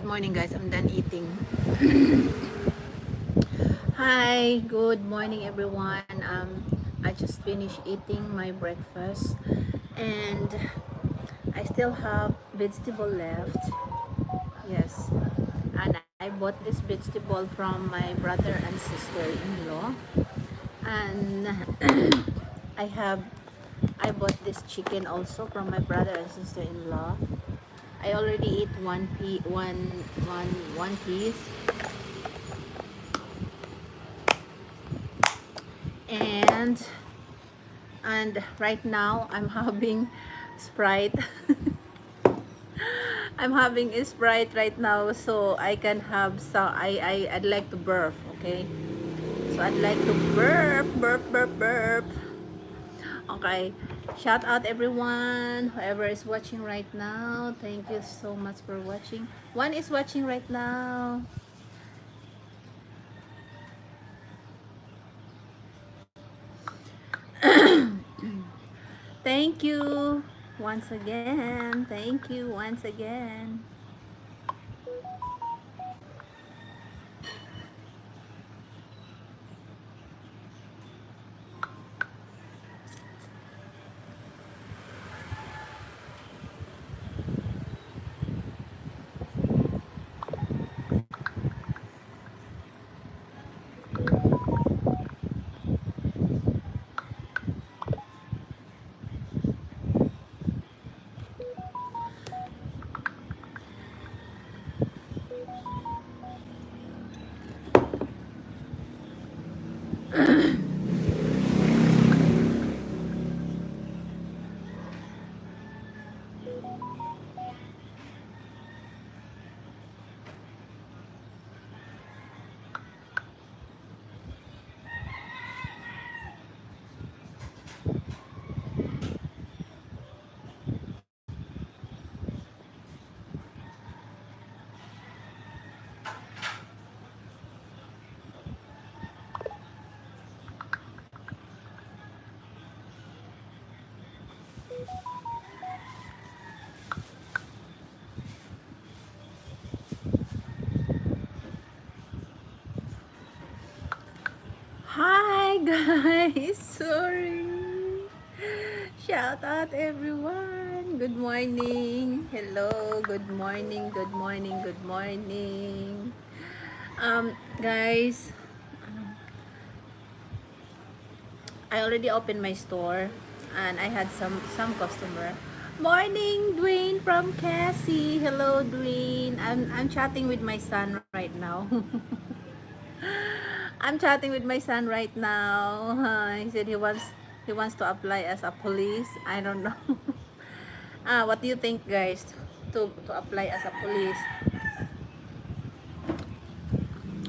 morning, guys. I'm done eating. Hi, good morning, everyone. I just finished eating my breakfast, and I still have vegetable left. Yes, and I bought this vegetable from my brother and sister-in-law, and I bought this chicken also from my brother and sister-in-law. I already ate one piece, and right now I'm having Sprite. I'm having a Sprite right now, so I can have some. I'd like to burp. Okay, so I'd like to burp. Okay, shout out everyone, whoever is watching right now. Thank you so much for watching. One is watching right now. Thank you once again. Thank you once again. Hi guys, sorry. Shout out everyone. Good morning. Hello. Good morning. Good morning. Good morning. Guys, I already opened my store, and I had some customer. Morning, Dwayne from Cassie. Hello, Dwayne. I'm chatting with my son right now. I'm chatting with my son right now. He said he wants to apply as a police. I don't know. What do you think, guys? To apply as a police.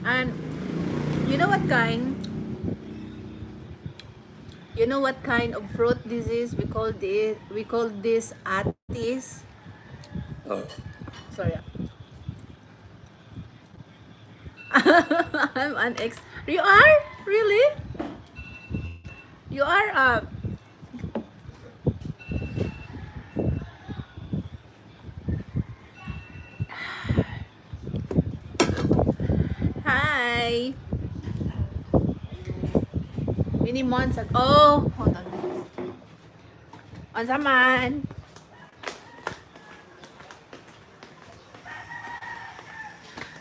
And you know what kind? You know what kind of fruit this is? We call this atis. Sorry. I'm an ex. You are really? You are hi. Mini months ago. Oh, hold on. Onsa man.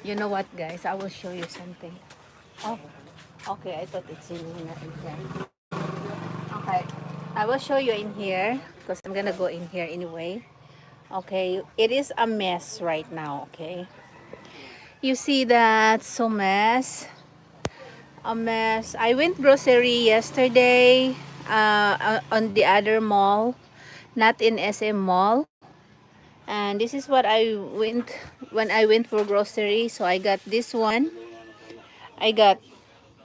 You know what, guys? I will show you something. Oh, okay. I thought it's in here. Okay. I will show you in here because I'm gonna go in here anyway. Okay. It is a mess right now. Okay. You see that? So mess. A mess. I went grocery yesterday on the other mall, not in SM Mall. And this is what I went when I went for grocery. So I got this one. I got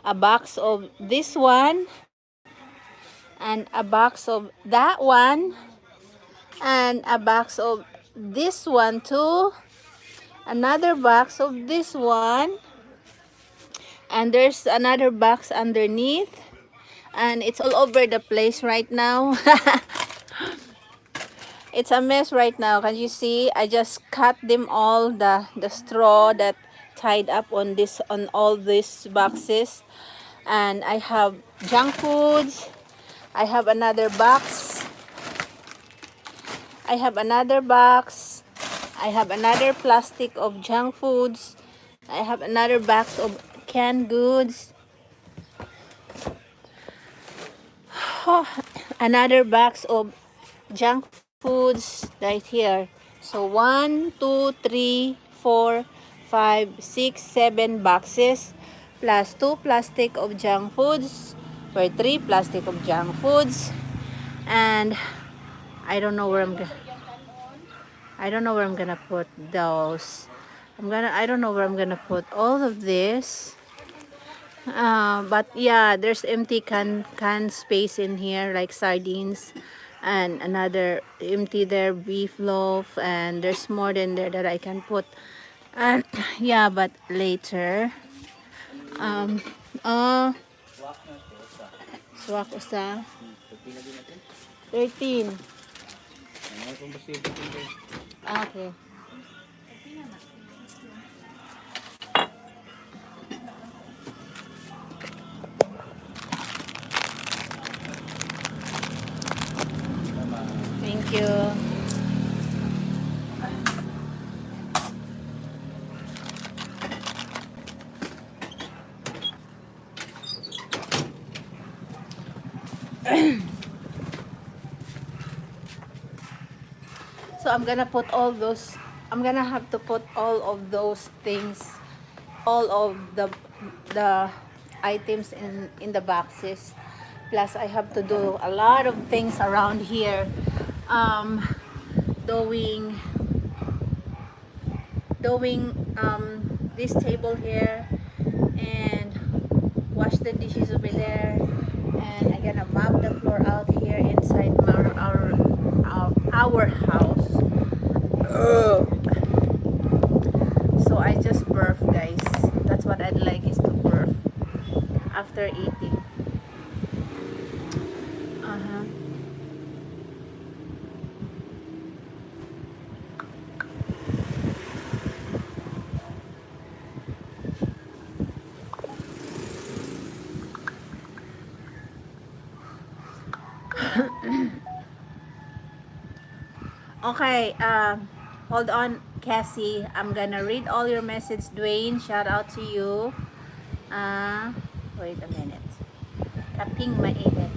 a box of this one, and a box of that one, and a box of this one too, another box of this one, and there's another box underneath, and it's all over the place right now. it's a mess right now. Can you see? I just cut them all, the straw that tied up on this, on all these boxes. And I have junk foods. I have another box. I have another box. I have another plastic of junk foods. I have another box of canned goods. Another box of junk foods right here. So 1, 2, 3, 4, 5, 6, 7 boxes plus 2 plastic of junk foods, or 3 plastic of junk foods. And I don't know where I'm gonna put those. I don't know where I'm gonna put all of this. But yeah, there's empty can space in here, like sardines, and another empty there, beef loaf, and there's more than there that I can put. And yeah, but later, um, uh, swak usa 13. Okay. Thank you. So I'm gonna put all those, I'm gonna have to put all of those things, all of the items in the boxes. Plus I have to do a lot of things around here. Um, doing this table here, and wash the dishes over there, and I'm gonna mop the floor out here inside our house. So I just burp, guys. That's what I'd like, is to burp after eating. Okay, hold on, Cassie. I'm gonna read all your message. Dwayne, shout out to you. Wait a minute. Kaping mainit.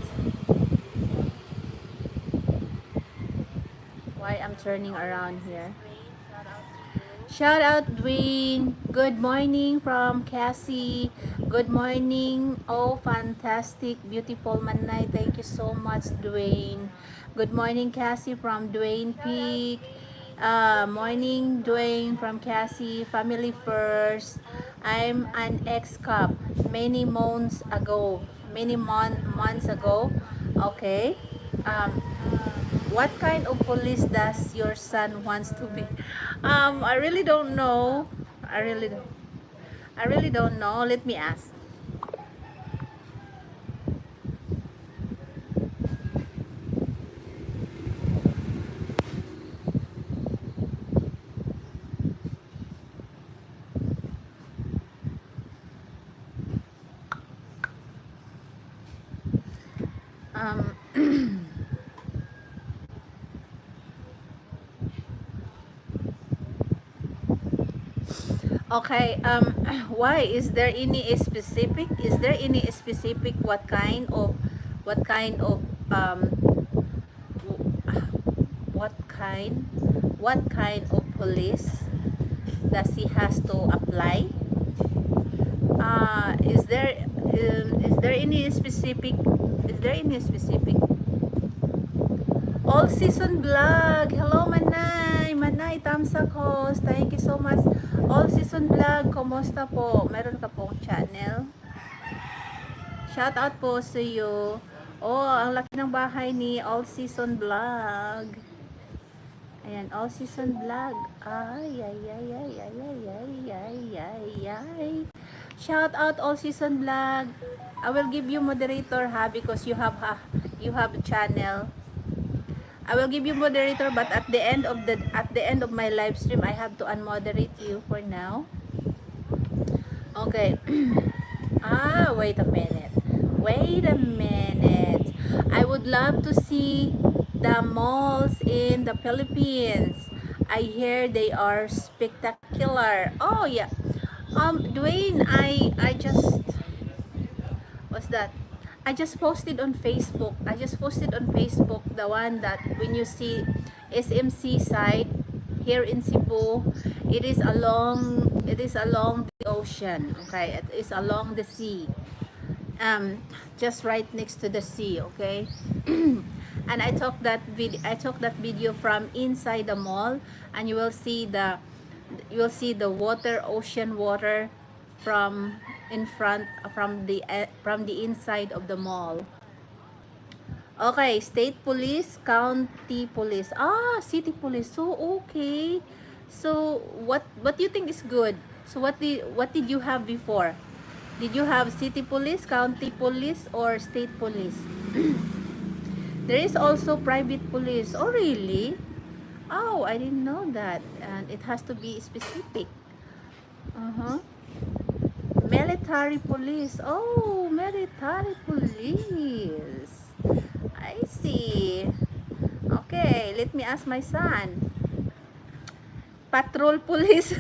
Why I'm turning around here? Shout out, Dwayne. Good morning from Cassie. Good morning. Oh, fantastic, beautiful Manay. Thank you so much, Dwayne. Good morning, Cassie from Dwayne Peak. Morning, Dwayne from Cassie. Family first. I'm an ex-cop many months ago. Months ago. Okay. Um, what kind of police does your son wants to be? I really don't know. I really don't know. Let me ask. Um, okay. Why is there any specific? Is there any specific what kind of what kind what kind of police does he has to apply? Is there any specific? Is there any specific? All season vlog. Hello, Manay. Manay, Tamsa Host. Thank you so much. All season vlog. Kumusta po? Meron ka pong channel? Shout out po sa iyo. Oh, ang laki ng bahay ni All Season Vlog. Ayan, All Season Vlog. Ay, ay, ay, ay, ay, ay, ay, ay, ay, ay. Shout out All Season Vlog. I will give you moderator, ha, because you have a channel. I will give you moderator, but at the end of my live stream, I have to unmoderate you for now. Okay. Wait a minute. Wait a minute. I would love to see the malls in the Philippines. I hear they are spectacular. Oh yeah. Dwayne, I just, what's that? I just posted on Facebook. The one that when you see SMC side here in Cebu, it is along the ocean. Okay, it is along the sea. Just right next to the sea. Okay. And I took that video from inside the mall, and you will see the water, ocean water, from in front, from the inside of the mall. Okay, state police, county police, city police. So okay. So what do you think is good? So what did you have before? Did you have city police, county police, or state police? There is also private police. Oh really? Oh, I didn't know that. And it has to be specific. Uh-huh. Military police. Oh, military police. I see. Okay, let me ask my son. Patrol police.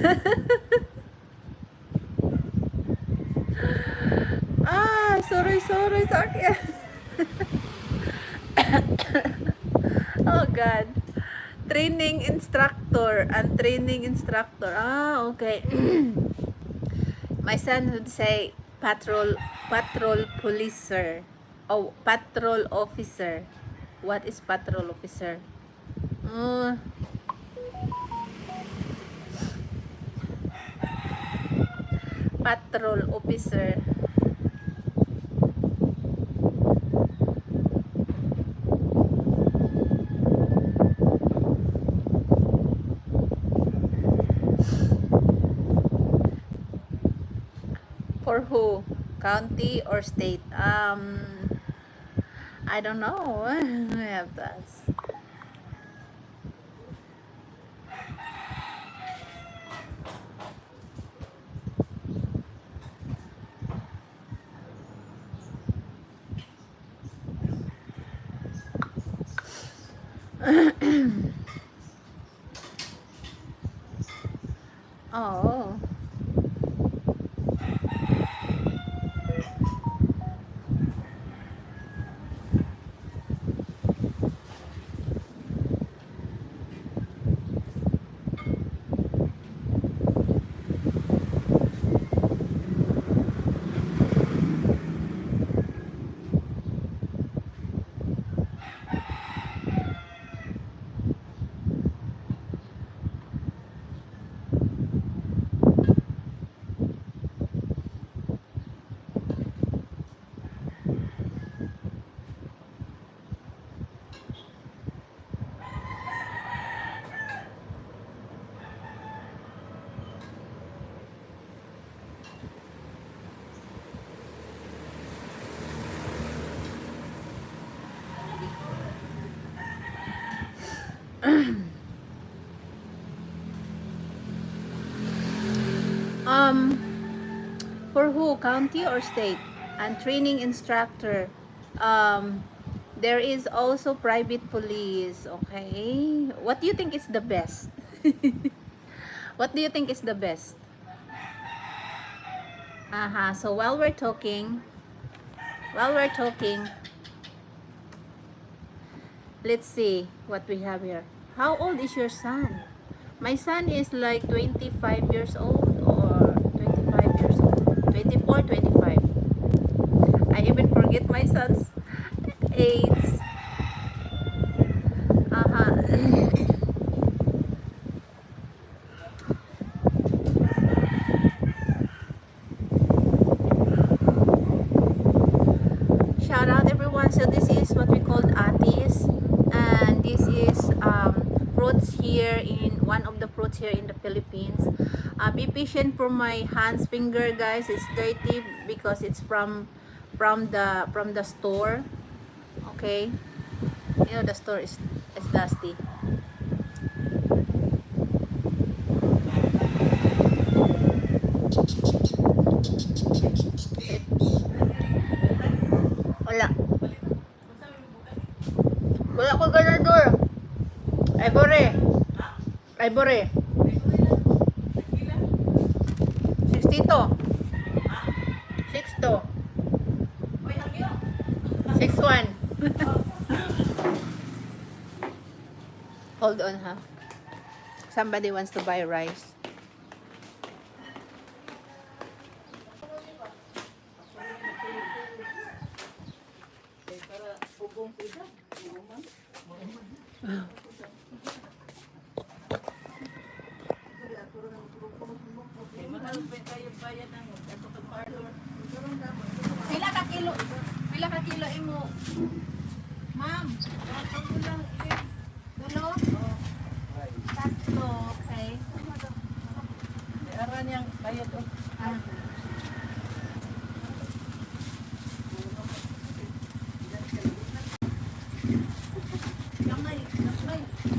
Sorry. Oh God. Training instructor and training instructor. Okay. My son would say patrol policer. Oh, patrol officer. What is patrol officer? Uh, Patrol officer. For who? County or state? I don't know. I have to ask. Oh. Um, for who? County or state? And training instructor. Um, there is also private police. Okay. What do you think is the best? What do you think is the best? So while we're talking, let's see what we have here. How old is your son? My son is like 25 years old, or 25 years old. 24, 25. I even forget my son's age. Shout out everyone. So this is what we call atis, and this is fruits here in one of the fruits here in the Philippines. Be patient for my hands finger, guys. It's dirty because it's from the store. Okay, the store is dusty. Wala. Wala ko ganador. Ivory. Ivory. 62. 62. 61. Hold on, ha. Somebody wants to buy rice. Pila ka kilo? Pila ka kilo imo? Ma'am, dulo? Tatlo, okay. Aran yang bayad o. Ah.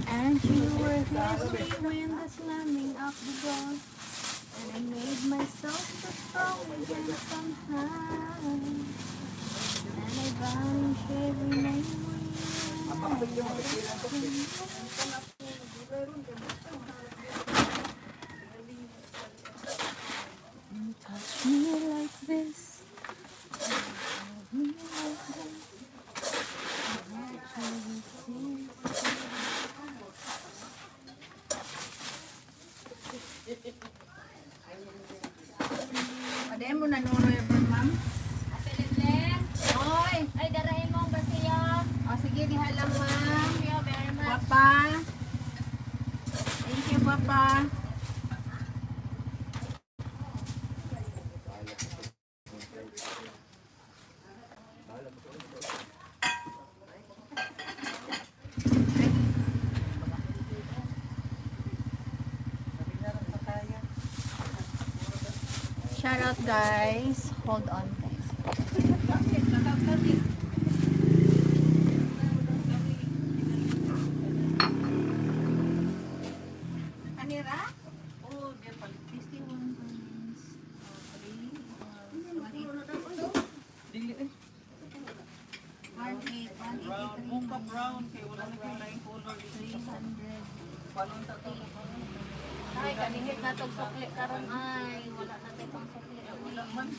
And you were history when the slamming of the door. And I made myself so strong again somehow. And I vanish every memory. You touch me like this. Hold me like this. Ada mo na nuno yung ma'am? Oy! Ay, darahin mo ba siya? O sige, diha lang ma'am. Thank you very much. Papa. Thank you, Papa. Shout out, guys. Hold on, guys. Anira? Oh, dia palit 61 pounds. dili eh. 183. Brown, muka brown kay wala na kay lain color dito. 300. Panon ta to. Ay, kaningit na tong sukli karon ay. Wala na tayo pang sukli. Wala man.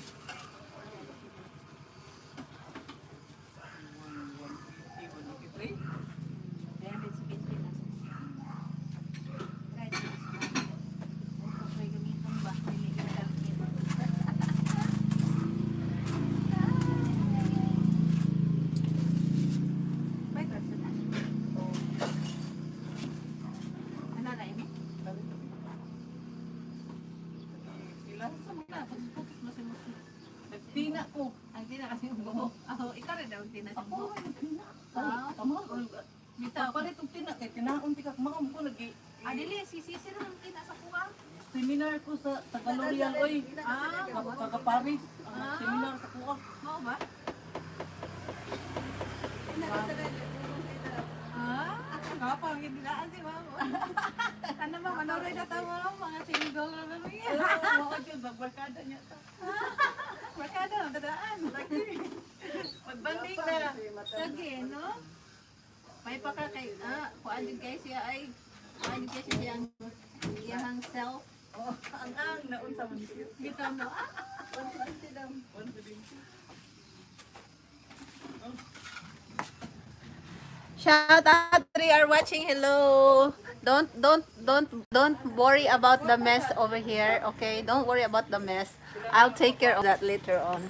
Nagpina ko. Ang tina kasi yung buhok. Ako, ikaw rin daw tina sa Ako buhok. ay nagpina. Ah. Tama. Bitaw. Papalit og tina kay tinaon tika makam ko lagi. Adili, sisisi rin ang tina sa kuha. Seminar ko sa Tagalorian oy. Taga Paris. Ang seminar sa kuha. Mau ba? Ah, nga pa ang ginilaan si mama. Ano ba, manoray na tayo mga single na naman yan. Mga yun, magbarkada niya ta. Markada ang dadaan. Magbanding na. Lagi, no? May pa ka kay, kuhaan din kayo siya ay, kuhaan din kayo siya ang iyahang self. Oh, ang naunsa man siya. Dito mo, Shout out, three are watching. Hello. Don't worry about the mess over here. Okay, don't worry about the mess. I'll take care of that later on.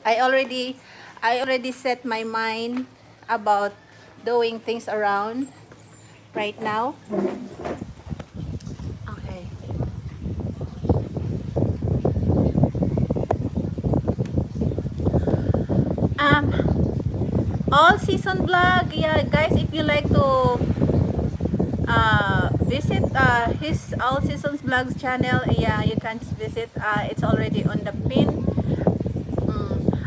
I already set my mind about doing things around right now. Okay. All season vlog, yeah guys, if you like to visit his all seasons vlogs channel, yeah, you can visit. It's already on the pin.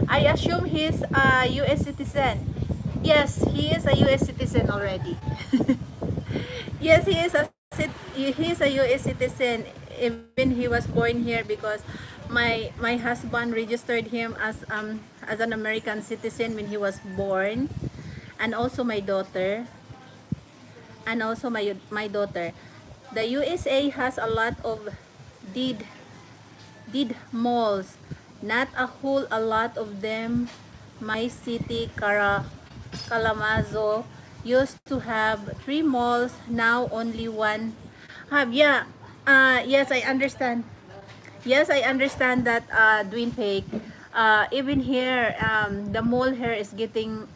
I assume he's a US citizen. Yes, he is a US citizen already. Yes, he is a US citizen. Even he was born here because my husband registered him as an American citizen when he was born, and also my daughter, my daughter. The USA has a lot of deed did malls, not a whole a lot of them. My city, Kalamazoo, used to have 3 malls, now only one. Have, yeah. Yes, I understand. Yes, I understand that, Dwin Peak. Even here, the mall here is getting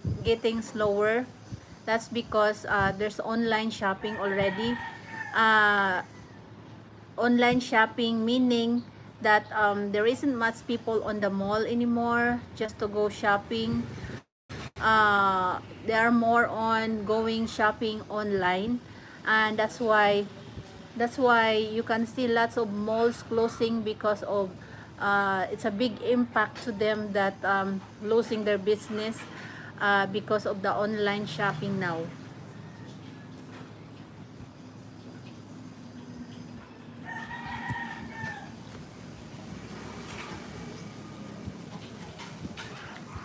slower. That's because there's online shopping already. Uh, Online shopping meaning that there isn't much people on the mall anymore just to go shopping. They are more on going shopping online, and that's why you can see lots of malls closing because of it's a big impact to them that losing their business because of the online shopping now.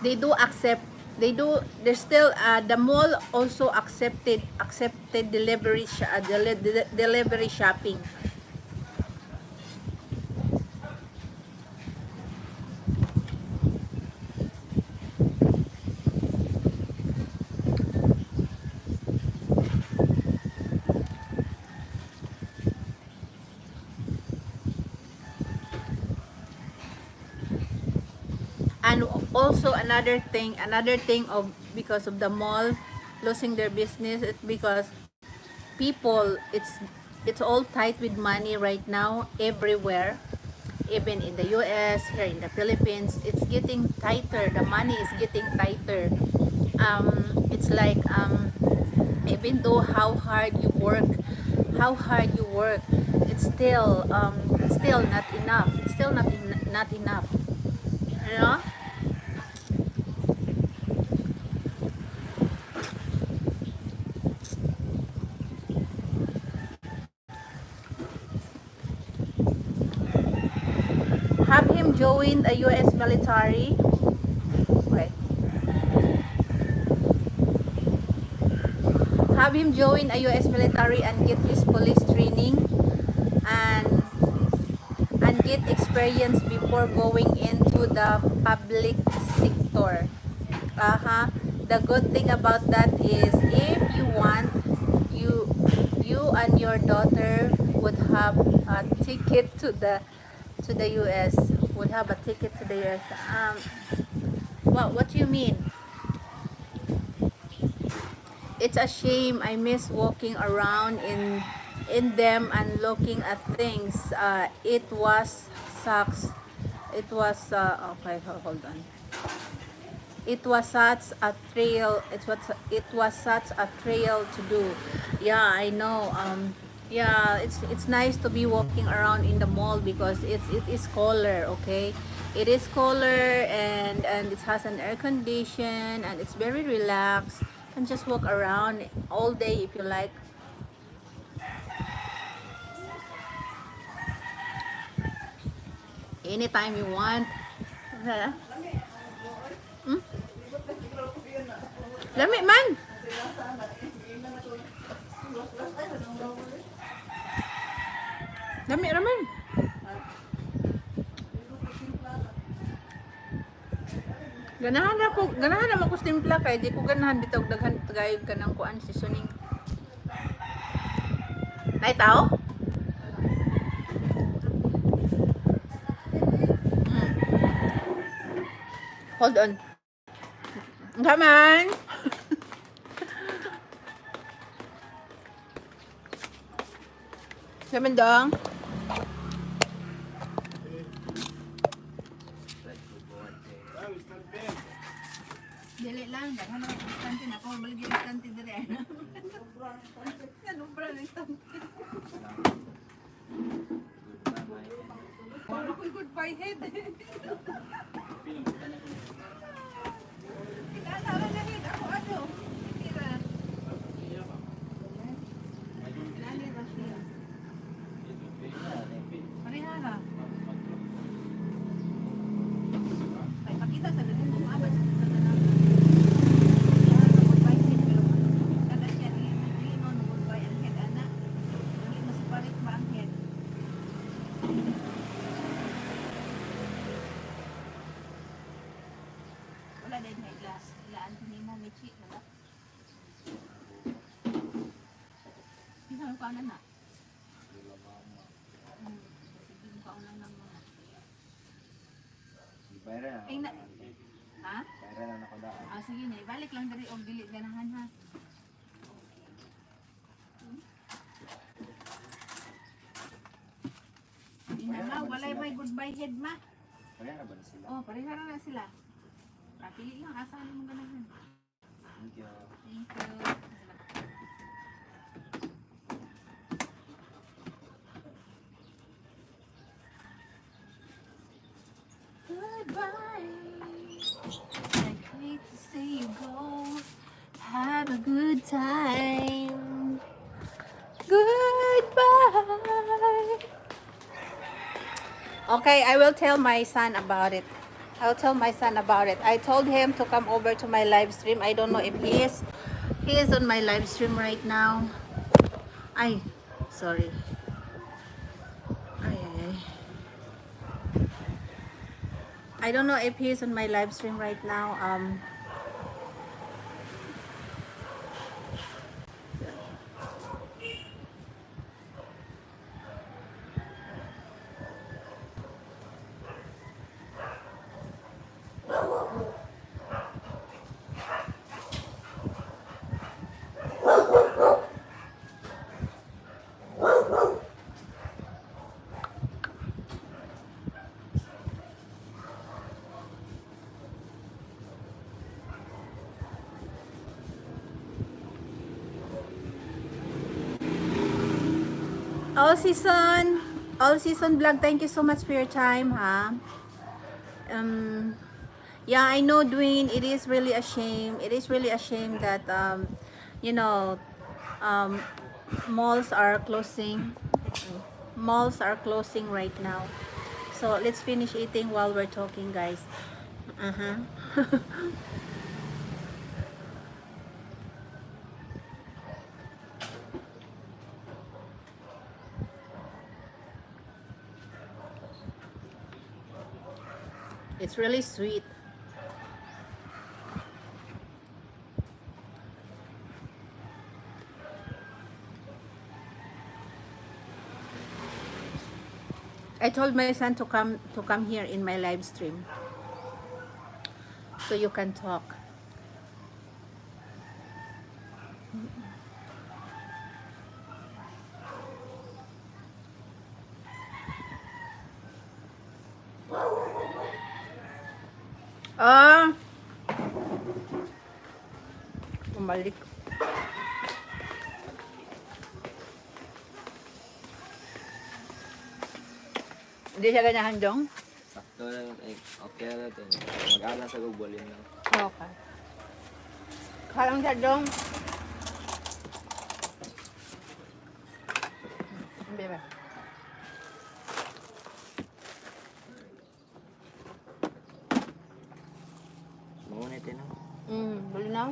They do accept, there's still the mall also accepted delivery shopping. And also another thing of because of the mall losing their business, it's because people, it's all tight with money right now everywhere. Even in the US, here in the Philippines, it's getting tighter, the money is getting tighter. It's like even though how hard you work, it's still not enough, not enough, you know. Have him join the US military. Wait. Have him join a US military and get his police training, and get experience before going into the public sector. Uh-huh. The good thing about that is if you want, you you and your daughter would have a ticket to the US. Would have a ticket to the US. What do you mean? It's a shame. I miss walking around in them and looking at things. It was sucks. It was okay. Hold on. It was such a thrill. It was such a thrill to do. Yeah, I know. Yeah, it's nice to be walking around in the mall because it is color. Okay, it is color, and it has an air condition, and it's very relaxed. You can just walk around all day if you like. Anytime you want. Huh? Hmm? Lami man. Lami raman. Ganahan na ko timpla kay di ko ganahan bitaw daghan tagayog ka ng kuan seasoning. Nay tao? Hold on. Come on. Come dong. Dili lang, daghan na konstante na ko balik konstante dire. Kanubra ni konstante. Wala ko goodbye head. Tingala na head ako ano. Laki na ba? Isa ka na na. Sige mo ka lang ng mga. Bayra Ay na. Ha? na nakadaan. Ah, sige na. Balik lang dali og dili ganahan ha. Inama, walay may goodbye head ma. Bayra ba na sila? Oh, pareha na sila. Pili lang asahan mo ganahan. Thank you. Thank you. Goodbye. I hate to see you go. Have a good time. Goodbye. Okay, I will tell my son about it. I'll tell my son about it. I told him to come over to my live stream. I don't know if he is on my live stream right now. Ay, sorry. Ay, ay, ay. I don't know if he is on my live stream right now. All season vlog, thank you so much for your time, ha. Yeah, I know, Dwayne, it is really a shame. It is really a shame that you know, malls are closing. Malls are closing right now. So let's finish eating while we're talking, guys. It's really sweet. I told my son to come here in my live stream so you can talk. Umalik. Hindi siya ganyahan, Jong? Sakto lang. Okay na ito. Mag-alas sa gugulin lang. Okay. Kalang siya, Jong. Hindi ba? Mauna ito na. Bulinaw.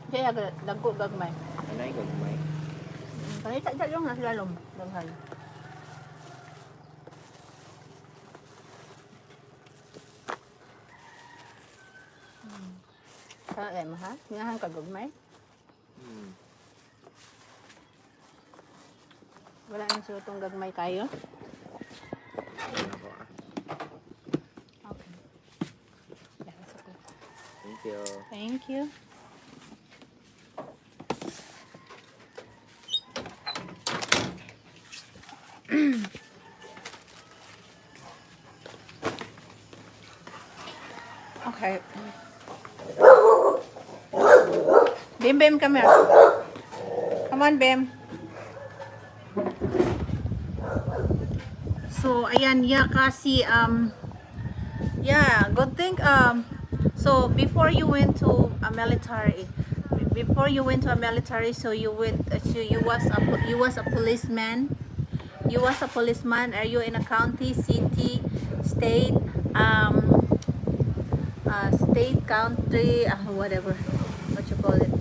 Kaya dagko gagmay. Anay ko, kumay. Panita siya, Jong, nasa lalom. Daghan. Saan mo, ha? Sinahan ka gagmay? Wala nang sutong gagmay kayo? Ano ko ah. Okay. Yeah, that's okay. Thank you. Thank you. Okay. Bim, come here. Come on, Bim. So, ayan, yeah, kasi, yeah, good thing, so, before you went to a military, so you went, so you was a policeman, are you in a county, city, state, state, country, whatever, what you call it,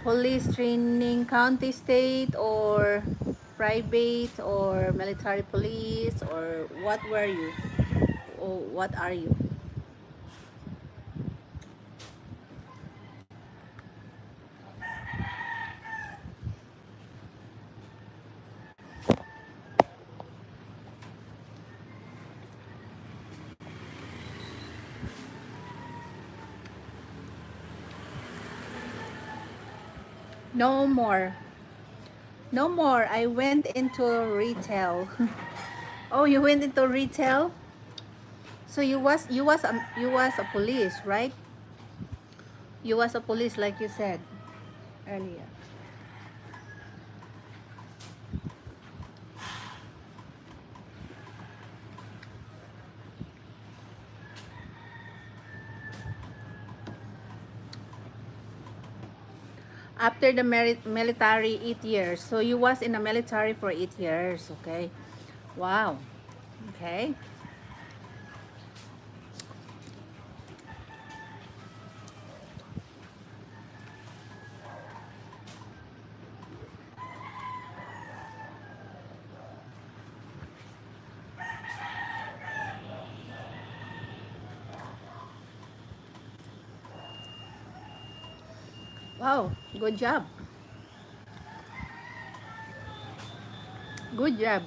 police training, county, state, or private or military police, or what were you? Or what are you? No more. No more. I went into retail. Oh, you went into retail? So you was a police, right? You was a police like you said earlier. After the military 8 years. So you was in the military for 8 years, okay? Wow. Okay. Wow, good job. Good job.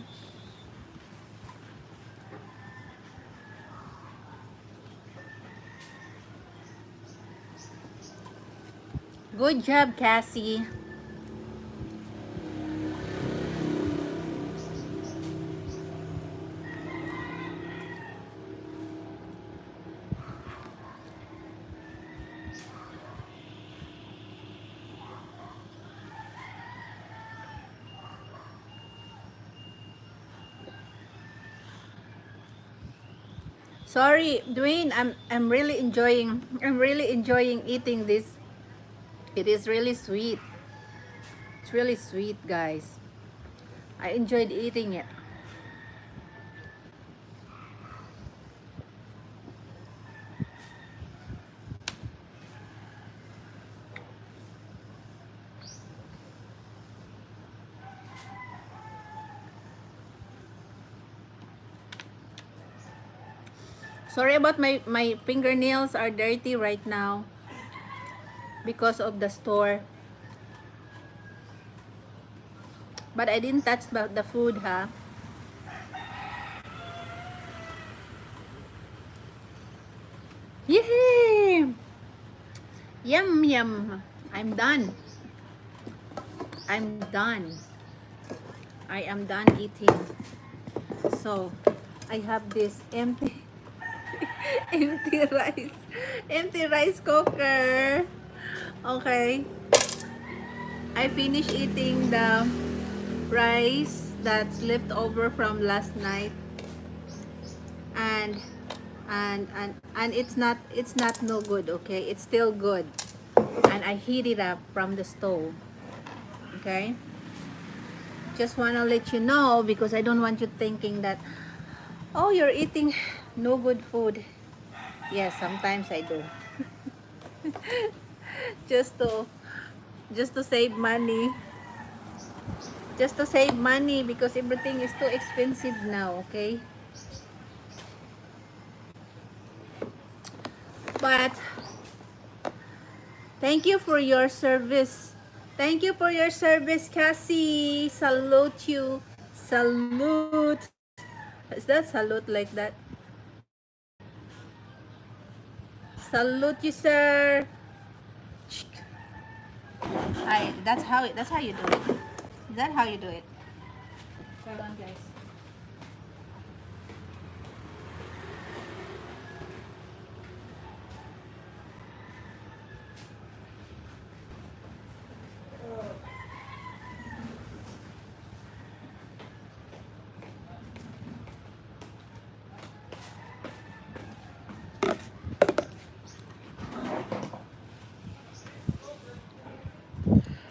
Good job, Cassie. Sorry, Dwayne, I'm really enjoying eating this. It is really sweet. It's really sweet, guys. I enjoyed eating it. Sorry about my fingernails are dirty right now because of the store. But I didn't touch the food, huh? Yay! Yum yum. I'm done. I'm done. I am done eating. So, I have this empty empty rice. Empty rice cooker. Okay. I finished eating the rice that's left over from last night. And and it's not no good, okay? It's still good. And I heat it up from the stove. Okay? Just want to let you know because I don't want you thinking that, oh, you're eating no good food. Yes, sometimes I do. just to just to save money. Just to save money because everything is too expensive now, okay? But thank you for your service. Thank you for your service, Cassie. Salute you. Salute. Is that salute like that? Salute you, sir. Hi. That's how you do it. Is that how you do it? Hold on, guys.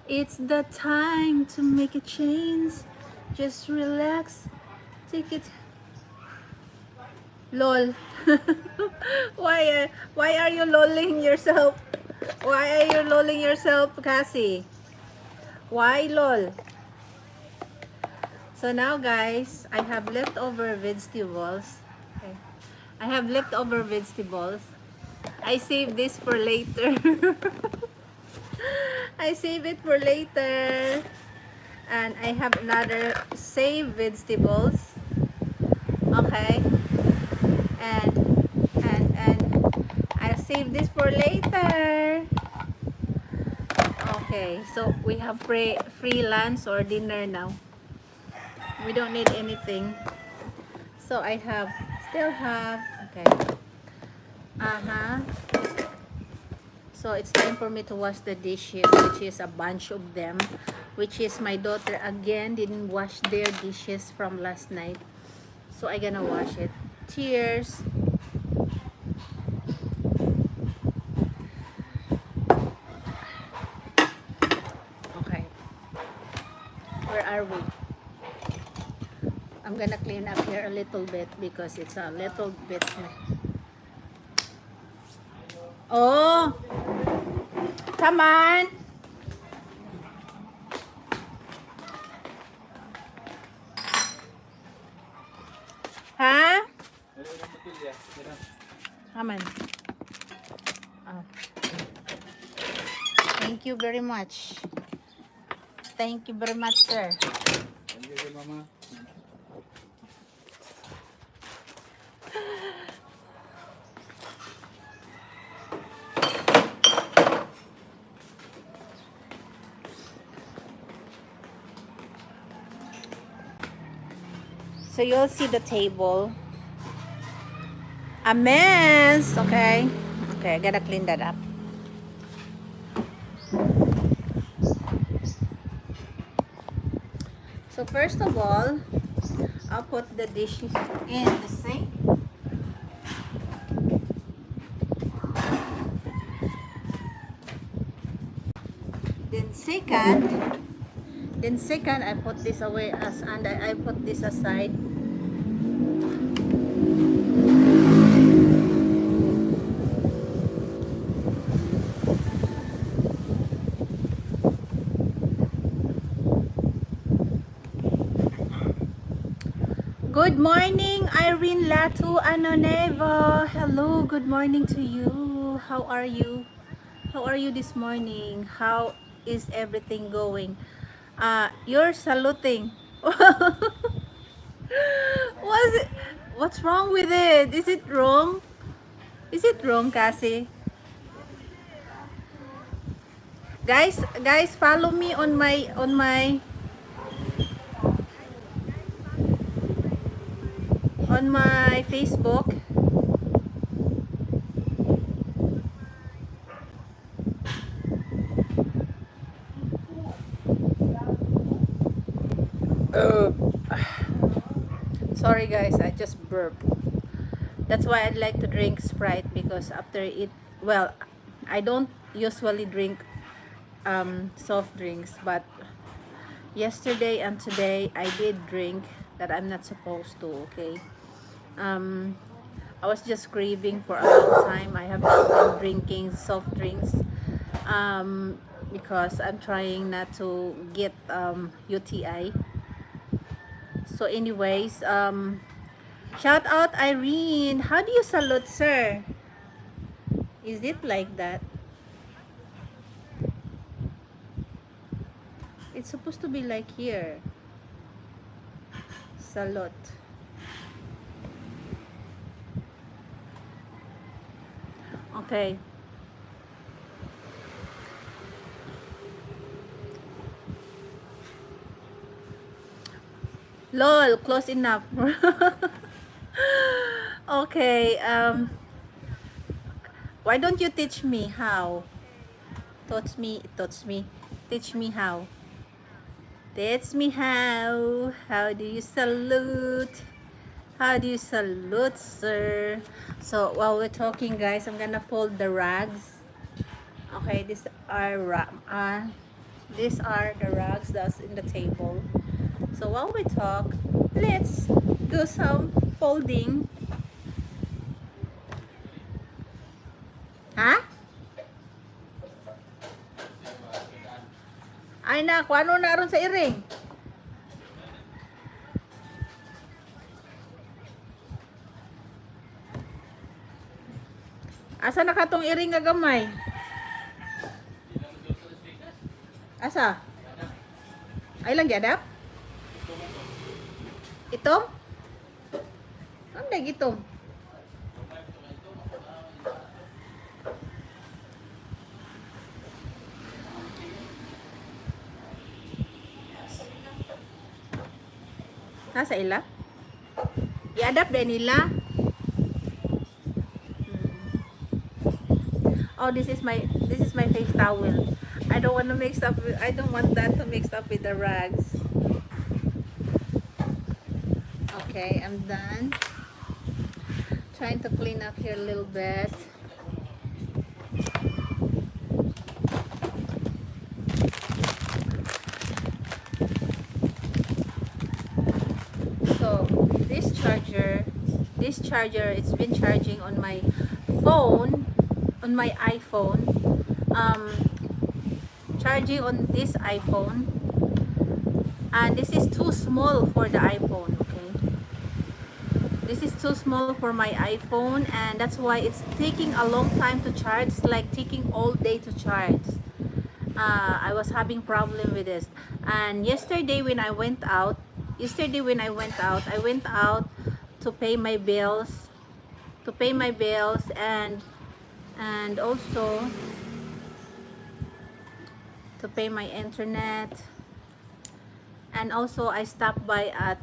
It's the time to make a change. Just relax. Take it. Lol. Why are you lolling yourself? Why are you lolling yourself, Cassie? Why lol? So now guys, I have leftover vegetables. Okay. I have leftover vegetables. I save this for later. I save it for later. And I have another saved vegetables. Okay. And I save this for later. Okay, so we have free lunch or dinner now. We don't need anything. So I have still have okay. Uh-huh. So it's time for me to wash the dishes, which is a bunch of them, which is my daughter again didn't wash their dishes from last night. So I gonna wash it. Cheers. Okay. Where are we? I'm gonna clean up here a little bit because it's a little bit. Oh, come on. Huh? Come on. Oh. Thank you very much. Thank you very much, sir. Thank you, Mama. So you'll see the table. A mess, okay? Okay, I gotta clean that up. So first of all, I'll put the dishes in the sink. Then second, I put this away and I put this aside. Good morning, Irene Latu Anonevo. Hello, good morning to you. How are you? How are you this morning? How is everything going? You're saluting. Was it? What's wrong with it? Is it wrong? Is it wrong, Cassie? Guys, follow me on my Facebook. Sorry guys, I just burped. That's why I'd like to drink Sprite because after it, well, I don't usually drink soft drinks, but yesterday and today I did drink that I'm not supposed to, okay? I was just craving for a long time. I have not been drinking soft drinks because I'm trying not to get UTI. So anyways, shout out Irene. How do you salute, sir? Is it like that? It's supposed to be like here. Salute. Okay. Lol, close enough. Okay, why don't you teach me how? Teach me how. Teach me how. How do you salute? How do you salute, sir? So while we're talking, guys, I'm gonna fold the rags. Okay, these are the rags that's in the table. So while we talk, let's do some folding. Ha? Ay naku, ano na ron sa iring? Asa na katong iring nga gamay? Asa? Ay lang gyadap? Itom? Ang dag itom? Nasa ila? I-adapt din nila. Oh, this is my face towel. I don't want to mix up. I don't want that to mix up with the rags. Okay, I'm done. Trying to clean up here a little bit. So this charger, it's been charging on my phone, on my iPhone. Charging on this iPhone, and this is too small for the iPhone. Okay, this is too small for my iPhone, and that's why it's taking a long time to charge. It's like taking all day to charge. I was having problem with this, and yesterday when I went out, I went out to pay my bills, and also to pay my internet, and also I stopped by at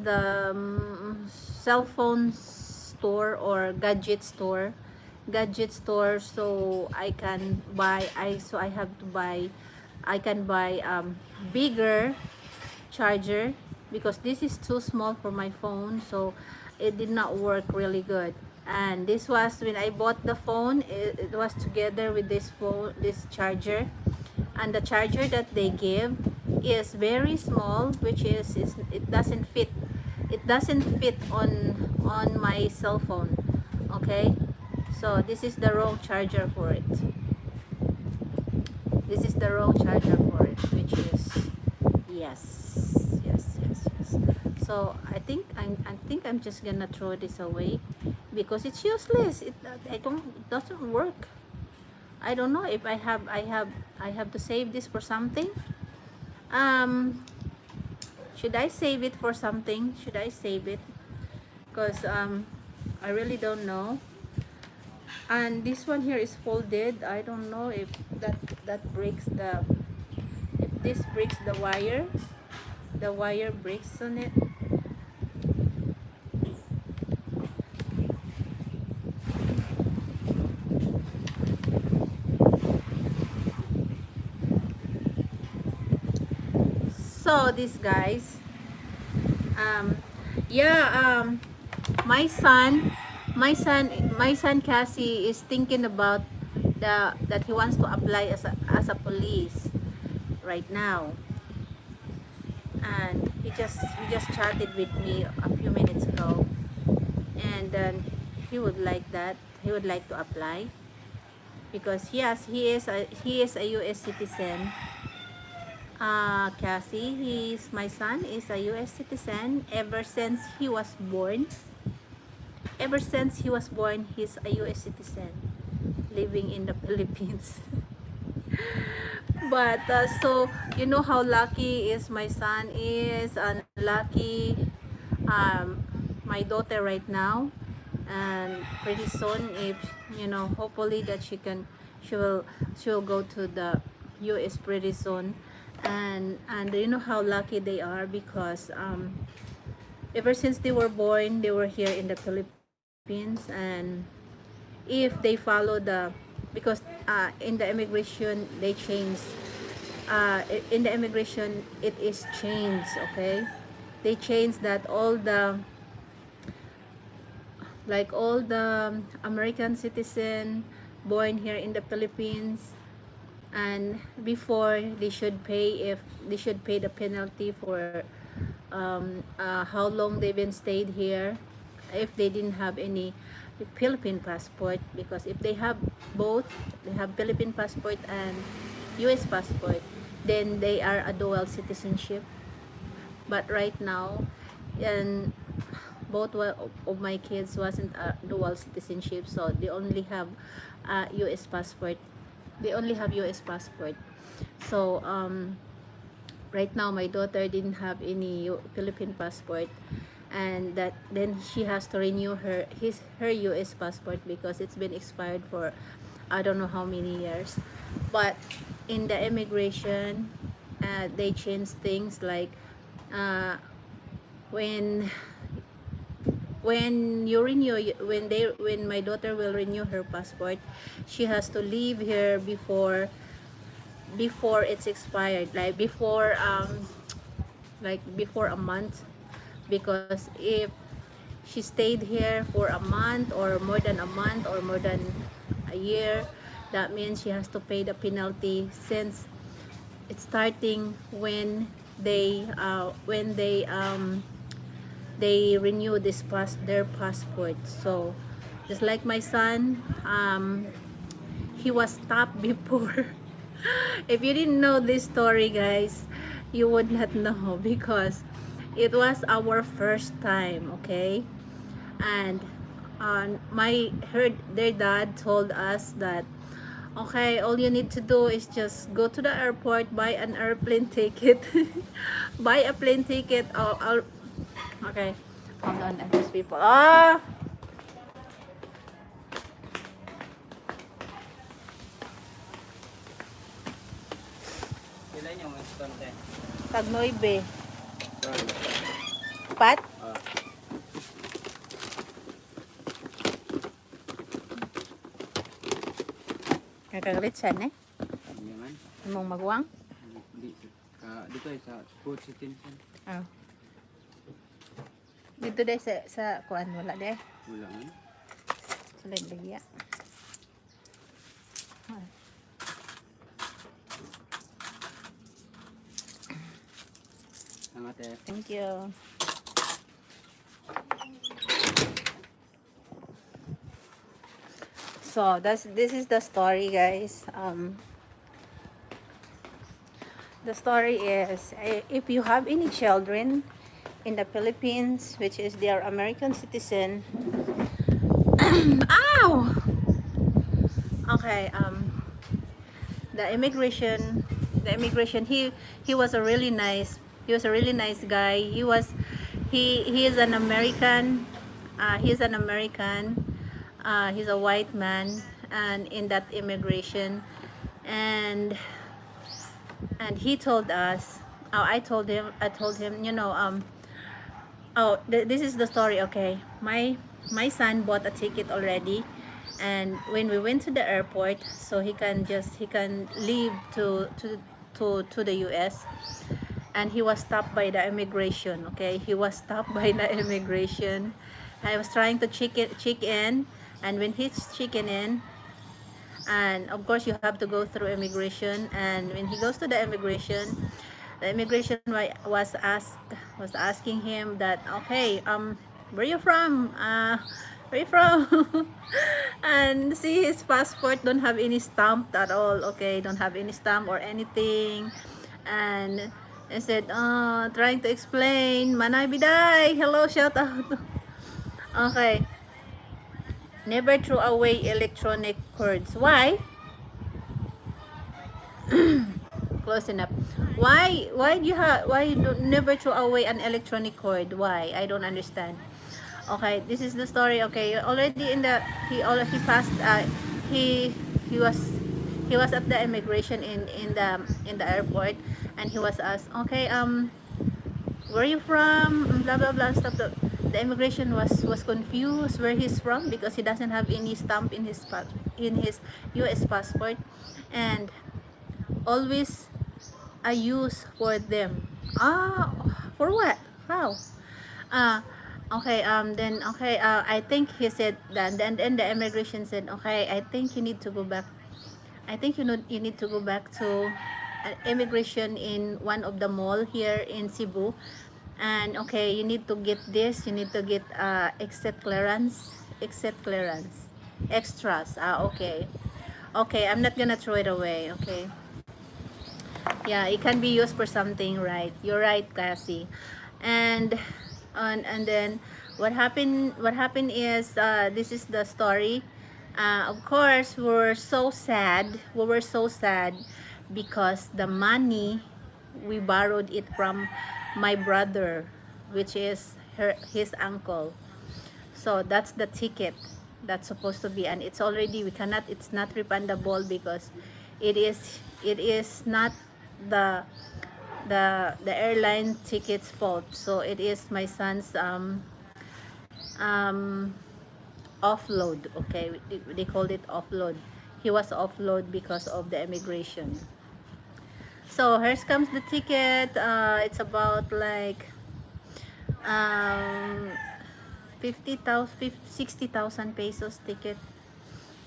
the cell phone store or gadget store, so I can buy I can buy bigger charger, because this is too small for my phone, so it did not work really good. And this was when I bought the phone, it was together with this charger, and the charger that they give is very small, which is it doesn't fit on my cell phone. Okay, so this is the wrong charger for it. Which is yes. So I think I'm just gonna throw this away, because it's useless. It doesn't work. I don't know if I have to save this for something. Should I save it for something? Because I really don't know. And this one here is folded. I don't know if that breaks the, if this breaks the wire breaks on it. So this guys, my son Cassie is thinking about that he wants to apply as a police right now, and he just chatted with me a few minutes ago, and then he would like to apply, because yes, he is a US citizen. Cassie, my son is a US citizen ever since he was born. He's a US citizen living in the Philippines. But so you know how lucky is my son is, and lucky my daughter right now, and pretty soon, if hopefully that she will go to the US pretty soon. And you know how lucky they are, because ever since they were born, they were here in the Philippines, and if they follow because in the immigration they change, in the immigration it is changed. Okay, they changed that all the American citizen born here in the Philippines, and before they should pay the penalty for how long they've been stayed here, if they didn't have any Philippine passport, because if they have both, they have Philippine passport and US passport, then they are a dual citizenship. But right now, and of my kids wasn't dual citizenship, so they only have U.S. passport. They only have U.S. passport. So right now my daughter didn't have any Philippine passport, and that then she has to renew her US passport because it's been expired for I don't know how many years. But in the immigration, they changed things like uh, when you renew when my daughter will renew her passport, she has to leave here before it's expired, like before a month, because if she stayed here for a month or more than a month or more than a year, that means she has to pay the penalty, since it's starting when they renew their passport. So just like my son, he was stopped before. If you didn't know this story, guys, you would not know because it was our first time, okay? And their dad told us that, okay, all you need to do is just go to the airport, buy an airplane ticket, buy a plane ticket. Okay, hold on, and these people. Ilan yung instante? Tag 9. Saan? Pat? Ah, Kagalitsan eh. Ano man? Imong magwang? Hindi. Dito ay sa food citizen. Oh. Dito deh sa kuan wala deh. Wala man. Sa lagya. Ang ate. Thank you. So this is the story, guys. The story is, if you have any children in the Philippines, which is they are American citizen. Ow! Okay, the immigration, he was a really nice, guy. He is an American. He's an American. He's a white man, and in that immigration, and he told us, I told him, this is the story. Okay, my son bought a ticket already, and when we went to the airport, so he can leave to the US, and he was stopped by the immigration. Okay, he was stopped by the immigration. I was trying to check in, and when he's checking in, and of course you have to go through immigration, and when he goes to the immigration, was asking him that, okay, where you from, where you from? And see, his passport don't have any stamp at all. Okay, don't have any stamp or anything. And I said, trying to explain, Manay Biday, hello, shout out. Okay, never throw away electronic cords. Why? Close enough. Why you don't never throw away an electronic cord? Why? I don't understand. Okay, this is the story. Okay, already he passed, he he was at the immigration in the airport, and he was asked, okay, where are you from, blah blah blah stuff. The immigration was confused where he's from, because he doesn't have any stamp in his US passport, and always a use for them. For what? How? uh okay, then okay, I think he said that, then the immigration said, okay, I think you need to go back. I think you need to go back to immigration in one of the mall here in Cebu, and okay, you need to get this, you need to get except clearance extras. Okay, I'm not gonna throw it away. Okay, yeah, it can be used for something, right? You're right, Cassie. And then What happened is, this is the story. Of course, we were so sad because the money, we borrowed it from my brother, which is his uncle. So that's the ticket that's supposed to be, and it's already, we cannot, it's not refundable because it is not the the airline ticket's fault. So it is my son's um offload. Okay, they called it offload. He was offload because of the immigration. So here comes the ticket. It's about like um 50,000, 60,000 pesos ticket.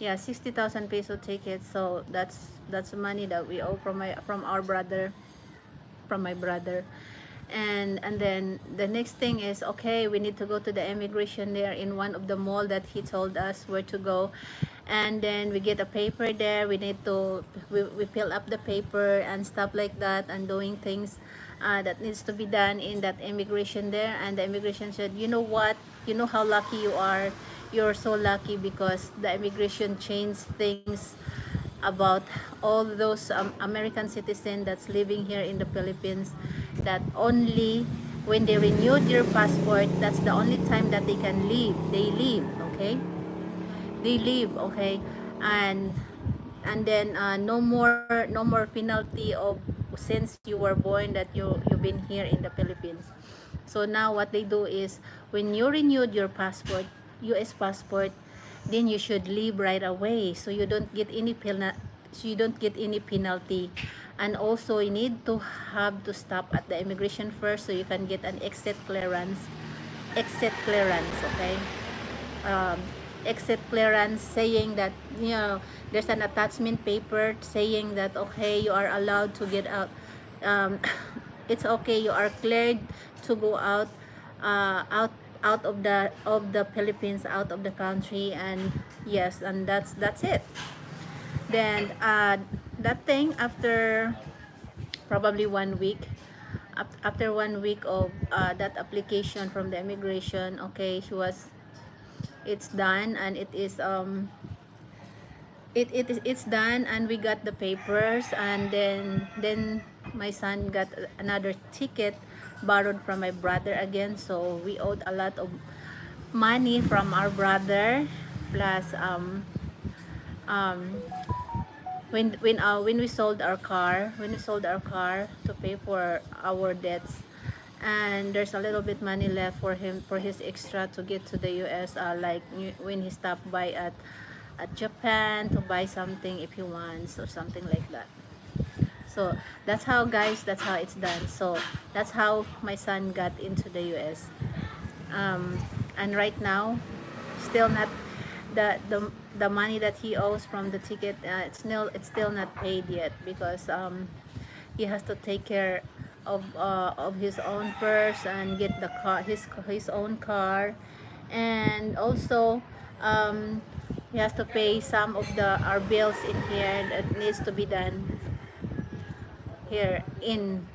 Yeah, 60,000 peso ticket. So that's money that we owe from our brother, from my brother. And then the next thing is, okay, we need to go to the immigration there in one of the mall that he told us where to go. And then we get a paper there. We need to, we fill up the paper and stuff like that, and doing things that needs to be done in that immigration there. And the immigration said, you know what, you know how lucky you are, you're so lucky because the immigration changed things about all those American citizens that's living here in the Philippines, that only when they renewed their passport, that's the only time that they can leave. They leave, okay? They leave, okay? And then no more penalty of since you were born that you've been here in the Philippines. So now what they do is, when you renewed your passport, US passport, then you should leave right away, so you don't get any penalty. And also you need to have to stop at the immigration first so you can get an exit clearance, okay? um, Exit clearance, saying that, there's an attachment paper saying that, okay, you are allowed to get out. um, it's okay, you are cleared to go out, uh, out out of the Philippines, out of the country. And yes, and that's it. Then that thing, after probably 1 week, after 1 week of that application from the immigration, okay, it's done, and it's done, and we got the papers. And then my son got another ticket borrowed from my brother again. So we owed a lot of money from our brother, plus um when we sold our car, to pay for our debts. And there's a little bit money left for him, for his extra to get to the US, like when he stopped by at Japan to buy something if he wants, or something like that. So that's how, guys, that's how it's done. So that's how my son got into the US. um, and right now, still not, the money that he owes from the ticket, it's still not paid yet, because he has to take care of his own first, and get the car, his own car. And also, um, he has to pay some of the our bills in here that needs to be done here in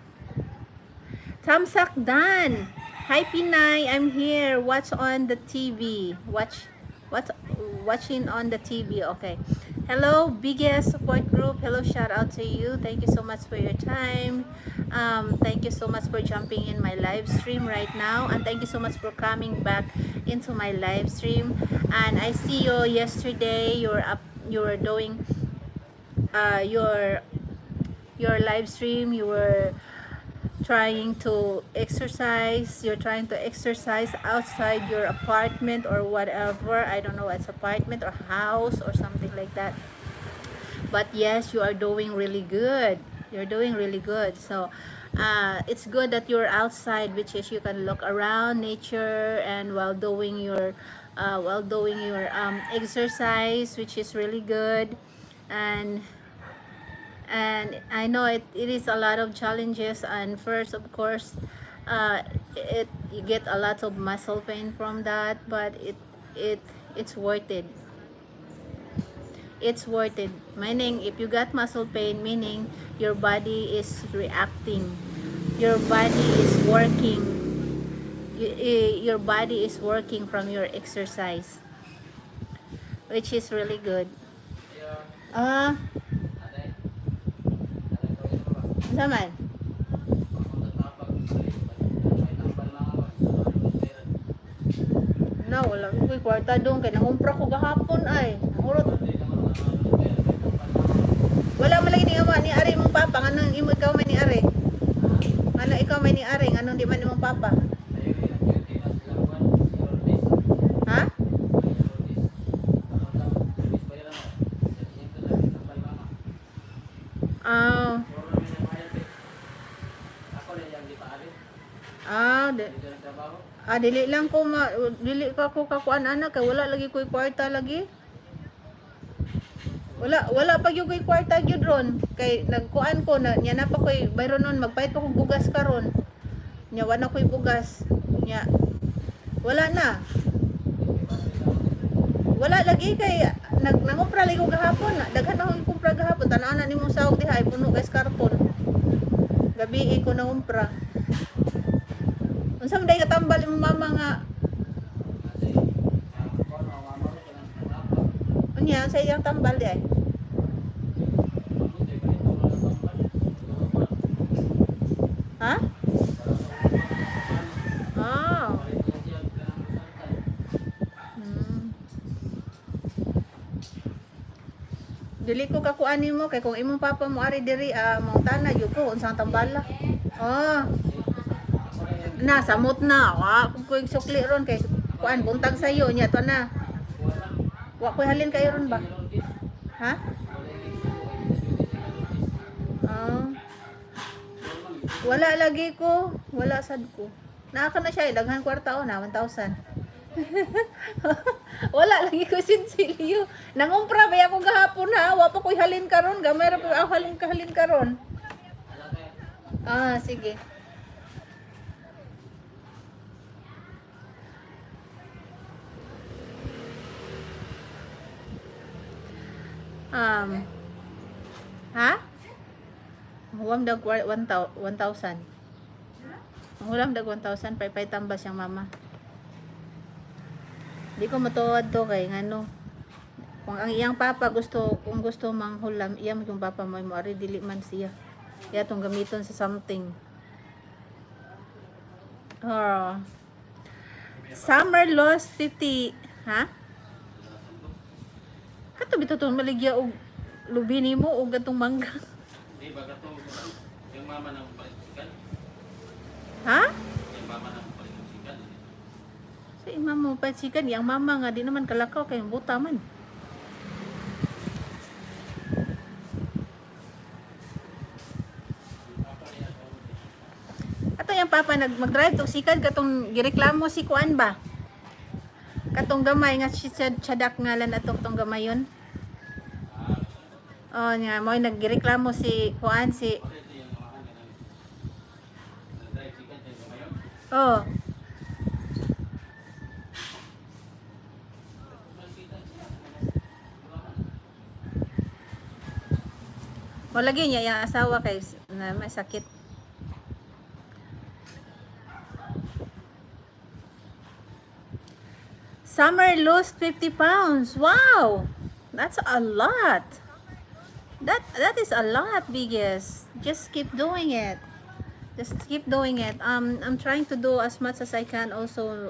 Tamsak Dan. Hi Pinay, I'm here. Watch on the TV. Watch watching on the TV. Okay. Hello, biggest support group. Hello, shout out to you. Thank you so much for your time. Thank you so much for jumping in my live stream right now, and thank you so much for coming back into my live stream. And I see you yesterday. You were doing your live stream. You were trying to exercise, you're trying to exercise outside your apartment or whatever. I don't know, it's apartment or house or something like that. But yes, you are doing really good. You're doing really good. So it's good that you're outside, which is you can look around nature, and while doing your exercise, which is really good. and I know it is a lot of challenges. And first, of course, you get a lot of muscle pain from that, but it it's worth it. It's worth it. Meaning, if you got muscle pain, meaning your body is reacting, your body is working, your body is working from your exercise, which is really good. Ah, zaman. Na, wala ko kwarta doon. Kaya nangumpra ko gahapon ay. Urot. Wala mo lagi ni ama ni Ari mong papa. Anong imo ikaw may ni Ari? Ano ikaw may ni Ari? Anong di man imong papa? Ha? Ah. Dili lang ko dili ka ko kakuan anak kay wala lagi ko kwarta lagi. Wala pa gyud ko'y kwarta gyud ron kay nagkuan ko na nya na pa ko'y bayron nun magpayat pa kog bugas karon. Nya wala ko'y bugas. Nya wala na. Wala lagi kay nangumpra lagi ko gahapon. Daghan akong kumpra gahapon. Tanaw na nimong sahog diha ay puno kay karton. Gabi ko nangumpra. Unsa man day katambal imong mama nga? Unya sa iyang tambal di ay. Ha? Ah. Dili ko kakuan nimo kay kung imong papa mo ari diri mong tana gyud ko unsang tambala. Oh. Na samot na kung ko'y sukli ron kay kuan buntag sayo nya to na wa ko'y halin kayo ron ba ha wala lagi ko wala sad ko naaka na siya daghan kwarta na 1,000 wala lagi ko sinsilyo nangumpra ba ako gahapon ha wa pa ko'y halin karon gamay ra pa ako halin karon sige. Ha? Huwam dag 1,000. Huwam dag 1,000 pay tambas siyang mama. Di ko matuwad to kay ngano. Kung ang iyang papa kung gusto manghulam, iyang yung papa mo ari dili man siya. Kaya tong gamiton sa something. Summer lost 50, ha? Kato bitaw tong maligya og lubi nimo og gatong mangga. Di ba kato yung mama nang palisikan? Ha? Yung mama nang palisikan. Sa imam mo palisikan, yang mama nga di naman kalakaw kay buta man. Ato yung papa mag-drive tong sikan katong gireklamo si kuan ba? Katong gamay nga si Chadak ngalan atong tong gamay yun. Nga mo nagreklamo si kuan si mo lagi niya yung asawa kay na may sakit. Summer lost 50 pounds. Wow! That's a lot. That is a lot, biggest. Just keep doing it. Just keep doing it. I'm trying to do as much as I can also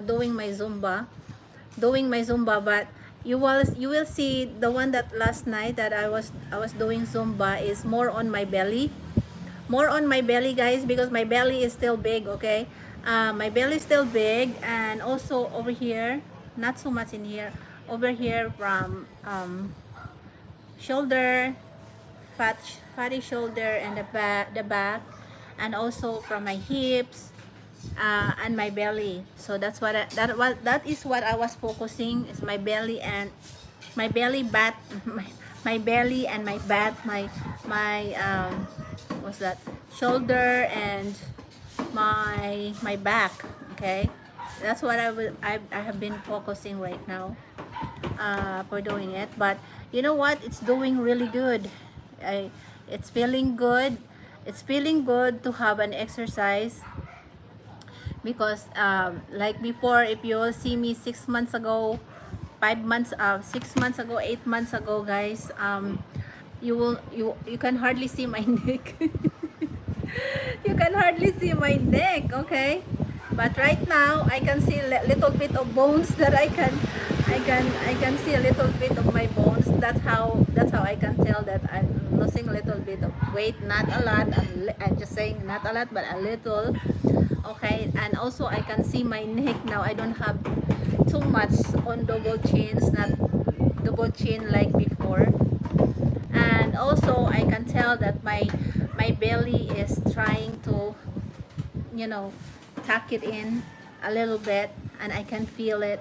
doing my Zumba. But you will see the one that last night that I was doing Zumba is more on my belly. More on my belly, guys, because my belly is still big, okay? My belly is still big, and also over here, not so much in here, over here from shoulder, fatty shoulder, and the back, and also from my hips and my belly. So that's what that is what I was focusing, is my belly and my belly, my belly and my back, my what's that, shoulder and my back. Okay, that's what I have been focusing right now for doing it. But you know what, it's doing really good. It's feeling good. It's feeling good to have an exercise, because like before, if you will see me 6 months ago, 5 months 6 months ago, 8 months ago, guys, you can hardly see my neck. You can hardly see my neck, okay? But right now I can see little bit of bones that I can see a little bit of my bones. That's how I can tell that I'm losing a little bit of weight, not a lot. I'm just saying not a lot but a little, okay? And also I can see my neck now. I don't have too much on double chins, not double chin like before. And also I can tell that my belly is trying to, you know, tuck it in a little bit, and I can feel it.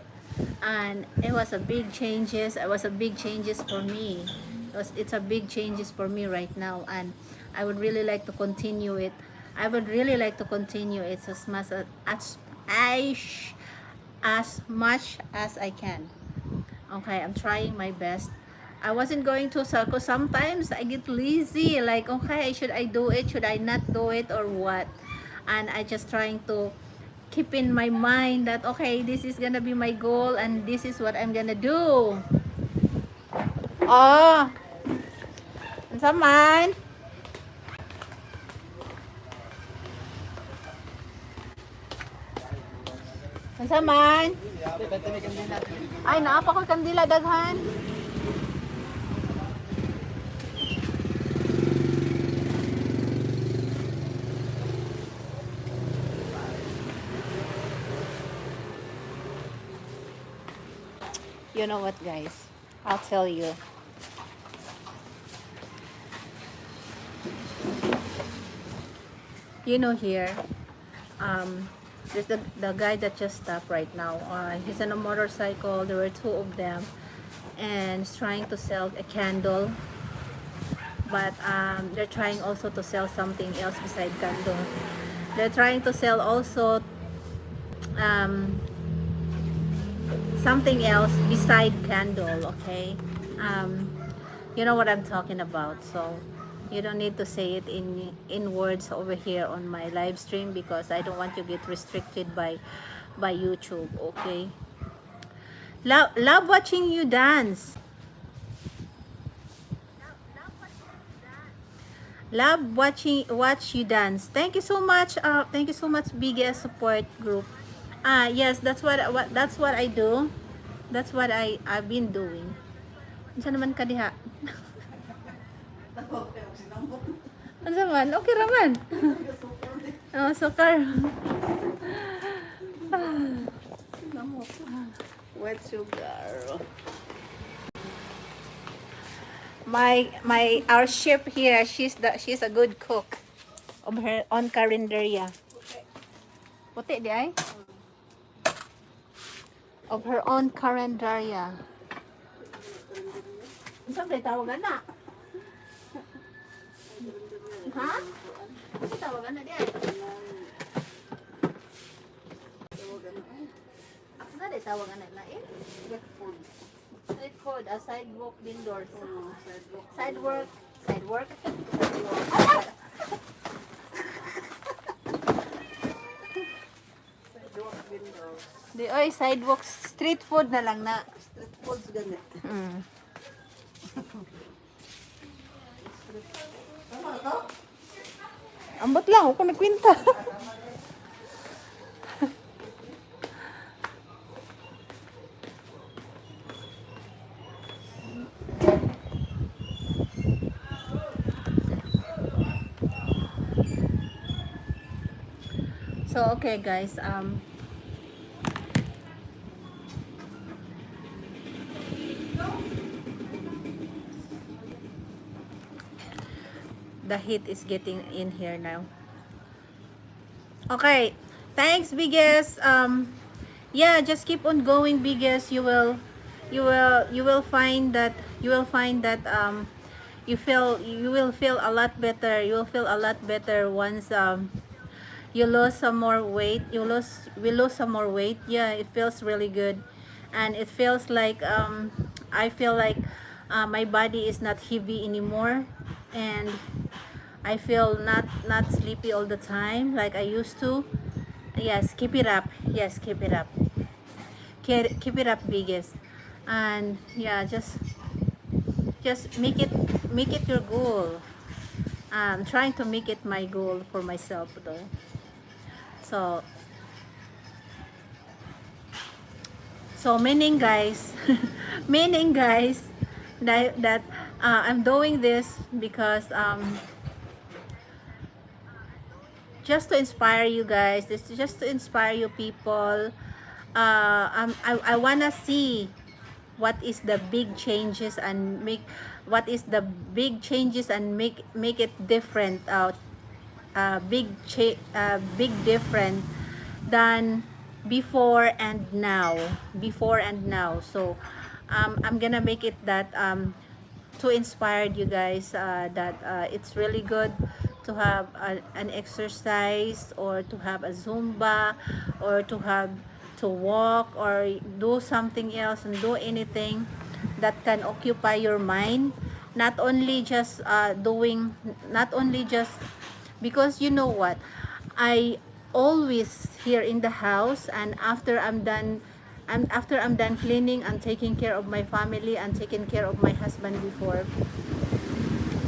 And it was a big changes. It was a big changes for me. It's a big changes for me right now, and I would really like to continue it. I would really like to continue it as much as much as I can. Okay, I'm trying my best. I wasn't going to circle. Sometimes I get lazy, like, okay, should I do it, should I not do it, or what? And I just trying to keep in my mind that, okay, this is gonna be my goal and this is what I'm gonna do. Oh, sa man? Sa man? Ay, naapa ko kandila daghan. You know what, guys? I'll tell you. You know, here, there's the guy that just stopped right now. He's on a motorcycle. There were two of them, and he's trying to sell a candle. But they're trying also to sell something else beside candle. They're trying to sell also something else beside candle, okay? You know what I'm talking about, so you don't need to say it in words over here on my live stream, because I don't want to get restricted by YouTube, okay? Love watching you dance. Watch you dance. Thank you so much. Thank you so much, biggest support group. Yes, that's what I do. That's what I've been doing. Unsa naman ka diha? Unsa man? Okay raman. Oh, sukar. Wet sugar. Our chef here, she's a good cook of her own carinderia. Puti di ay? Of her own carinderia. Saan ba tawagan na? Ha? Saan tawagan na di ay? Ako na di tawagan na eh? Street food, a sidewalk vendors. Sidewalk. Di oy, sidewalk, street food na lang na. Street foods ganit. Tama na to? Ambot lang, ako nagkwinta. So okay guys, the heat is getting in here now. Okay, thanks biggest. Yeah, just keep on going biggest. You will find that you will feel a lot better. You will feel a lot better once you lose some more weight. We lose some more weight. Yeah, it feels really good, and it feels like I feel like my body is not heavy anymore, and I feel not sleepy all the time like I used to. Yes, keep it up. Yes, keep it up. Keep it up, biggest. And yeah, just make it your goal. I'm trying to make it my goal for myself though. So meaning guys, meaning guys that I'm doing this because just to inspire you guys. This is just to inspire you people. I wanna see what is the big changes and make what is the big changes and make it different. Big different than before and now. So I'm gonna make it that to inspire you guys that it's really good to have an exercise, or to have a Zumba, or to have to walk, or do something else, and do anything that can occupy your mind, not only just not only just because you know what, I always here in the house, and after I'm done cleaning and taking care of my family and taking care of my husband before,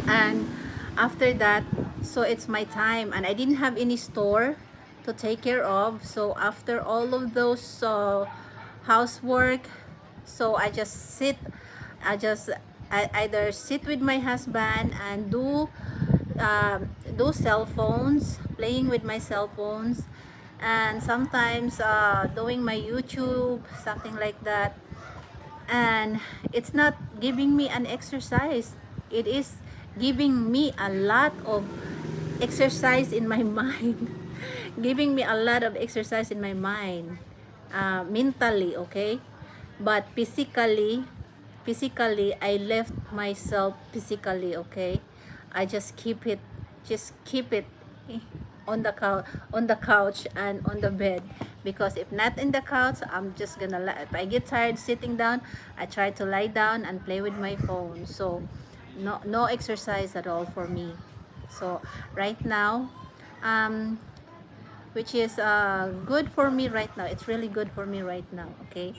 and after that, so it's my time, and I didn't have any store to take care of. So after all of those housework, so I just I either sit with my husband and do cell phones, playing with my cell phones, and sometimes doing my YouTube, something like that. And it's not giving me an exercise, it is giving me a lot of exercise in my mind, giving me a lot of exercise in my mind, mentally, okay. But physically I left myself physically, okay. I just keep it on the couch and on the bed, because if not in the couch, I'm just gonna if I get tired sitting down, I try to lie down and play with my phone. So no exercise at all for me. So right now, um which is good for me right now, it's really good for me right now, okay.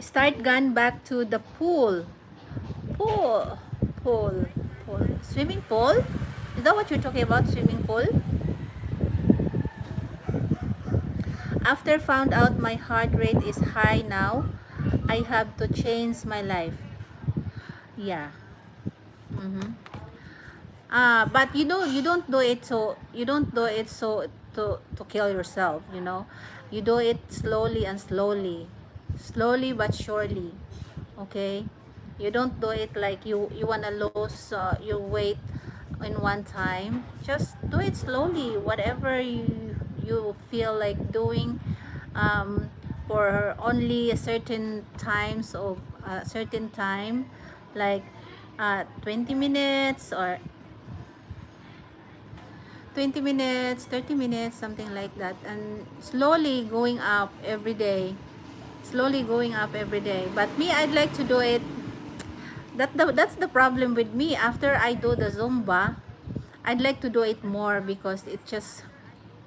Start gone back to the pool pool pool swimming pool. Is that what you're talking about, swimming pool? After found out my heart rate is high now, I have to change my life. Yeah. Mm-hmm. But you don't do it so to kill yourself, you know. You do it slowly and slowly but surely, okay. You don't do it like you want to lose your weight in one time. Just do it slowly, whatever you feel like doing, um, for only a certain times of a certain time, like 20 minutes, or 20 minutes, 30 minutes, something like that, and slowly going up every day, slowly going up every day. But me, I'd like to do it. That's the problem with me. After I do the Zumba, I'd like to do it more, because it just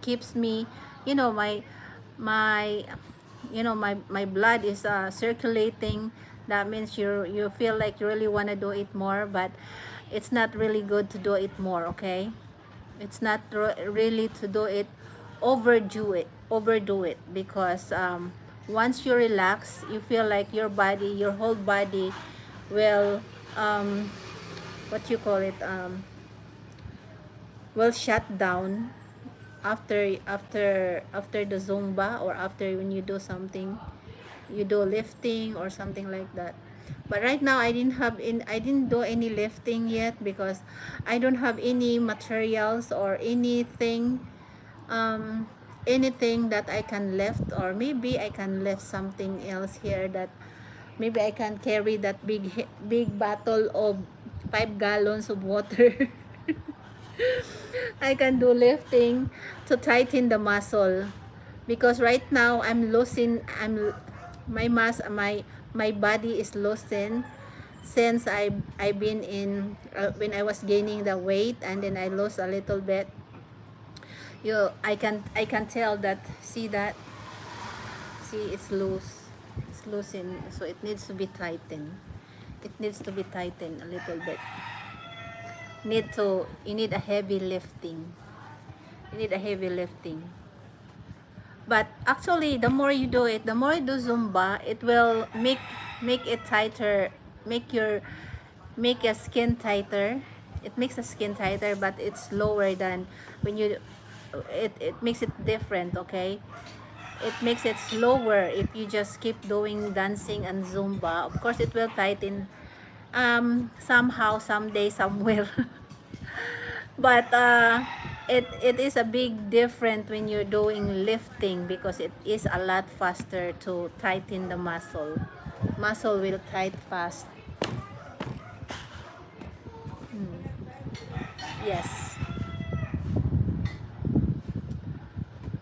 keeps me, you know, my my blood is circulating. That means you feel like you really want to do it more, but it's not really good to do it more, okay. It's not really to do it, overdo it, because once you relax, you feel like your whole body will what you call it, will shut down after the Zumba, or after when you do something, you do lifting or something like that. But right now I didn't do any lifting yet, because I don't have any materials or um anything that I can lift, or maybe I can lift something else here, that maybe I can carry that big bottle of 5 gallons of water. I can do lifting to tighten the muscle, because right now I'm my mass my body is loosened since I've been in when I was gaining the weight, and then I lost a little bit. I can tell that, see that, see it's loose, it's loose in, so it needs to be tightened, it needs to be tightened a little bit. You need a heavy lifting, you need a heavy lifting. But actually, the more you do it, the more you do Zumba, it will make it tighter, make your make your skin tighter. It makes the skin tighter, but it's lower than when you. It makes it different. Okay, it makes it slower if you just keep doing dancing and Zumba. Of course, it will tighten. Somehow, someday, somewhere. But it is a big difference when you're doing lifting, because it is a lot faster to tighten the muscle will tight fast. Yes.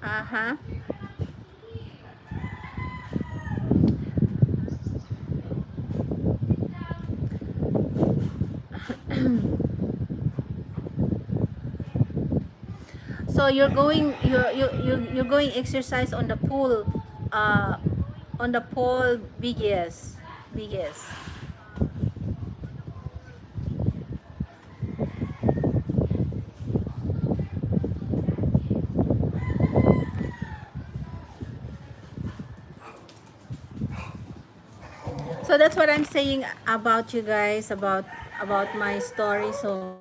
Uh-huh. So you're going exercise uh on the pool, biggest, biggest. So that's what I'm saying about you guys, about my story. So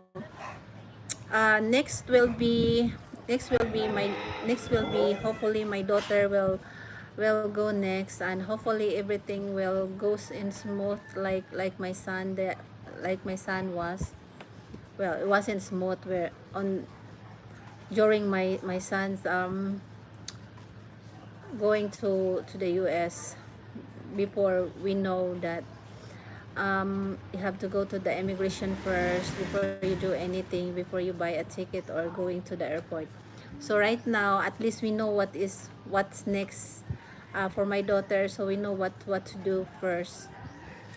next will be hopefully my daughter will go next, and hopefully everything will goes in smooth, like my son, that like my son was. Well, it wasn't smooth where on during my son's going to the US. Before we know that, you have to go to the immigration first before you do anything, before you buy a ticket or going to the airport. So right now, at least we know what's next, for my daughter, so we know what to do first.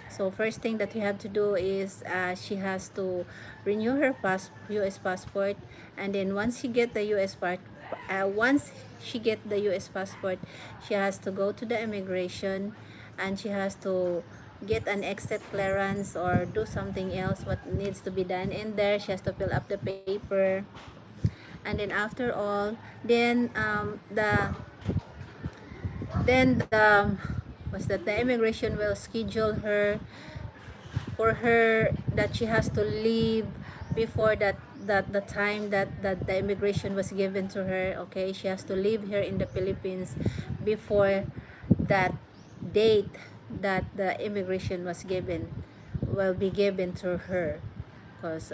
So first thing that we have to do is, she has to renew her US passport, and then once she get the US passport, she has to go to the immigration, and she has to get an exit clearance or do something else what needs to be done in there. She has to fill up the paper, and then after all, then the was that the immigration will schedule her for her that she has to leave before that the time that the immigration was given to her. Okay, she has to leave here in the Philippines before that date that the immigration was given will be given to her, because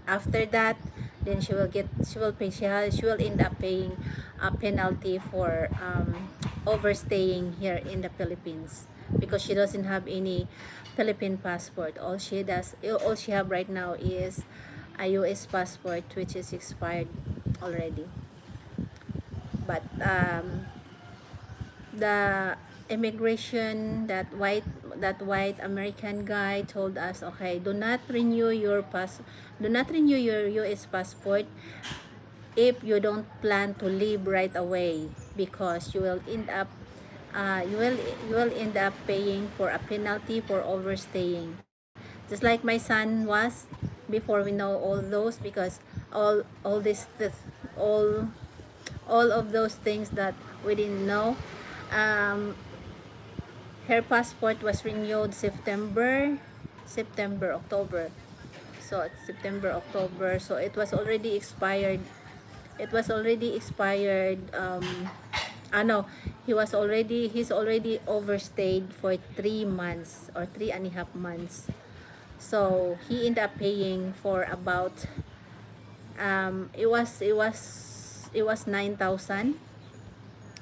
after that, then she will pay, she will end up paying a penalty for overstaying here in the Philippines, because she doesn't have any Philippine passport. All she have right now is a US passport, which is expired already. But the immigration, that white American guy told us, okay, do not renew your US passport if you don't plan to leave right away, because you will end up paying for a penalty for overstaying, just like my son was before. We know all those, because all this all of those things that we didn't know. um, Her passport was renewed September, October. So it's September, October. So it was already expired. It was already expired. No, he's already overstayed for 3 months or 3.5 months. So he ended up paying for about, it was 9,000.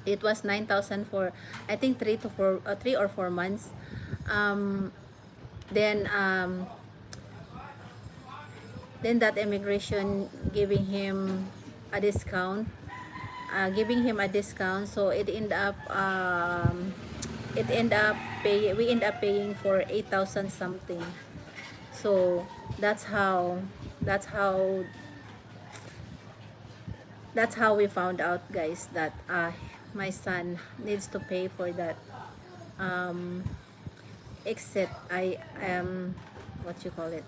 It was 9,000 for, I think, 3 or 4 months. um then um then that immigration giving him a discount. So it end up pay we end up paying for 8,000 something. So that's how that's how we found out, guys, that my son needs to pay for that um, except I am, what you call it,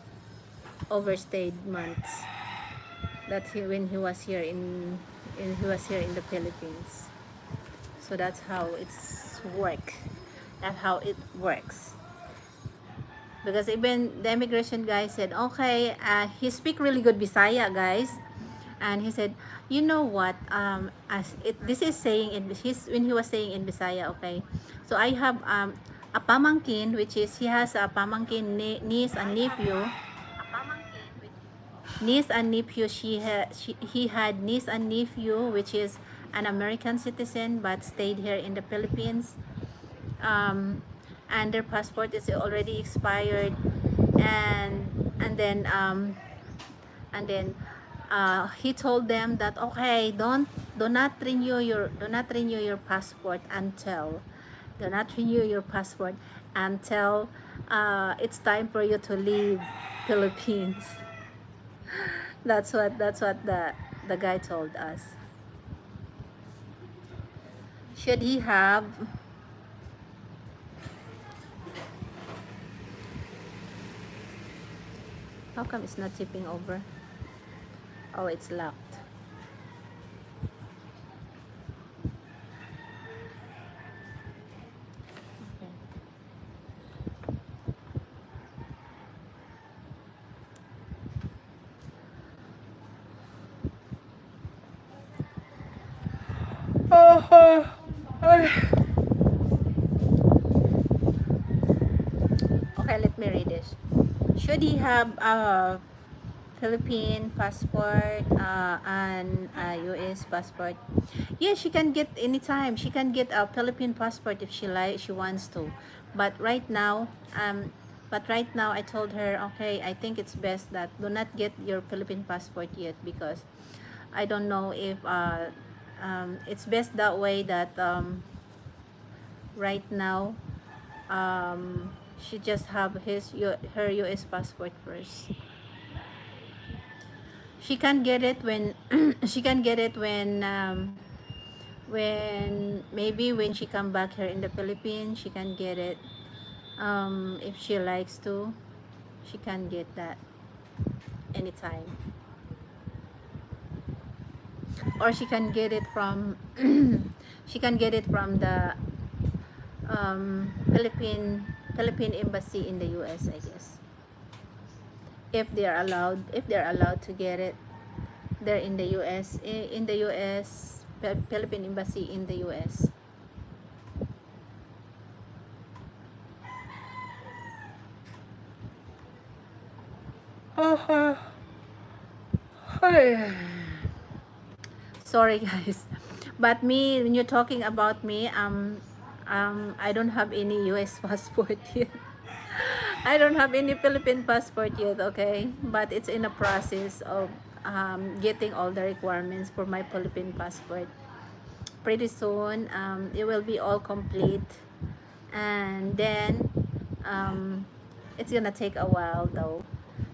overstayed months, that when he was here he was here in the Philippines. So that's how that's how it works. Because even the immigration guy said, okay, he speak really good Bisaya, guys. And he said, you know what, as it this is saying in his when he was saying in Bisaya, okay, so I have a pamangkin, which is he has a pamangkin, niece and nephew. He had niece and nephew, which is an American citizen but stayed here in the Philippines, um, and their passport is already expired, and and then um, and then he told them that, okay, do not renew your passport until do not renew your passport until it's time for you to leave Philippines. That's what the guy told us. Should he have, how come it's not tipping over? Oh, it's locked. Okay, let me read this. Should he have a Philippine passport and a US passport? Yeah, she can get anytime. She can get a Philippine passport if she wants to. But right now, I told her, okay, I think it's best that do not get your Philippine passport yet, because I don't know if it's best that way, that right now she just have her US passport first. She can get it when she can get it when maybe when she come back here in the Philippines, she can get it. If she likes to, she can get that anytime, or she can get it from she can get it from the Philippine embassy in the US, I guess, if they're allowed to get it. They're in the US, Philippine embassy in the US. Sorry, guys, but me, when you're talking about me, I don't have any US passport yet. I don't have any Philippine passport yet, okay, but it's in a process of getting all the requirements for my Philippine passport. Pretty soon it will be all complete, and then it's gonna take a while though,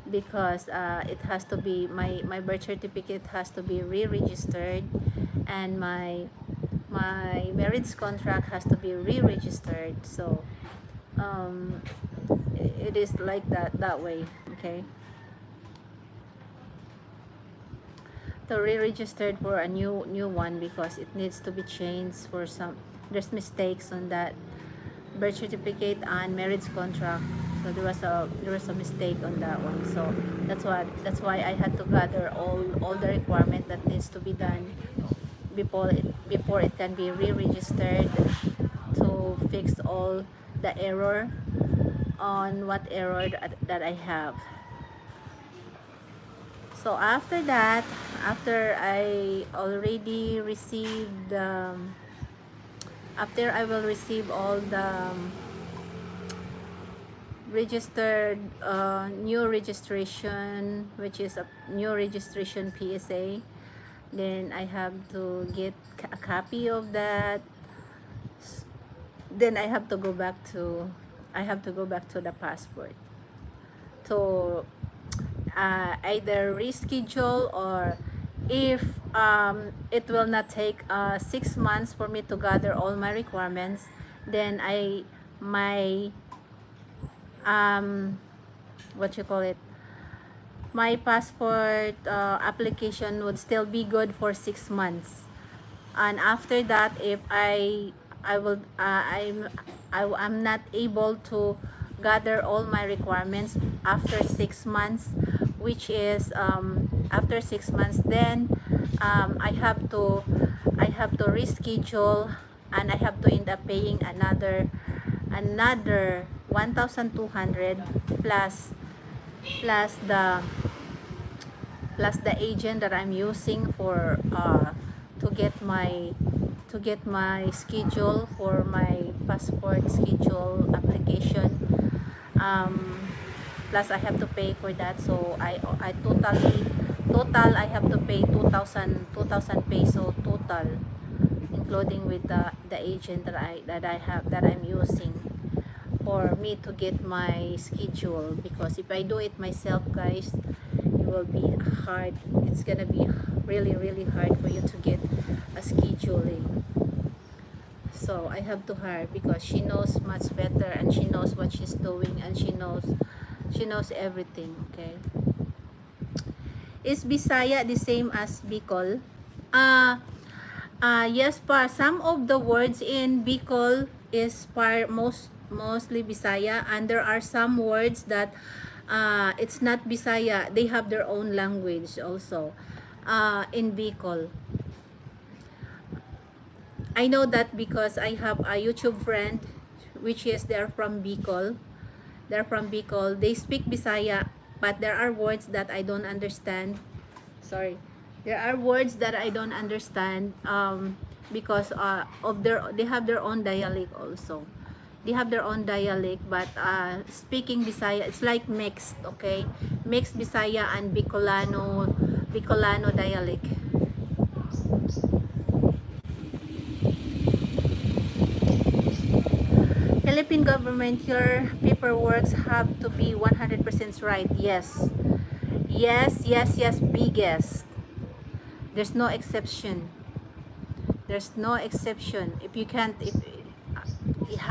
because it has to be my birth certificate has to be re-registered, and my marriage contract has to be re-registered. So um, it is like that way, okay, to re-registered for a new one, because it needs to be changed for some, there's mistakes on that birth certificate and marriage contract. So there was a mistake on that one. So that's why I had to gather all the requirement that needs to be done before it can be re-registered, to fix all the error on what error that I have. So after that, after I already received after I will receive all the registered new registration, which is a new registration PSA, then I have to get a copy of that. Then I have to go back to the passport to either reschedule or if it will not take 6 months for me to gather all my requirements, then my um what you call it, my passport application would still be good for 6 months. And after that, if I will I'm not able to gather all my requirements after 6 months, which is after 6 months, then I have to reschedule, and I have to end up paying another 1,200 plus plus the plus the agent that I'm using for to get my schedule for my passport schedule application. Plus I have to pay for that, so I total I have to pay 2,000 peso total, including with the agent that I'm using for me to get my schedule. Because if I do it myself, guys, it will be hard. It's gonna be really hard for you to get a scheduling. So I have to hire, because she knows much better, and she knows what she's doing, and she knows everything. Okay, is Bisaya the same as Bicol? Yes, some of the words in Bicol is mostly Bisaya, and there are some words that it's not Bisaya. They have their own language also in Bicol. I know that because I have a YouTube friend, which is they're from Bicol. They're from Bicol. They speak Bisaya, but there are words that I don't understand. Sorry, there are words that I don't understand because of they have their own dialect also. They have their own dialect, but speaking Bisaya, it's like mixed. Okay, mixed Bisaya and Bicolano dialect. Philippine government, your paperwork have to be 100% right. Yes. Yes, biggest. There's no exception. There's no exception. If you can't, if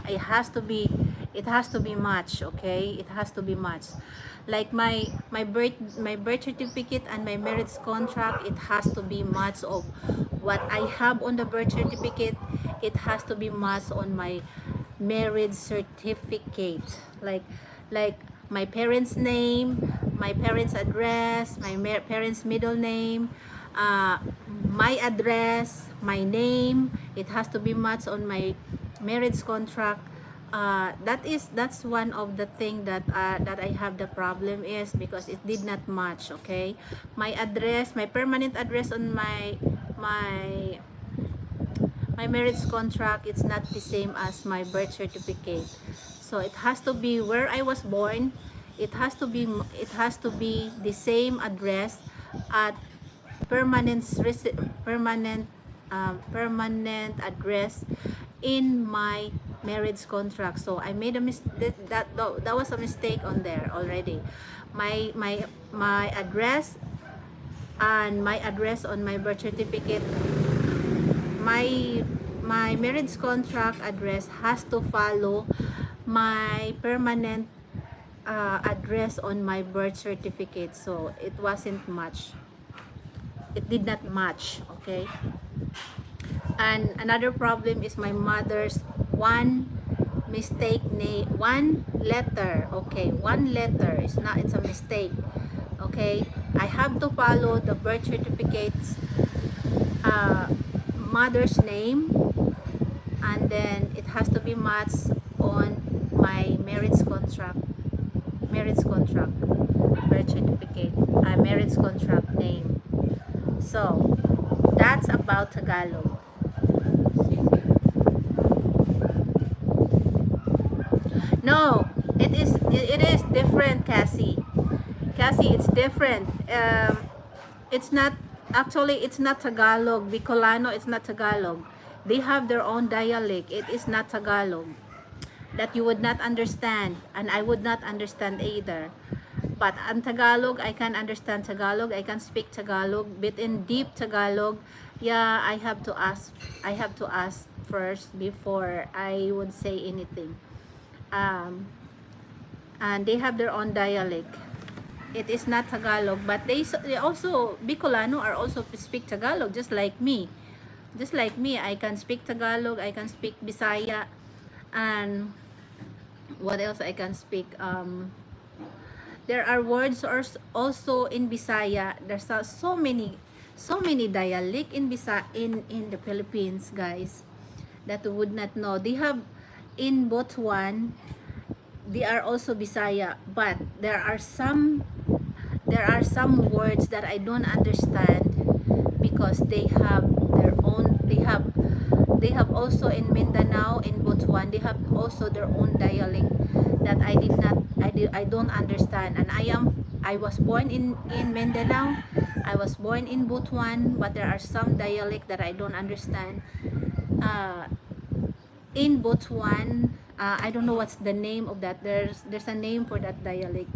it has to be, it has to be matched. Okay, it has to be matched. Like my birth certificate and my marriage contract, it has to be matched of what I have on the birth certificate. It has to be matched on my marriage certificate. Like my parents' name, my parents' address, my parents' middle name, my address, my name. It has to be matched on my marriage contract. That's one of the thing that I have the problem, is because it did not match. Okay, my address, my permanent address on my marriage contract, it's not the same as my birth certificate. So it has to be where I was born. It has to be the same address at permanent address in my marriage contract. So I made a mistake. That was a mistake on there already. My address and my address on my birth certificate, my marriage contract address has to follow my permanent address on my birth certificate. So it wasn't match. It did not match. Okay. And another problem is my mother's one letter. Okay, one letter is not, it's a mistake. Okay, I have to follow the birth certificate's mother's name, and then it has to be matched on my marriage contract birth certificate, marriage contract name. So that's about Tagalog. No, it is different, Cassie, it's different. It's not, actually it's not Tagalog. Bicolano, it's not Tagalog. They have their own dialect. It is not Tagalog that you would not understand, and I would not understand either. But on Tagalog, I can understand Tagalog. I can speak Tagalog. But in deep Tagalog, yeah, I have to ask first before I would say anything. Um, and they have their own dialect. It is not Tagalog, but they also Bicolano are also speak Tagalog just like me. Just like me, I can speak Tagalog, I can speak Bisaya, and what else I can speak? There are words also in Bisaya. There's so many dialect in in the Philippines, guys, that we would not know. They have in Botswana, they are also Bisaya, but there are some words that I don't understand because they have also in Mindanao, in Botswana, they have also their own dialect that I don't understand. And I was born in Mindanao, I was born in Botswana, but there are some dialect that I don't understand. uh, in Botswana, I don't know what's the name of that. There's a name for that dialect,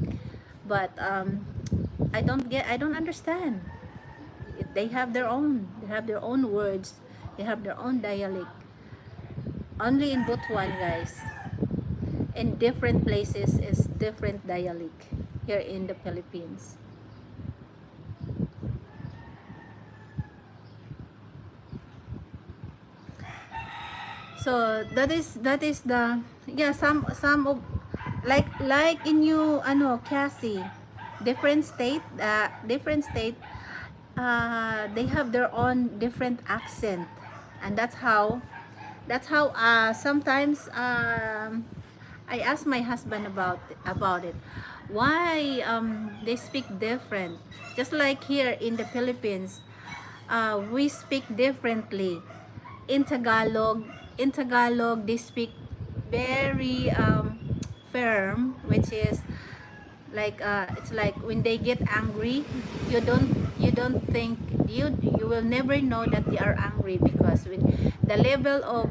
but I don't understand. They have their own. They have their own words. They have their own dialect. Only in Botswana, guys. In different places is different dialect here in the Philippines. So that is the, yeah, some of, like in you ano Cassie, different state, they have their own different accent, and that's how sometimes I ask my husband about it, why they speak different, just like here in the Philippines, we speak differently. In Tagalog, they speak very firm, which is like it's like when they get angry, you don't think, you will never know that they are angry, because when the level of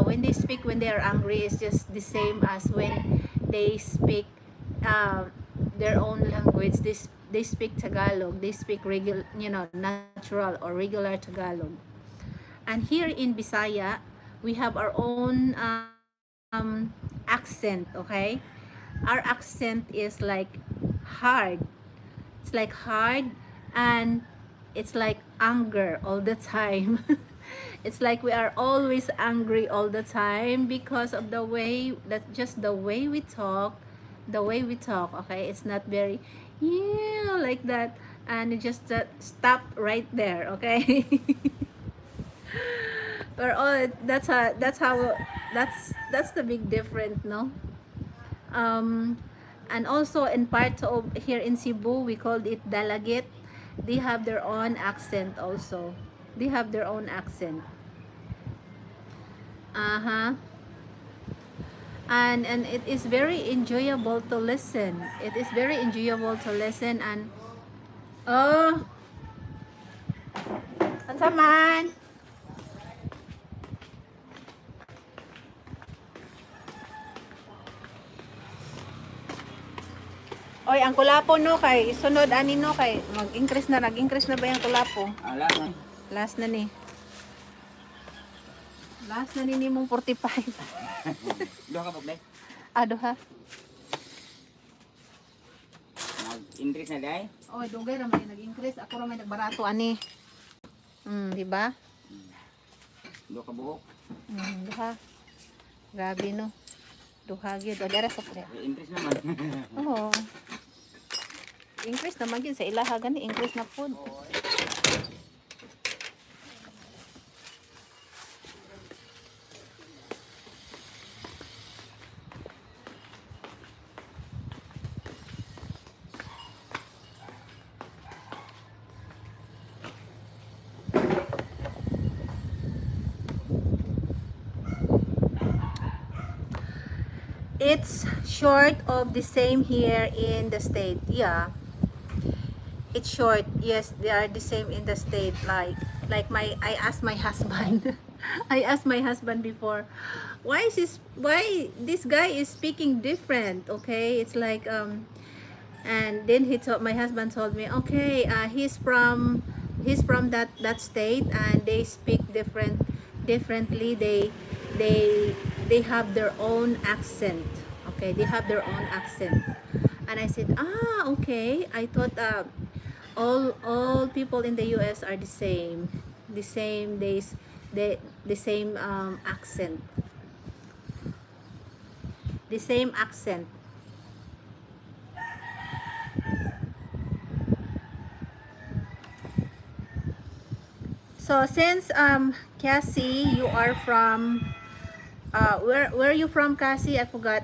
when they speak when they are angry is just the same as when they speak uh, their own language. They speak Tagalog, they speak regular, natural or regular Tagalog. And here in Bisaya, we have our own accent, okay? Our accent is like hard. It's like hard, and it's like anger all the time. It's like we are always angry all the time because of the way that just the way we talk, okay? It's not very, yeah, like that, and it just stop right there, okay? Or all that's how that's the big difference, no? um and also in part of here in Cebu, we called it Dalagit. They have their own accent also. They have their own accent. Uh-huh. And it is very enjoyable to listen. It is very enjoyable to listen. And oh, ano man? Oy, ang kulapo no kay sunod ani no kay nag-increase na ba yung kulapo? Alam mo. Last na ni. Last na ni nimong 45. Doon ka paglay. Ado ha. Nag-increase na dahil. Oy, dugay ra may nag-increase, ako ra may nagbarato ani. Di ba? Doon ka buhok. Duha. Grabe no. Duha gyud. O dara sa pre. Increase naman. Oo. Increase naman yun sa ilaha gani, increase na food. It's short of the same here in the state. Yeah. It's short. Yes, they are the same in the state. I asked my husband. I asked my husband before, why this guy is speaking different, okay? It's like And then my husband told me, okay, he's from that state, and they speak differently. They have their own accent. Okay, they have their own accent. And I said, okay. I thought all people in the US are the same, the same accent, the same accent. So since Cassie, you are from where are you from, Cassie? I forgot.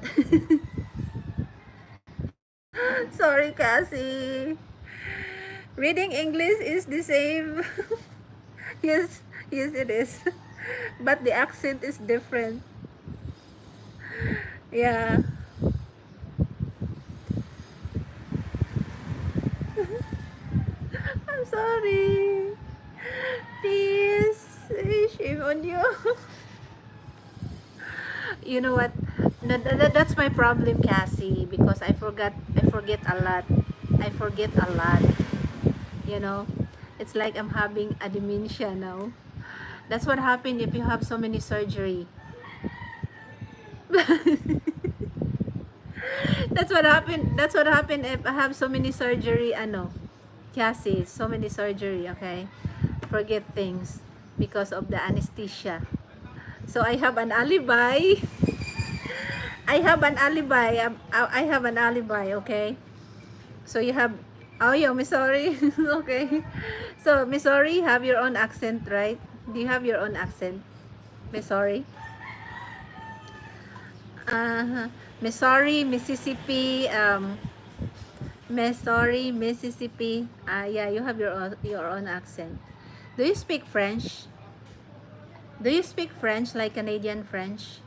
Sorry, Cassie. Reading English is the same. Yes, yes, it is. But the accent is different. Yeah. I'm sorry. Please, shame on you. You know what? That's my problem, Cassie, because I forget a lot. I forget a lot. You know, it's like I'm having a dementia now. That's what happened if you have so many surgery. That's what happened if I have so many surgery. Ano, Cassie, so many surgery. Okay, forget things because of the anesthesia. So I have an alibi. I have an alibi. I have an alibi. Okay. So you have. Oh, yeah, Miss Sorry. Okay. So Miss Sorry, have your own accent, right? Do you have your own accent, Miss Sorry? Missouri, Mississippi, Missouri, Mississippi. Yeah, you have your own accent. Do you speak French? Do you speak French like Canadian French?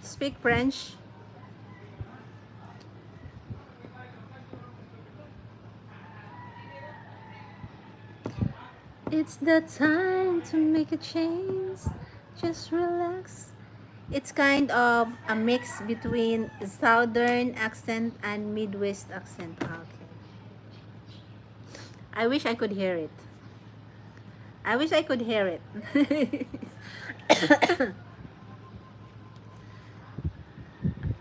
Speak French? It's the time to make a change. Just relax. It's kind of a mix between Southern accent and Midwest accent. Okay. I wish I could hear it. I wish I could hear it.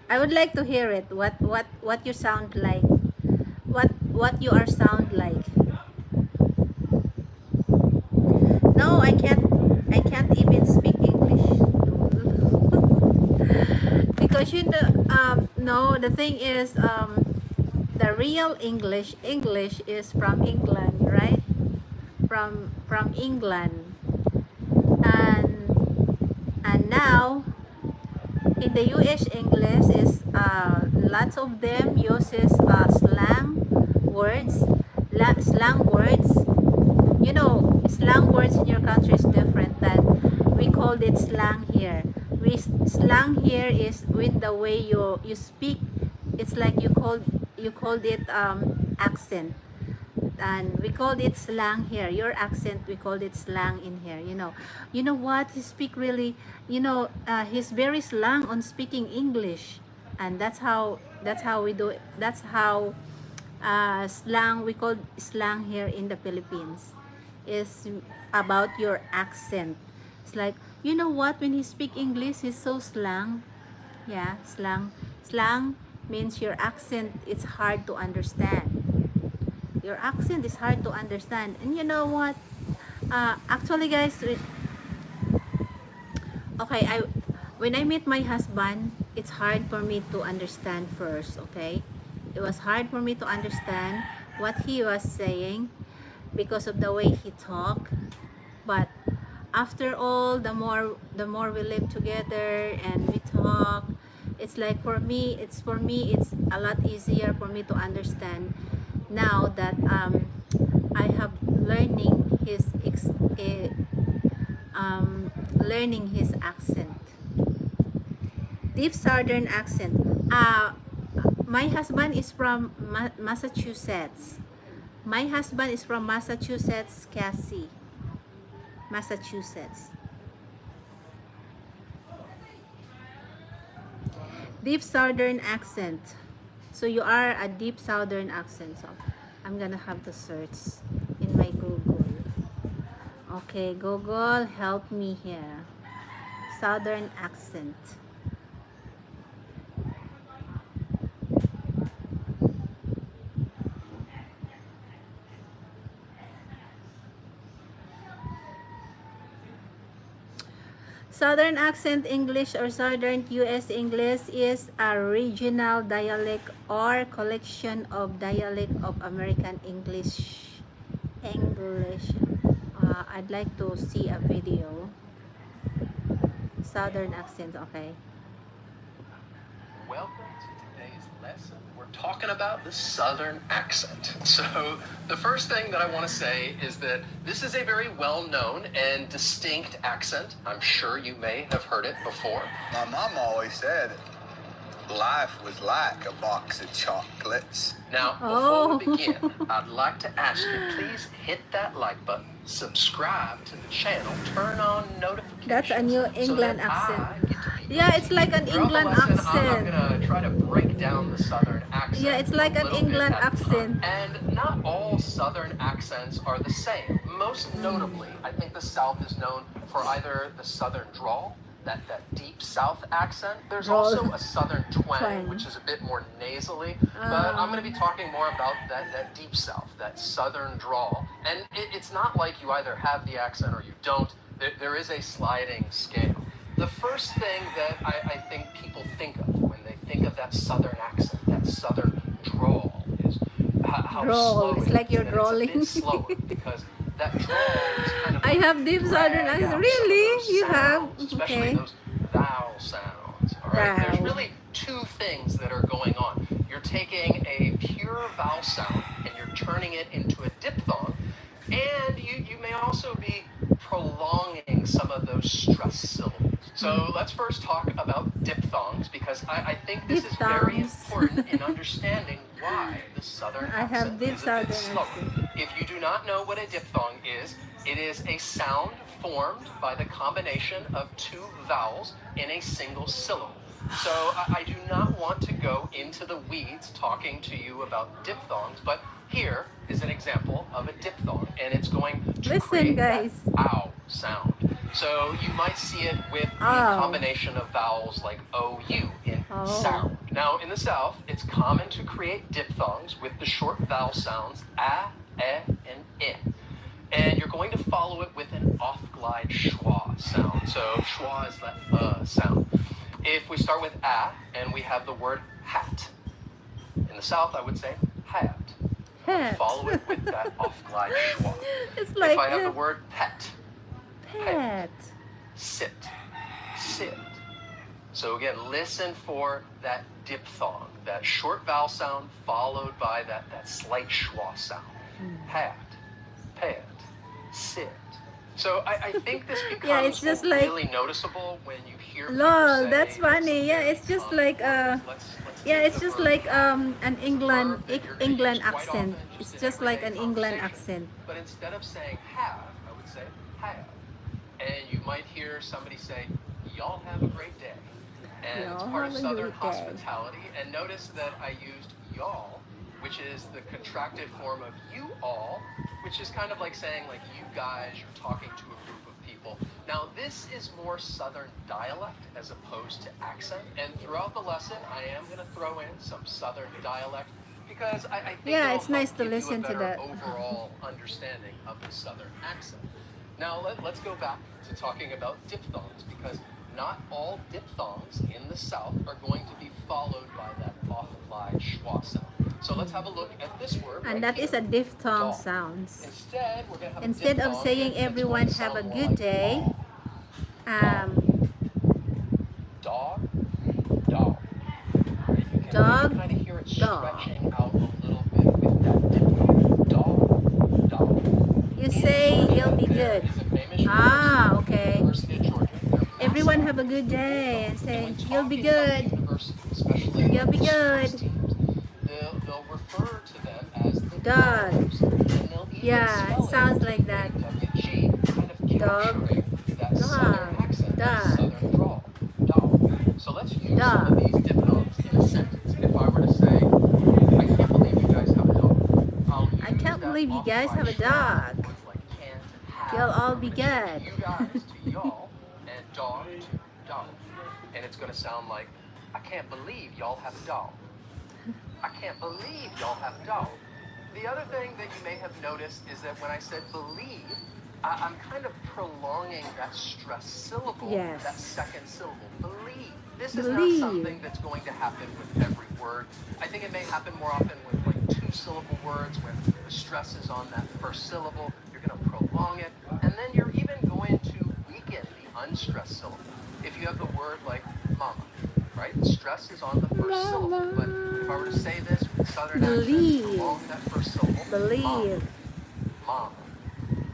I would like to hear it. What you sound like. What you are sound like. No, I can't even speak English. Because you know, no, the thing is, the real English is from England, right? From England, and now in the US, English is lots of them uses slang words, slang words. You know, slang words in your country is different than we called it slang here. Slang here is with the way you speak. It's like you called it accent, and we called it slang here. Your accent, we called it slang in here. You know what, he speak really, he's very slang on speaking English, and that's how we do it. That's how slang, we call slang here in the Philippines, is about your accent. It's like, you know what, when he speak English, he's so slang. Yeah, slang means your accent is hard to understand. Your accent is hard to understand. And you know what, actually guys, okay, when I met my husband, it's hard for me to understand first. Okay, it was hard for me to understand what he was saying because of the way he talked. But after all, the more we live together and we talk, it's like, for me it's a lot easier for me to understand now that I have learning his accent, deep southern accent. My husband is from Massachusetts. My husband is from Massachusetts, Cassie. Massachusetts. Deep Southern accent. So you are a deep Southern accent. So I'm gonna have to search in my Google. Okay, Google, help me here. Southern accent. Southern accent English or Southern US English is a regional dialect or collection of dialect of American English. I'd like to see a video. Southern accent, okay. Welcome to today's lesson. We're talking about the Southern accent. So the first thing that I want to say is that this is a very well-known and distinct accent. I'm sure you may have heard it before. My mom always said life was like a box of chocolates. Now, before we begin, I'd like to ask you, please hit that like button, subscribe to the channel, turn on notifications. That's a New England so that accent. I get to be Yeah, it's like an Throughout the England lesson, accent. I'm going to try to break down the Southern accent. Yeah, it's like a an little England bit at a accent. time. And not all Southern accents are the same. Most notably, I think the South is known for either the Southern drawl, that deep South accent. There's also a Southern twang, which is a bit more nasally. But I'm going to be talking more about that deep South, that Southern drawl. And it's not like you either have the accent or you don't. There is a sliding scale. The first thing that I think people think of when they think of that Southern accent, that Southern drawl, is how Drawl. slow It's it like is. you're And drawling. It's a bit slower because that drawl is kind of I have deep Southern accent. Really? You have? especially Okay. those vowel sounds. All right. There's Vowel. really two things that are going on. You're taking a pure vowel sound and you're turning it into a diphthong, and you may also be prolonging some of those stress syllables. So let's first talk about diphthongs, because I think this is very Diphthongs. important in understanding why the Southern I have accent deep is a Southern bit slower. accent. If you do not know what a diphthong is, it is a sound formed by the combination of two vowels in a single syllable. So I do not want to go into the weeds talking to you about diphthongs, but here is an example of a diphthong, and it's going to Listen, create guys. that ow sound. So you might see it with the Ow. combination of vowels like OU in Oh. sound. Now, in the South, it's common to create diphthongs with the short vowel sounds a, and I. And you're going to follow it with an off-glide schwa sound. So schwa is that sound. If we start with a and we have the word hat, in the South I would say hat. Hat. Follow it with that off-glide schwa. It's like If I have the word pet, pet. sit, sit. So again, listen for that diphthong, that short vowel sound followed by that slight schwa sound. Hat, pet, sit. So I think this becomes Yeah, it's just like- really noticeable when you hear people Lol, say that's funny. Yeah, it's just like yeah, it's just like an England accent. It's just like an England accent. But instead of saying have, I would say have. And you might hear somebody say, y'all have a great day. And it's Y'all part of have a Southern great day. hospitality. And notice that I used y'all, which is the contracted form of you all, which is kind of like saying like you guys, you're talking to a group of people. Now this is more Southern dialect as opposed to accent. And throughout the lesson, I am going to throw in some Southern dialect because I think Yeah, it'll it's nice help to give you a listen to better that. overall understanding of the Southern accent. Now let's go back to talking about diphthongs, because not all diphthongs in the South are going to be followed by that off-glide schwa sound. So let's have a look at this word. And right that here. is a diphthong Dog. sounds. Instead, we're going to have a Instead of diphthong saying that's going everyone to have a sound more good like day, dog. Dog, dog. You can Dog, kind of hear it dog. stretching out a little bit with that diphthong. Dog, dog. you say you'll be There good. is a famous Ah, university, okay. University of Georgia. Their Everyone mascot have a good day and And say when you'll be talking about the good. university, especially You'll be the good. sports teams, they'll refer to them as the Dog. Dogs. And they'll even Yeah, it spell sounds like that. WG, kind of Dog. capturing that Dog. southern accent, that Dog. southern drawl. Dog. So let's use some Dog. of these diphthongs in a sentence. If I were to say, I can't believe you guys have a dog. I'll I use can't that believe you guys have a modified strong dog. words like can't, have. You'll all be I'm gonna good. change you guys to y'all and dog to dog. And it's going to sound like, I can't believe y'all have a dog. I can't believe y'all have a dog. The other thing that you may have noticed is that when I said believe, I'm kind of prolonging that stress syllable, Yes. that second syllable. Believe. This is Believe. not something that's going to happen with every word. I think it may happen more often with like 2-syllable words when the stress is on that first syllable. You're going to prolong it. And then you're even going to weaken the unstressed syllable. If you have the word like mama, right? Stress is on the first syllable. But if I were to say this with southern Believe. accent, prolong that first syllable. Believe. Mom.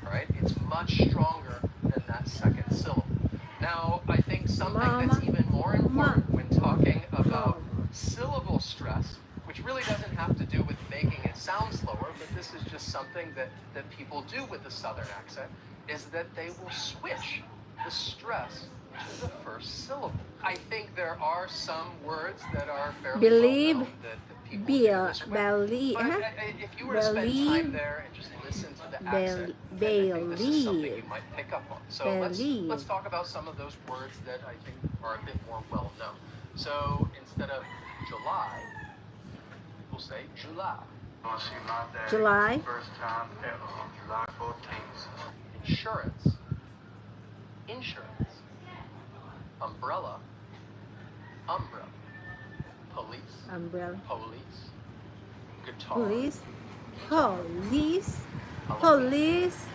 Right? It's much stronger than that second syllable. Now, I think something that's Mama. even more important when talking about Mama. syllable stress, which really doesn't have to do with making it sound slower, but this is just something that people do with the southern accent, is that they will switch the stress to the first syllable. I think there are some words that are fairly Believe. well known that people do this with. Believe. But if you were to spend time Believe. there and just listen to the accent, then I think this is something you might pick up on. So Believe. let's talk about some of those words that I think are a bit more well known. So instead of July, we'll say July. July. First time ever, July 14th. Insurance, insurance. Umbrella, umbrella. Police, Umbrella. police. Guitar, Police. Police. holiday, Police.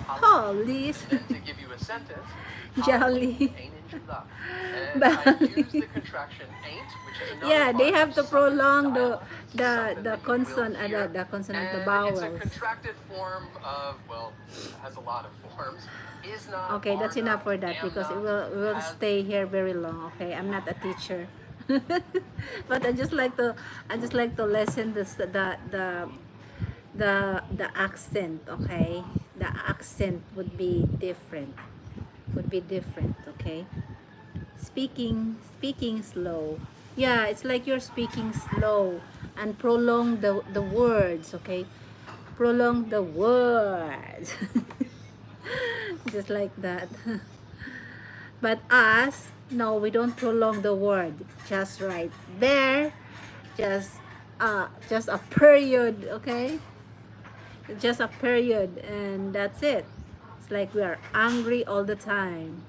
Police. Then to give you a sentence, Jolly. ain't in July. And I Bali. use the contraction ain't, which is another Yeah, they part have of to Southern prolong dialect, the something that you will consonant, hear. the consonant, the And vowels. it's a contracted form of, well, it has a lot of forms. Is not, Okay, that's are enough not, for that am because it not, will has stay here very long. Okay, I'm not a teacher, but I just like to listen the accent. Okay, the accent would be different. Okay, speaking slow. Yeah, it's like you're speaking slow and prolong the words. Okay, prolong the words. Just like that. But us, no, we don't prolong the word. Just right there. Just a period, okay? Just a period and that's it. It's like we are angry all the time.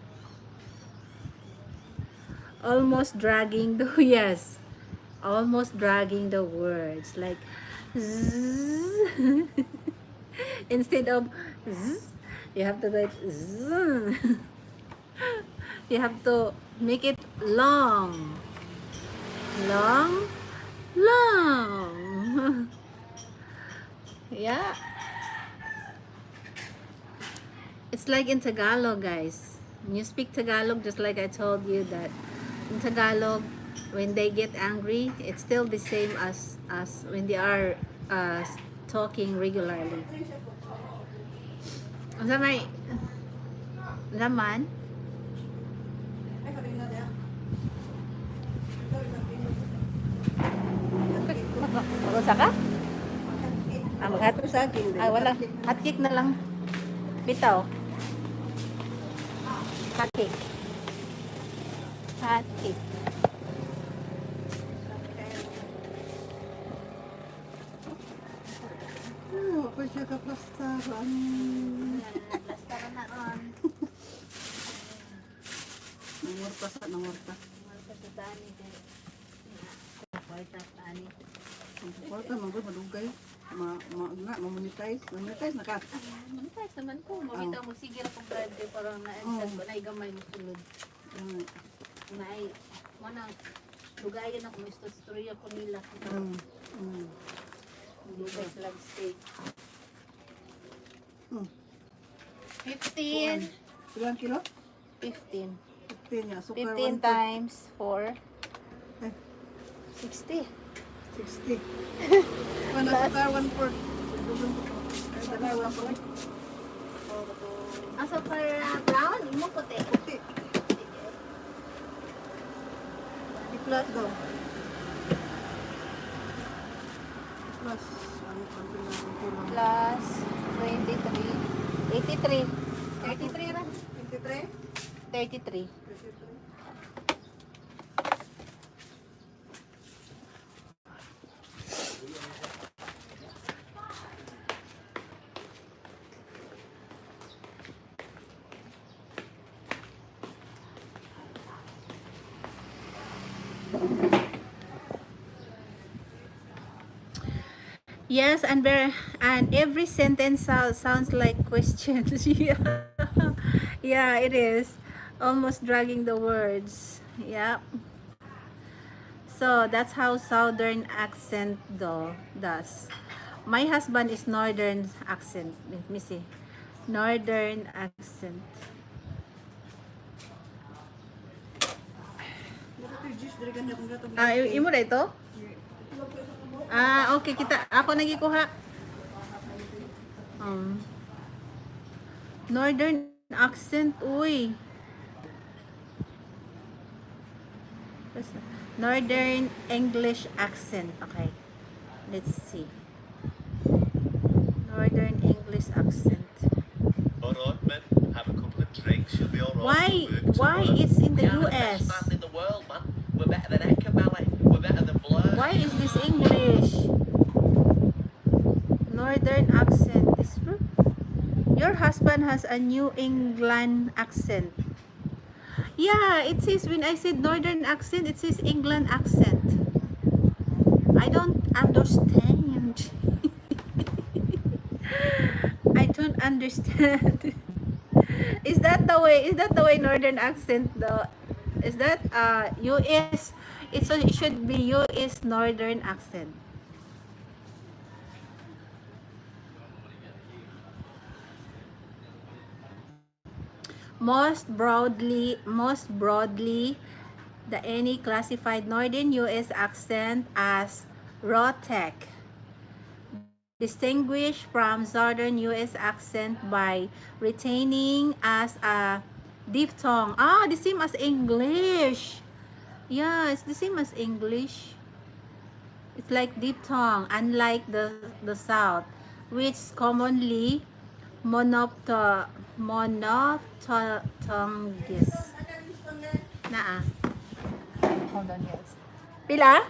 Almost dragging the yes. Almost dragging the words like zzz. Instead of zzz, you have to do it zzz. You have to make it long. Long. Yeah. It's like in Tagalog, guys. When you speak Tagalog, just like I told you that in Tagalog, when they get angry, it's still the same as when they are talking regularly. Sa may laman? Mag-usa ka? Maghat sa akin. Wala. Hot cake na lang. Bitaw. Hot cake. Hot cake. Apa siya kaplastaran? Plastaran na ron. Nangorta sa nangorta. Marta sa tani kay. Kwarta tani. Nangorta manggod madugay. Monetize na ka. Monetize naman ko. Mabitaw mo sige ra kung brande parang na-answer ko na igamay mo sulod. Nay, mana lugayan ako istorya ko nila. Lugay sa lag steak. 15. Ilang kilo? 15. 15 niya. Sukar 15 times 4. Ay. 60. 60. Wala sukar 1/4. Ay, dalawa po. Asa para brown, imo puti. I-plus daw. Plus, ano na ang kulang? Plus 23. 83. 33 ra. 23? 33. 23. Yes, and every sentence sounds like questions. Yeah. Yeah, it is. Almost dragging the words. Yeah. So that's how southern accent does. My husband is northern accent. Let me see. Northern accent. Imo na ito? Okay, kita ako nagikuha. Northern accent, uy. Northern English accent. Okay. Let's see. Northern English accent. All right, man. Have a couple of drinks. You'll be all right. Why it's in the US? In the world, man. We're better than Ekabali. We're better than Blur. Why is this English? Northern accent. Your husband has a New England accent. Yeah, it says when I said northern accent, it says England accent. I don't understand. I don't understand. Is that the way? Is that the way northern accent though? Is that US? It should be US northern accent. Most broadly, the any classified northern US accent as raw-tech, distinguished from southern US accent by retaining as a diphthong. The same as English. Yeah, it's the same as English. It's like diphthong, unlike the South, which commonly monophthongus. Naa. Hold on, guys. Pila?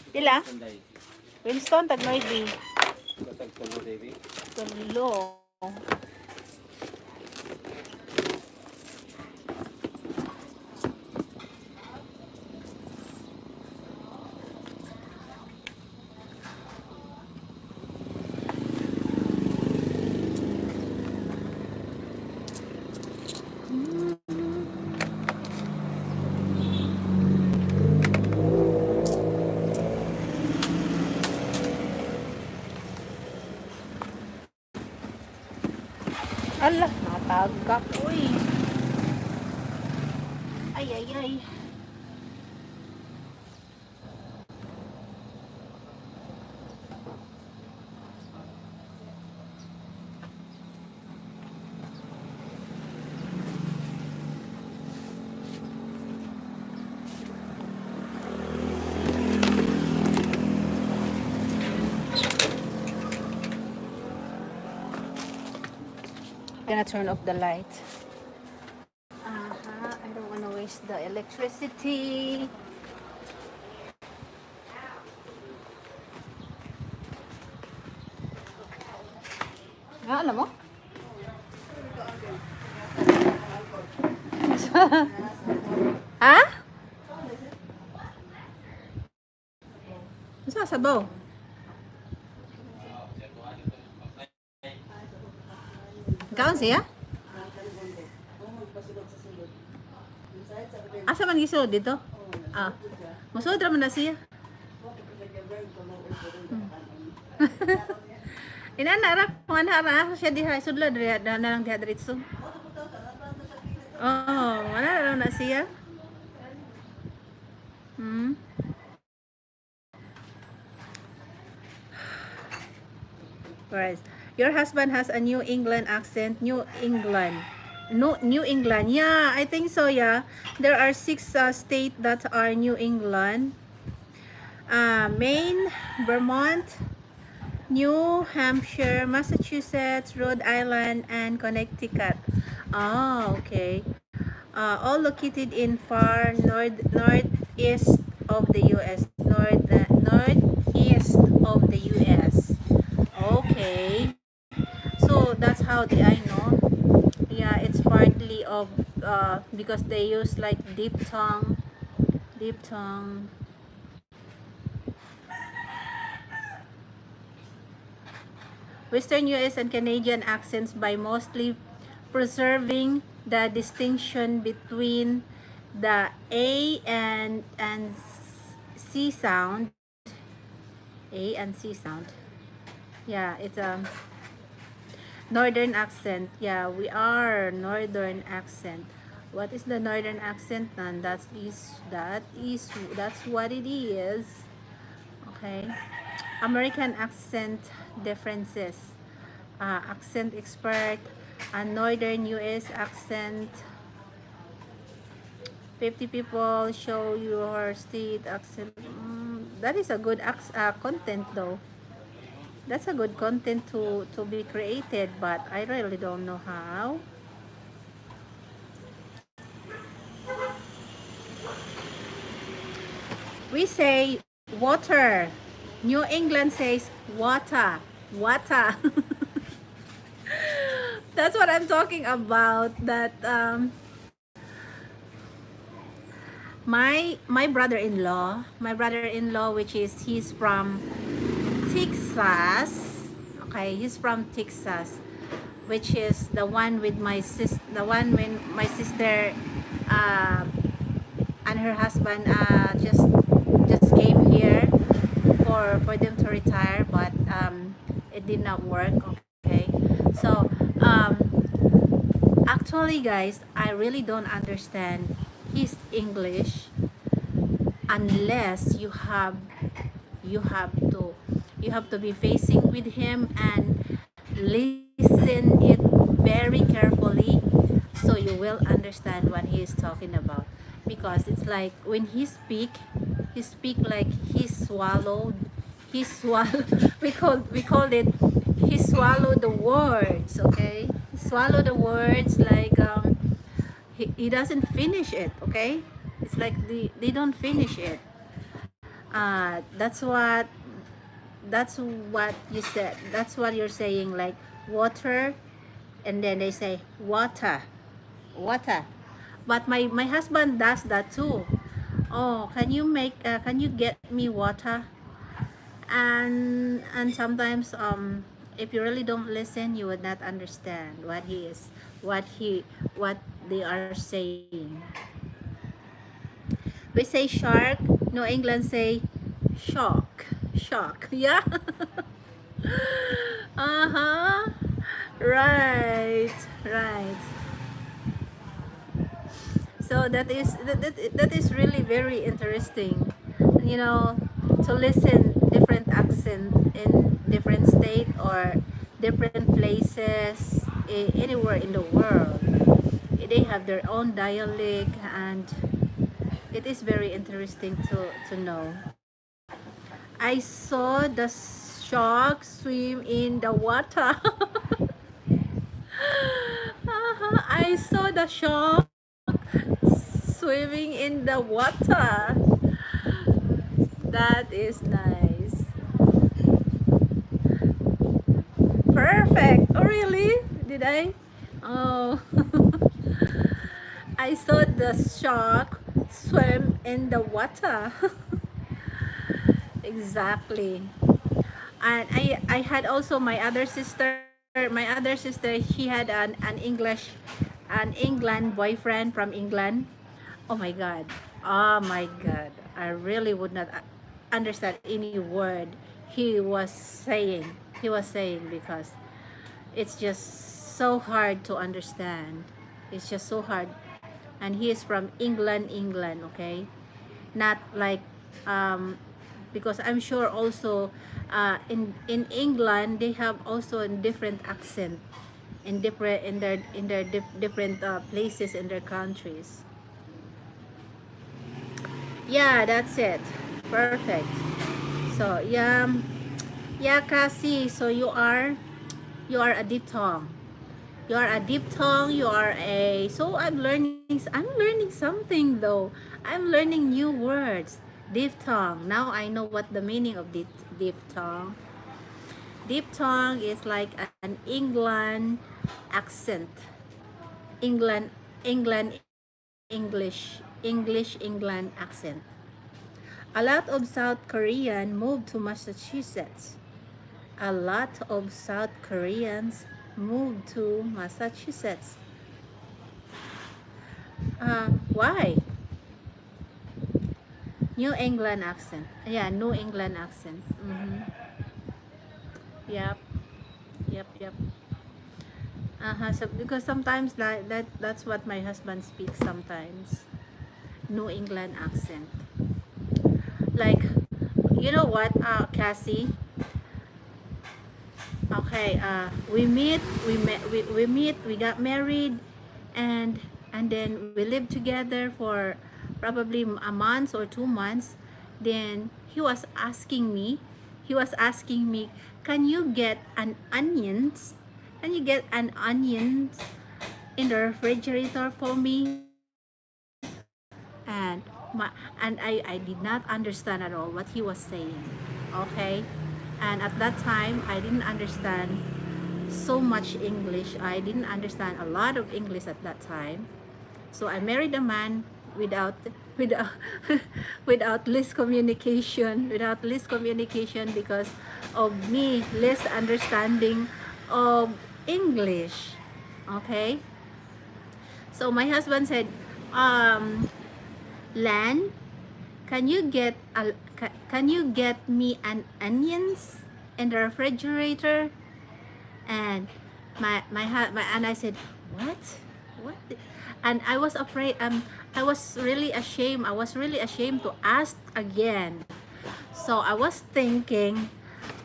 Pila? Sunday. Winston, tag-noisy. Batag ko mo, Davey. Tulo. Ala, nakatagak. Uy. Ay, ay, ay. Gonna turn off the light. I don't want to waste the electricity. Alam mo? Ha? Sa sabaw? Kaon siya? Asa man gisulod dito? Musulod ra man na siya. Inana ra kung ana siya diha sudlod na lang diha diretso. Wala na siya. Whereas your husband has a New England accent. New England. No, New England. Yeah, I think so. Yeah, there are 6 states that are New England. Maine, Vermont, New Hampshire, Massachusetts, Rhode Island, and Connecticut. Oh, okay. All located in far northeast of the U.S. Northeast of the U.S. Okay. So that's how I know. Yeah, it's partly of because they use like diphthong. Western US and Canadian accents by mostly preserving the distinction between the A and C sound. A and C sound. Yeah, it's a northern accent. Yeah, we are northern accent. What is the northern accent? And that's what it is. Okay. American accent differences. Accent expert, a northern US accent. 50 people show your state accent. That is a good content though. That's a good content to be created, but I really don't know how. We say water. New England says water. Water. That's what I'm talking about. That my brother-in-law, which is he's from Texas. Okay, he's from Texas, which is the one with the one when my sister uh, and her husband just came here for them to retire, but it did not work. Okay, so actually, guys, I really don't understand his English unless you have to you have to be facing with him and listen it very carefully, so you will understand what he is talking about. Because it's like when he speak like he swallowed we called it he swallowed the words. Okay, he swallowed the words like he doesn't finish it. Okay, it's like they don't finish it. That's what you said. That's what you're saying, like water, and then they say water, water. But my husband does that too. Oh, can you get me water? And sometimes if you really don't listen, you would not understand what they are saying. We say shark. New England say shock. Shock. Yeah. Uh-huh. Right. Right. So that is really very interesting, you know, to listen different accent in different state or different places anywhere in the world. They have their own dialect, and it is very interesting to know. I saw the shark swim in the water. I saw the shark swimming in the water. That is nice. Perfect. Oh, really? Did I? Oh. I saw the shark swim in the water. Exactly. And I had also my other sister, she had an England boyfriend from England. Oh my god. Oh my god. I really would not understand any word he was saying because it's just so hard to understand. It's just so hard. And he is from England, okay? Not like um because I'm sure also in England they have also a different accent in different in their different places in their countries. Yeah, that's it. Perfect. So yeah, yeah, Cassie. So you are a diphthong. You are a diphthong. You are a. So I'm learning. I'm learning something though. I'm learning new words. Diphthong. Now I know what the meaning of diphthong. Diphthong is like an England accent. England, England accent. A lot of South Korean moved to Massachusetts. A lot of South Koreans moved to Massachusetts. Why? New England accent. Yeah, New England accent. Yep, yep. So because sometimes that's what my husband speaks sometimes. New England accent. Like, you know what, Cassie? Okay, we got married, and then we lived together for probably a month or 2 months. Then he was asking me, can you get an onions? Can you get an onions in the refrigerator for me? And I did not understand at all what he was saying. Okay, and at that time I didn't understand so much English. I didn't understand a lot of English at that time. So I married a man without without less communication because of me less understanding of English. Okay, so my husband said, Lan, can you get me an onions in the refrigerator? And and I said, what and I was afraid. I was really ashamed to ask again. So I was thinking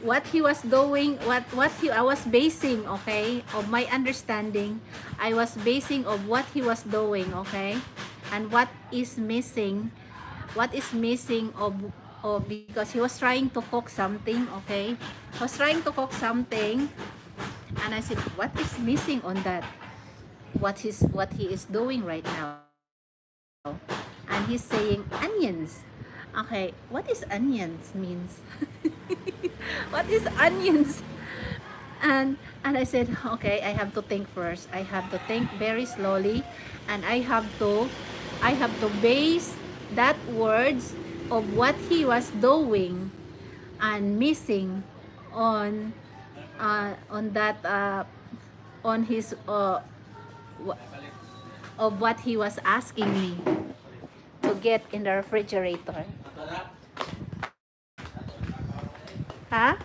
what he was doing, I was basing, okay, of my understanding. I was basing of what he was doing, okay, and what is missing of because he was trying to cook something, okay, he was trying to cook something. And I said, what is missing on that? What he is doing right now? And he's saying onions. Okay, what is onions means? What is onions? And I said, okay, I have to think first. I have to think very slowly, and I have to base that words of what he was doing and missing on that on his of what he was asking me to get in the refrigerator. Huh?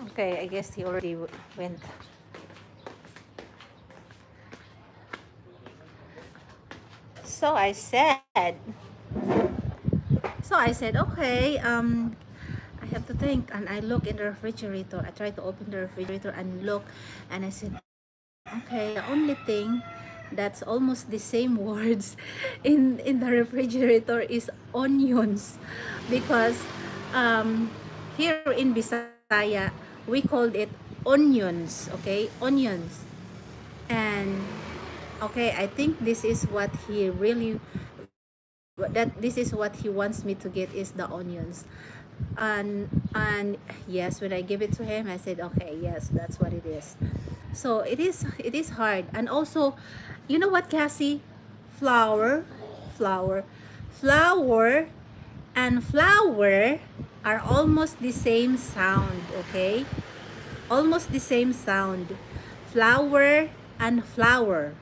Okay, I guess he already went. So I said, okay, I have to think. And I look in the refrigerator. I try to open the refrigerator and look, and I said, okay, the only thing that's almost the same words in the refrigerator is onions, because here in Bisaya we called it onions, okay, onions. And okay, I think this is what he really, that this is what he wants me to get, is the onions. And yes, when I give it to him, I said, okay, yes, that's what it is. So it is hard. And also, you know what, Cassie? Flour flour flour and flower are almost the same sound, okay, almost the same sound. Flour and flower.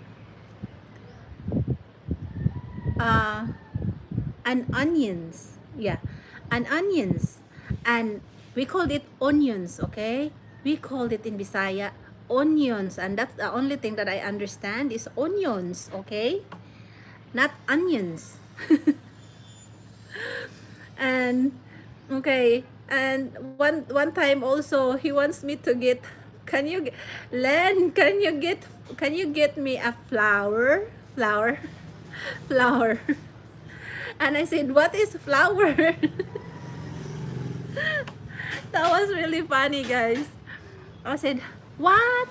uh and onions, yeah, and onions. And we called it onions, okay, we called it in Bisaya onions, and that's the only thing that I understand is onions, okay, not onions. And okay, and one time also he wants me to get, can you Len, can you get me a flower flower. And I said, what is flower? That was really funny, guys. I said, what?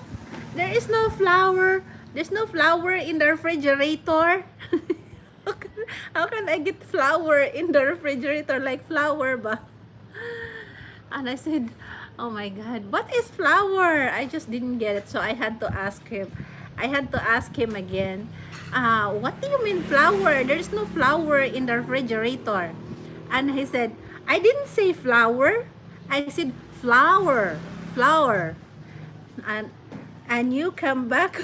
There is no flour. There's no flour in the refrigerator. How can I get flour in the refrigerator, like flour ba? And I said, oh my God, what is flour? I just didn't get it. So I had to ask him. I had to ask him again. What do you mean flour? There's no flour in the refrigerator. And he said, I didn't say flour. I said flour, flour. And you come back.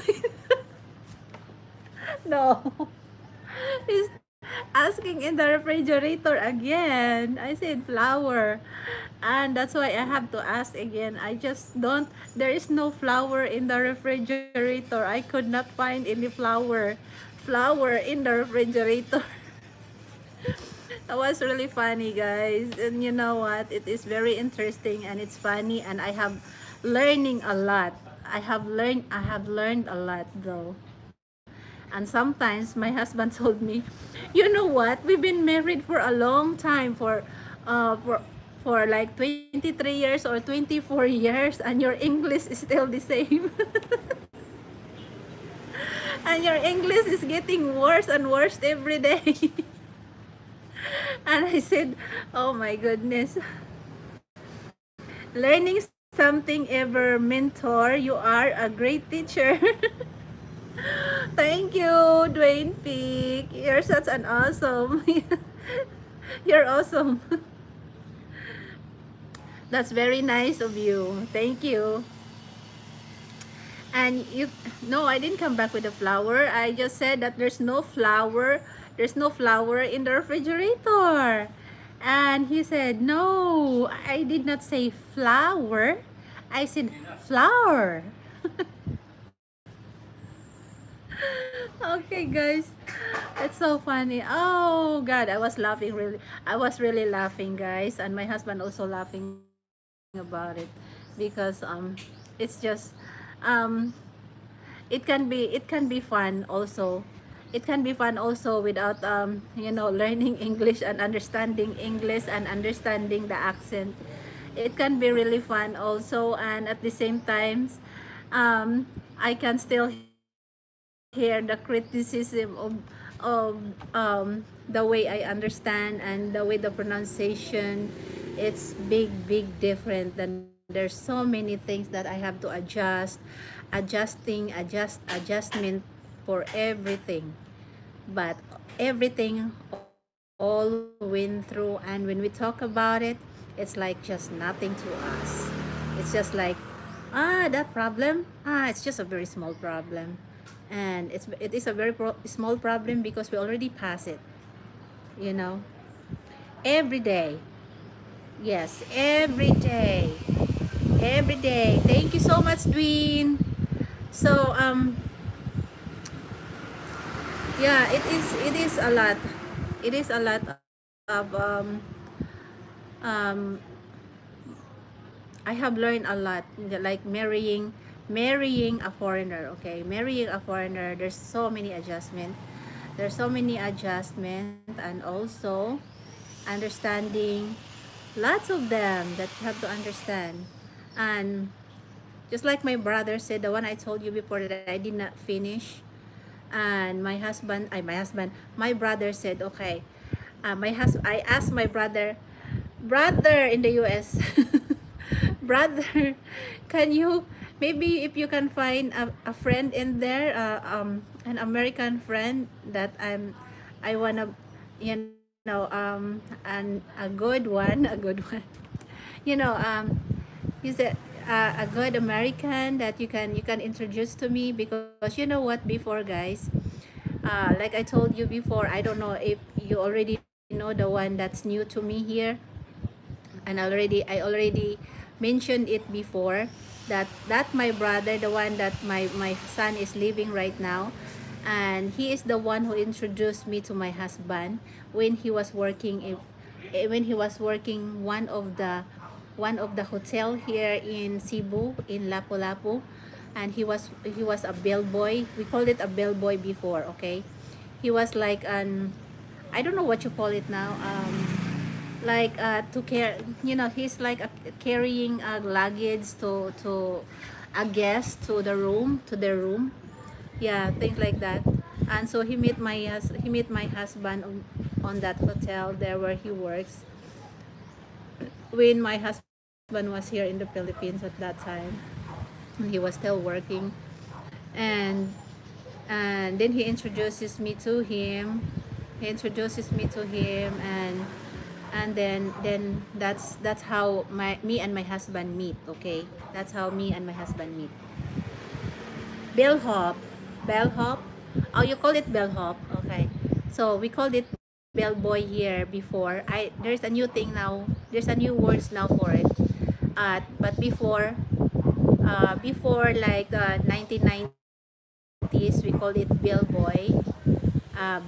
No. He's asking in the refrigerator again. I said flour. And that's why I have to ask again. I just don't, there is no flour in the refrigerator. I could not find any flour in the refrigerator. That was really funny, guys. And you know what? It is very interesting and it's funny, and I have learning a lot. I have learned a lot though. And sometimes my husband told me, you know what? We've been married for a long time, uh for for like 23 years or 24 years, and your English is still the same. And your English is getting worse and worse every day. And I said, oh my goodness. Learning something ever, mentor. You are a great teacher. Thank you, Dwayne Peak. You're such an awesome. You're awesome. That's very nice of you. Thank you. And you, no, I didn't come back with a flour. I just said that there's no flour. There's no flour in the refrigerator. And he said, no, I did not say flour. I said flour. Okay, guys. It's so funny. Oh God, I was laughing really. I was really laughing, guys, and my husband also laughing about it, because it's just um it can be fun also. It can be fun also without you know, learning English and understanding the accent. It can be really fun also, and at the same times I can still hear the criticism of the way I understand and the way the pronunciation. It's big different. Then there's so many things that I have to adjustment for everything. But everything all went through, and when we talk about it, it's like just nothing to us. It's just like, that problem, it's just a very small problem. And it is a very small problem because we already pass it, you know, every day. Yes, every day. Thank you so much, Dwayne. So yeah, it is a lot. It is a lot of um I have learned a lot, like marrying a foreigner. Okay, marrying a foreigner, there's so many adjustment. There's so many adjustment, and also understanding, lots of them that you have to understand. And just like my brother said, the one I told you before that I did not finish, and my brother said, okay, I asked my brother in the US, brother, can you, maybe if you can find a friend in there, an American friend that I wanna, you know, and a good one, you know, he said, a good American that you can introduce to me, because you know what, before, guys, like I told you before, I don't know if you already know the one that's new to me here, and I already mentioned it before. that my brother, the one that my son is living right now, and he is the one who introduced me to my husband when he was working when he was working one of the hotel here in Cebu, in Lapu-Lapu. And he was a bellboy. We called it a bellboy before, okay? He was like an, I don't know what you call it now, like to care, you know, he's like carrying luggage to a guest to the room, to their room. Yeah, things like that. And so he met my husband on that hotel there where he works when my husband was here in the Philippines at that time, and he was still working. and and then he introduces me to him. He introduces me to him, and then that's how my me and my husband meet, okay? That's how me and my husband meet. Bellhop. Bellhop. Oh, you call it bellhop. Okay. So we called it bellboy here before. There's a new thing now. There's a new words now for it. But before like 1990s, we called it bellboy.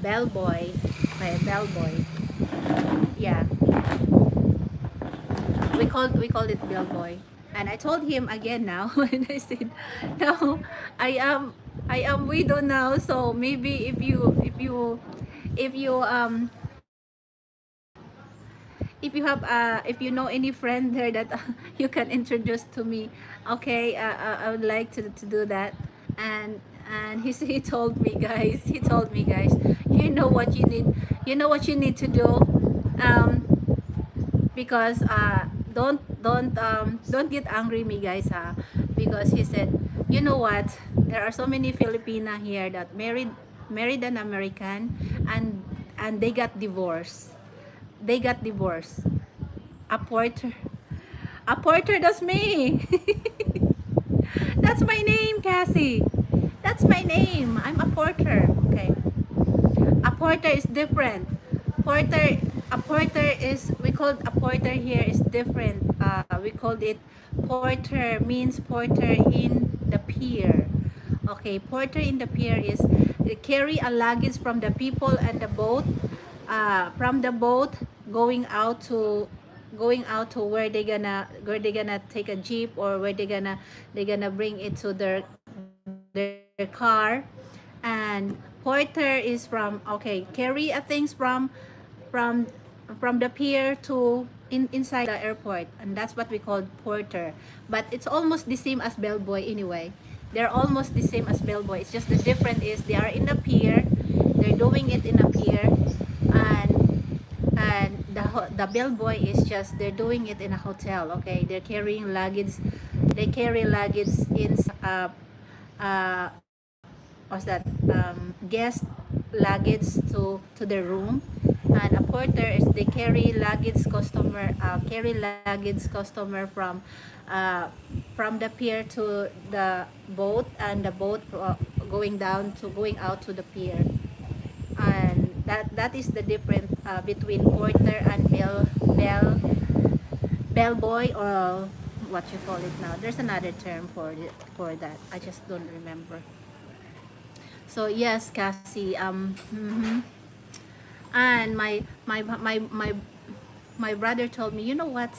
Bellboy. Okay, bellboy. Yeah. We called it bellboy. And I told him again now when I said, no, I am I am widow now, so maybe if you if you have if you know any friend there that you can introduce to me, okay? I would like to do that. And he told me, guys, you know what you need, to do. um because don't get angry me, guys, because he said, you know what, there are so many Filipina here that married an American, and they got divorced. A porter, that's me. That's my name, Cassie. That's my name. I'm a porter, okay? A porter is different. Porter, a porter is, we called a porter here is different. We called it porter, means porter in the pier. Okay, porter in the pier is carry a luggage from the people and the boat, from the boat going out to where they gonna take a jeep, or where they gonna bring it to their car. And porter is from, okay, carry a things from from the pier to inside the airport, and that's what we call porter. But it's almost the same as bellboy anyway. They're almost the same as bellboy. It's just the difference is they are in the pier, they're doing it in a pier. And the bellboy is just, they're doing it in a hotel, okay? They're carrying luggage. They carry luggage in uh what's that, guest luggage to their room. And a porter is they carry luggage customer from the pier to the boat, and the boat going out to the pier. And that is the difference between porter and bellboy, or what you call it now. There's another term for that. I just don't remember. So yes, Cassie. And my brother told me, you know what?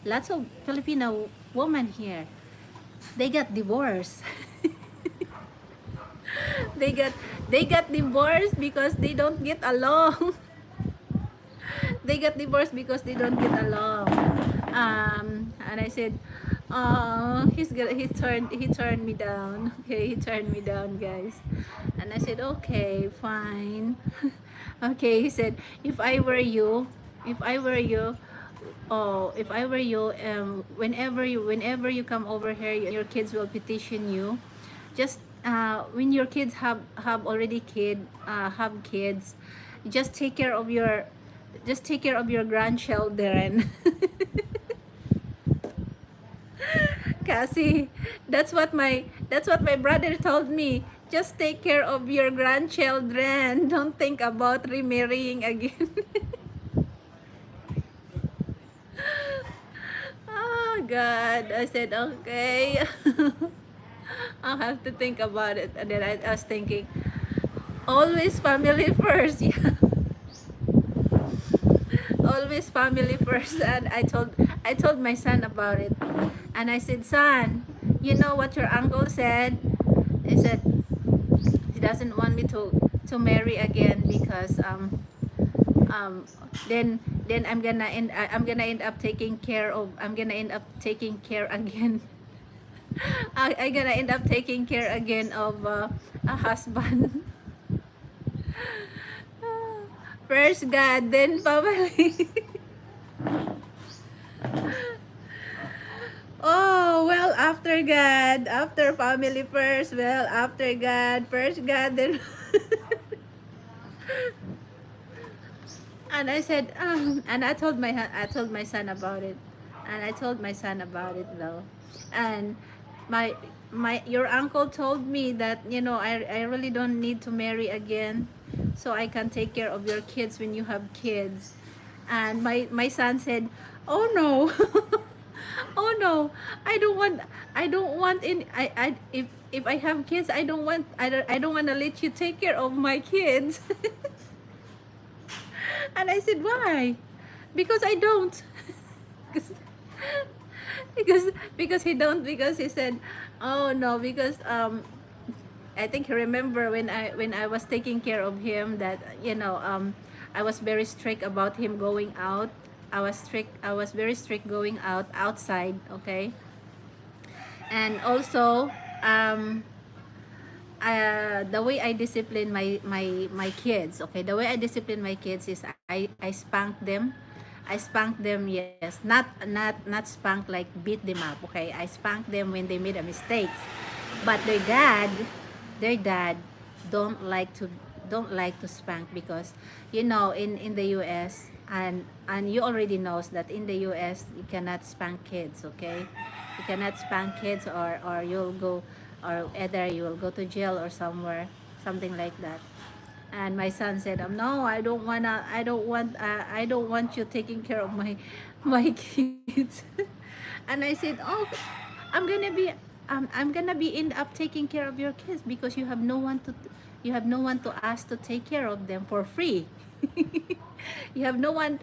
Lots of Filipino women here, they got divorced. they got they got divorced because they don't get along. They got divorced because they don't get along. And I said, oh, he turned me down. Okay, he turned me down, guys. And I said, okay, fine. Okay, he said, if I were you, if I were you, if I were you, whenever you come over here, your kids will petition you. Just when your kids have kids, just take care of your grandchildren. Cassie, that's what my brother told me. Just take care of your grandchildren. Don't think about remarrying again. Oh God. I said, okay. I'll have to think about it. And then I was thinking, always family first. Yeah. Always family first. And I told my son about it. And I said, son, you know what your uncle said? He said he doesn't want me to marry again because um then I'm gonna end up taking care of I'm gonna end up taking care again. I gonna end up taking care again of a husband. First God, then family. Oh, well, after God, after family first, well, after God, first God, then. And I said, and I told my son about it, and I told my son about it though, and my your uncle told me that I really don't need to marry again, so I can take care of your kids when you have kids, and my son said, oh no, oh no, I don't want in I if I have kids, I don't want to let you take care of my kids. And I said, why? Because I don't. because because he don't, because he said, oh no, because I think he remember when I was taking care of him that I was very strict about him going out. I was very strict going outside, okay? And also um the way I discipline my kids, okay, the way I discipline my kids is I spank them. I spank them, yes, not spank like beat them up, okay? I spank them when they made a mistakes. But their dad don't like to spank, because in the US, and you already knows that in the US you cannot spank kids, okay? You cannot spank kids, or you'll go, or either you will go to jail or somewhere, something like that. And my son said, no, I don't want you taking care of my kids. And I said, oh, i'm gonna be I'm gonna be end up taking care of your kids, because you have no one to ask to take care of them for free. You have no one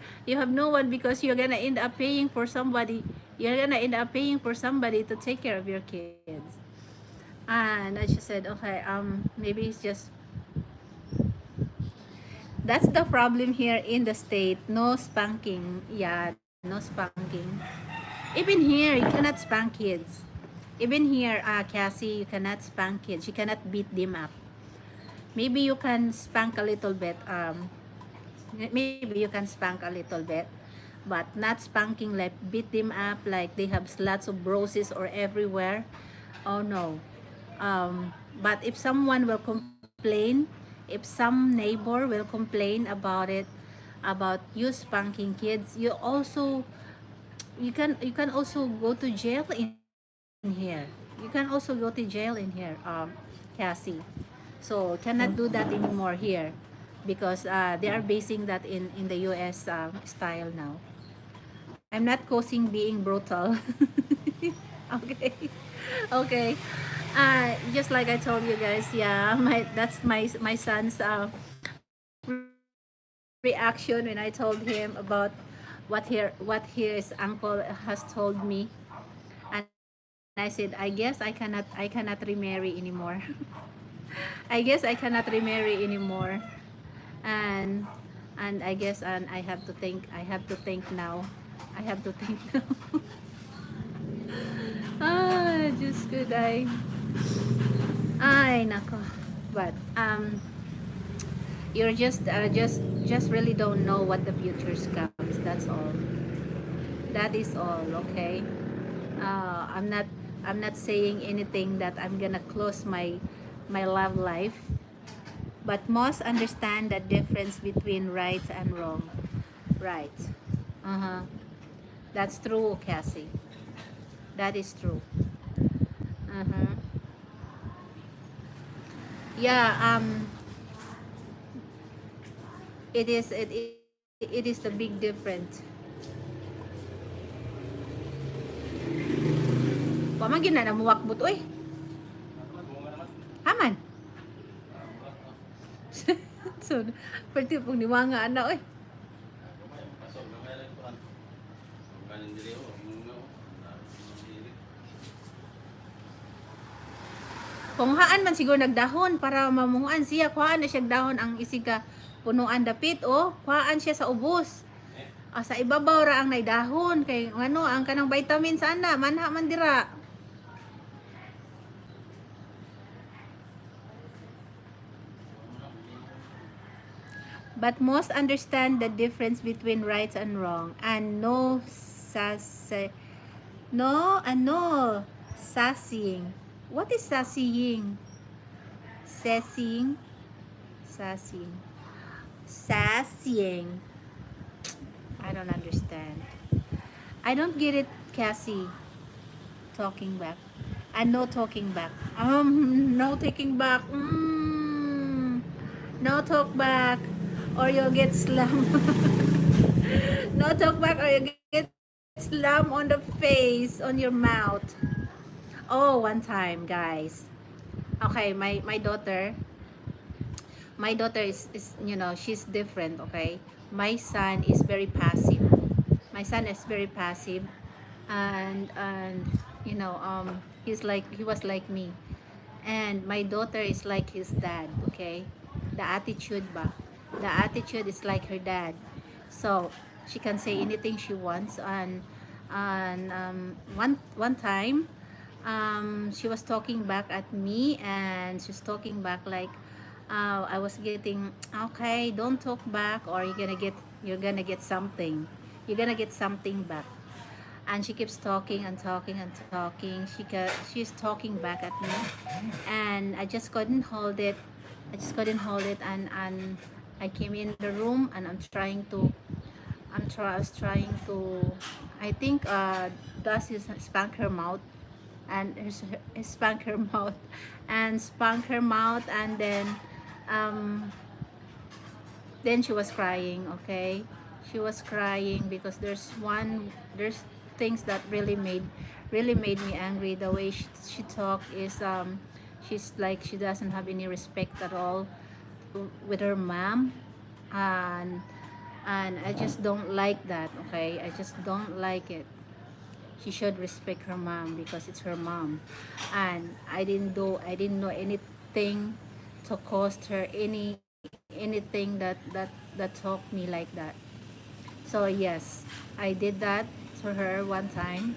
because you're gonna end up paying for somebody to take care of your kids. And I just said, okay, maybe it's just, that's the problem here in the state. No spanking. Yeah, no spanking. Even here, you cannot spank kids. Even here, Cassie, you cannot spank kids. You cannot beat them up. Maybe you can spank a little bit. Maybe you can spank a little bit, but not spanking like beat them up like they have lots of bruises or everywhere. Oh no. But if someone will complain, if some neighbor will complain about it, about you spanking kids, you can also go to jail in here. You can also go to jail in here, Cassie. So cannot do that anymore here, because they are basing that in the US style now. I'm not causing being brutal. Okay. Okay. Just like I told you guys, yeah, that's my son's reaction when I told him about what his uncle has told me. And I said, I guess I cannot remarry anymore. I guess I cannot remarry anymore. And I guess, and I have to think now. I have to think now. Just good ay nako. But you're just really don't know what the future comes. That's all. That is all, okay? I'm not saying anything that I'm gonna close my love life, but must understand the difference between right and wrong. Right. Uh-huh. That's true, Cassie. That is true. Uh-huh. Yeah, it is the big difference. Wa man gyud na namuwakbot oy. Haman. So, pwede pong niwanga ana oy. Kung haan man siguro nagdahon para mamuhuan siya, kuhaan na siya dahon ang isiga punuan dapit o kuhaan siya sa ubos. Sa ibabaw ra ang naidahon kay ano ang kanang vitamin sana manha man dira. But most understand the difference between right and wrong and no sassying. What is sassying? Sassying. I don't understand. I don't get it, Cassie. Talking back. And no talking back. No taking back. No talk back or you'll get slammed. No talk back or you get slammed on the face, on your mouth. Oh, one time, guys. Okay, my daughter is you know, she's different, okay? My son is very passive. And you know, he was like me. And my daughter is like his dad, okay? The attitude is like her dad. So she can say anything she wants. And one time she was talking back at me, and she's talking back like I was getting, okay, don't talk back or you're gonna get something back. And she keeps talking and talking and talking. She's talking back at me, and I just couldn't hold it. And I came in the room, and I was trying to, I think Dusty spank her mouth, and spank her mouth, and then she was crying, okay? She was crying because there's things that really made me angry. The way she talked is she's like she doesn't have any respect at all with her mom. And I just don't like that, okay? I just don't like it. She should respect her mom because it's her mom. And I didn't know anything to cost her anything that talked me like that. So yes, I did that to her one time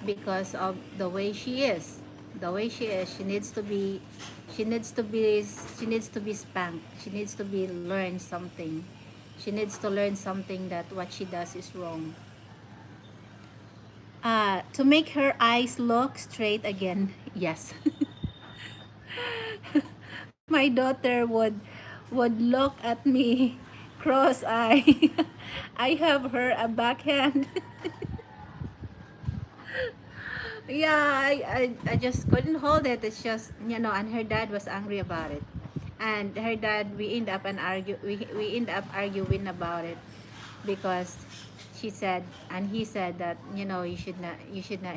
because of the way she is. She needs to be spanked. She needs to be learn something. She needs to learn something that what she does is wrong. To make her eyes look straight again. Yes. My daughter would look at me cross eye. I have her a backhand. Yeah, I just couldn't hold it. It's just, you know, and her dad was angry about it. And her dad, we end up arguing about it because he said that, you know, you should not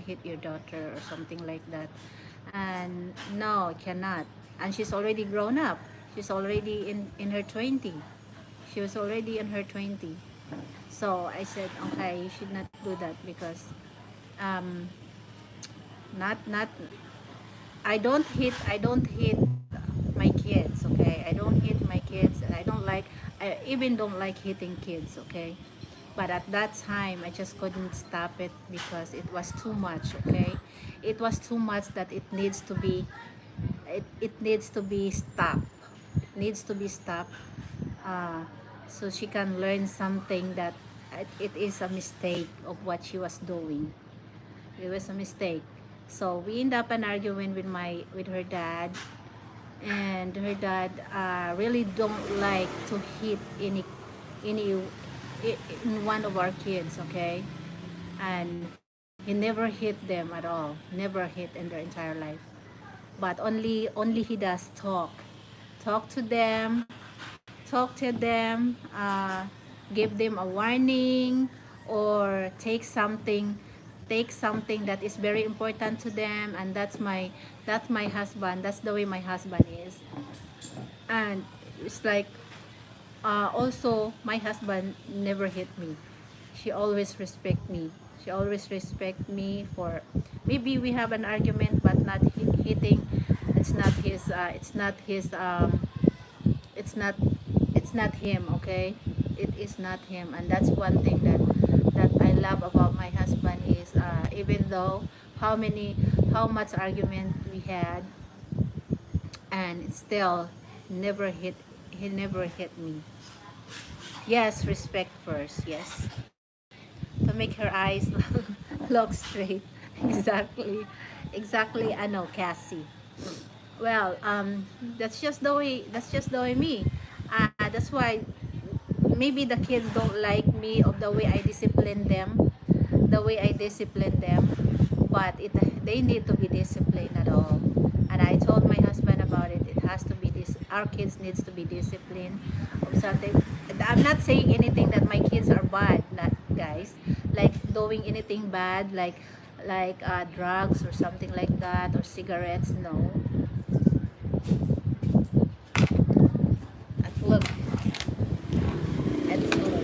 hit your daughter or something like that. And no, cannot. And she's already grown up. She's already in her 20. She was already in her 20. So I said, okay, you should not do that because um not I don't hit my kids, okay? I don't hit my kids, and I even don't like hitting kids, okay? But at that time I just couldn't stop it because it was too much, okay? It was too much that it needs to be stopped. It needs to be stopped, uh, so she can learn something that it is a mistake of what she was doing. It was a mistake. So we end up an argument with her dad, and her dad really don't like to hit any in one of our kids, okay? And he never hit them at all, never hit in their entire life. But only he does talk to them, give them a warning or take something take something that is very important to them, and that's my husband. That's the way my husband is. And it's like, also my husband never hit me. She always respect me. She always respect me. For maybe we have an argument, but not hitting. It's not his it's not it's not him. Okay, it is not him. And that's one thing that I love about my husband is, even though how much argument we had, and still never hit he never hit me. Yes, respect first. Yes, to make her eyes look straight. Exactly, exactly. I know, Cassie. Well, that's just the way. That's just the way me. That's why maybe the kids don't like me of the way I discipline them, the way I discipline them. But they need to be disciplined at all. And I told my husband about it. It has to be this. Our kids needs to be disciplined of something. I'm not saying anything that my kids are bad, not guys. Like doing anything bad, like drugs or something like that, or cigarettes. No. Look, let's look.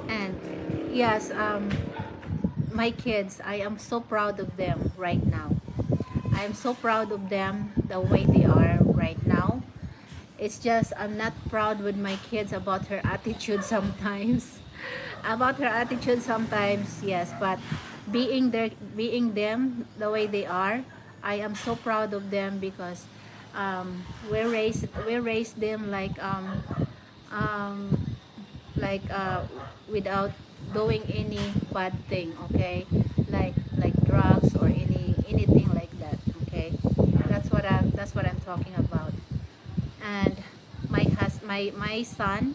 And yes, my kids, I am so proud of them right now. I am so proud of them the way they are right now. It's just I'm not proud with my kids about her attitude sometimes. About her attitude sometimes, yes, but being them the way they are, I am so proud of them because we raised them um, without doing any bad thing, okay, like drugs or anything like that, okay. That's what I'm talking about. And my son,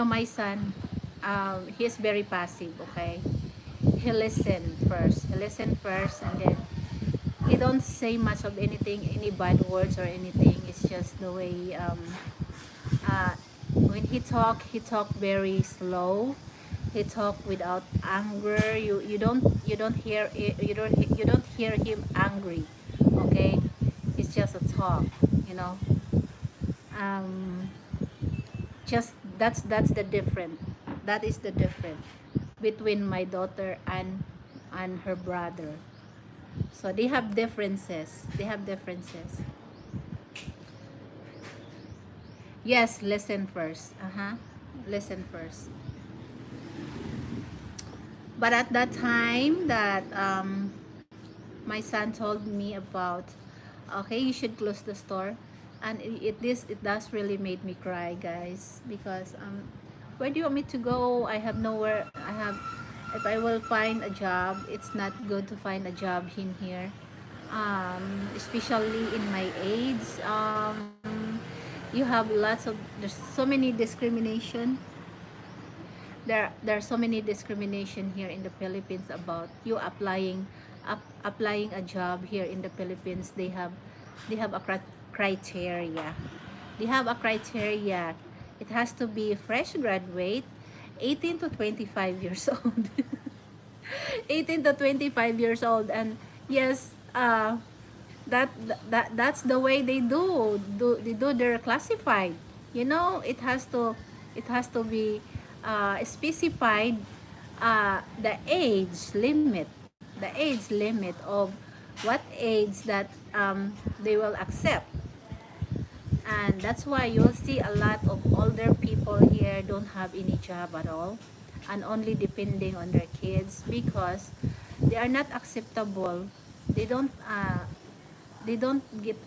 my son, he's very passive, okay. He listen first and then he don't say much of anything, any bad words or anything. It's just the way, uh, when he talk very slow. He talk without anger. You don't hear it, you don't hear him angry, okay. It's just a talk, you know. um just that's the different, that is the difference between my daughter and her brother. So they have differences. Yes, listen first. Listen first. But at that time that my son told me about, okay, you should close the store, and it does really made me cry, guys, because where do you want me to go? I have nowhere. If I will find a job, it's not good to find a job in here, especially in my age. You have there's so many discrimination. There are so many discrimination here in the Philippines about you applying a job here in the Philippines. They have a criteria. They have a criteria. It has to be fresh graduate, 18 to 25 years old. 18 to 25 years old. And yes, that's the way they do their classified. It has to be specified, the age limit of what age that they will accept. And that's why you'll see a lot of older people here don't have any job at all, and only depending on their kids because they are not acceptable. They don't get,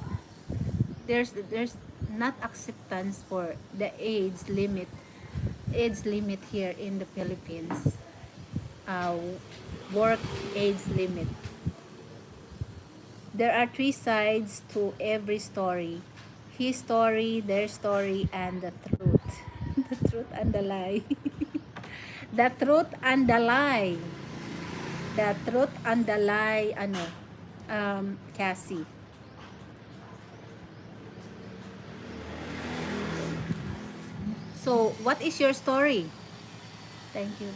there's not acceptance for the age limit here in the Philippines. Work age limit. There are three sides to every story: his story, their story, and the truth. The truth and the lie. The truth and the lie. The truth and the lie, Cassie. So, what is your story? Thank you.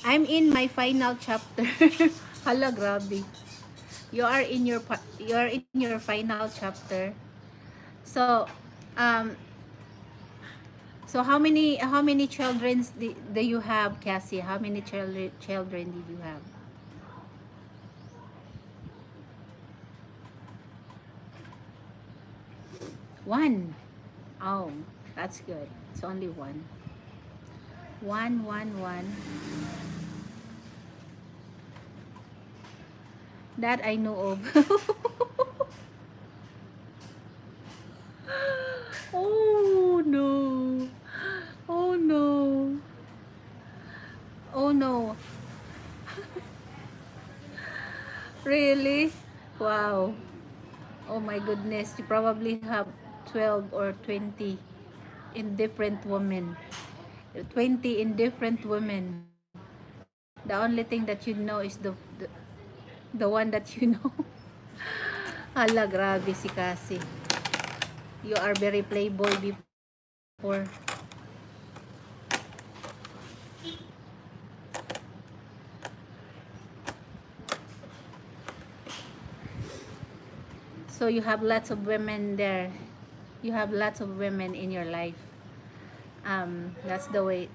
I'm in my final chapter. Hala, grabe. You are in your final chapter. So, um, so how many children do you have, Cassie? How many children did you have? One. Oh, that's good. It's only one. One. That I know of. Oh no. Oh no. Oh no. Really? Wow. Oh my goodness. You probably have 12 or 20 in different women. 20 in different women. The only thing that you know is the one that you know. Hala, grabe si Cassie. You are very playboy before. So you have lots of women there. You have lots of women in your life. That's the way.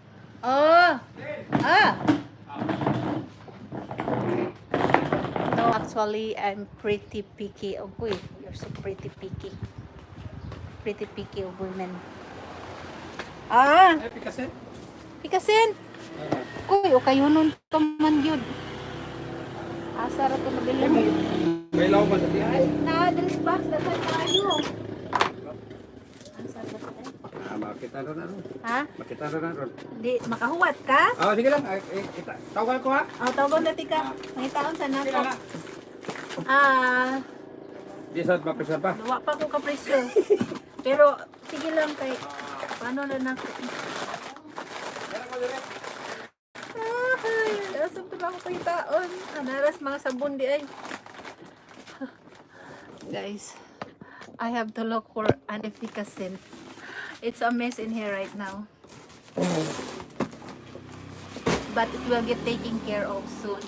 Oh! Ah! No, actually, I'm pretty picky. Oh, boy, you're so pretty picky. Pretty picky of women. Ah! Pikasin! Uy, o kayo nun ka man yun. Asara to mabilin. May law ba sa tiyan? Na, this box, dapat tayo. Asara ba tayo? Makita ron na ron. Ha? Makita ron na ron. Di, makahuwat ka? Sige lang. Tawagan ko ha. O, tawag na tika. Mangitaon sa Sige nako. lang. Di sa mapisan pa. Nawa pa ko kapresyo. Pero, sige lang kay, paano na nako? Ay, asam to ba ako kay taon? Anaras mga sabon di ay. Guys, I have to look for an efficacy. It's a mess in here right now. But it will get taken care of soon.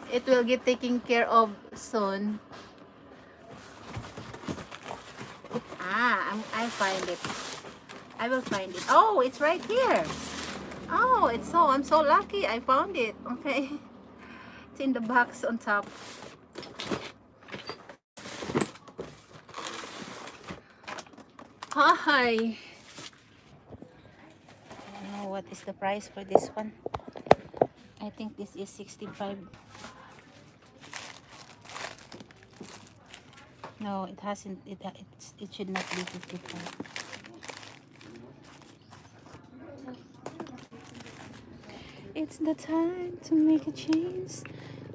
It will get taken care of soon. I'll find it. I will find it. Oh, it's right here. Oh, I'm so lucky. I found it. Okay. It's in the box on top. Hi. I don't know what is the price for this one. I think this is 65. No, it hasn't. It should not be 55. It's the time to make a change.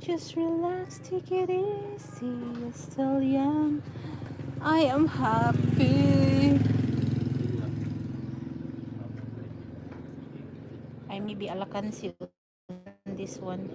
Just relax, take it easy. You're still young. I am happy. I may be alakansi on this one.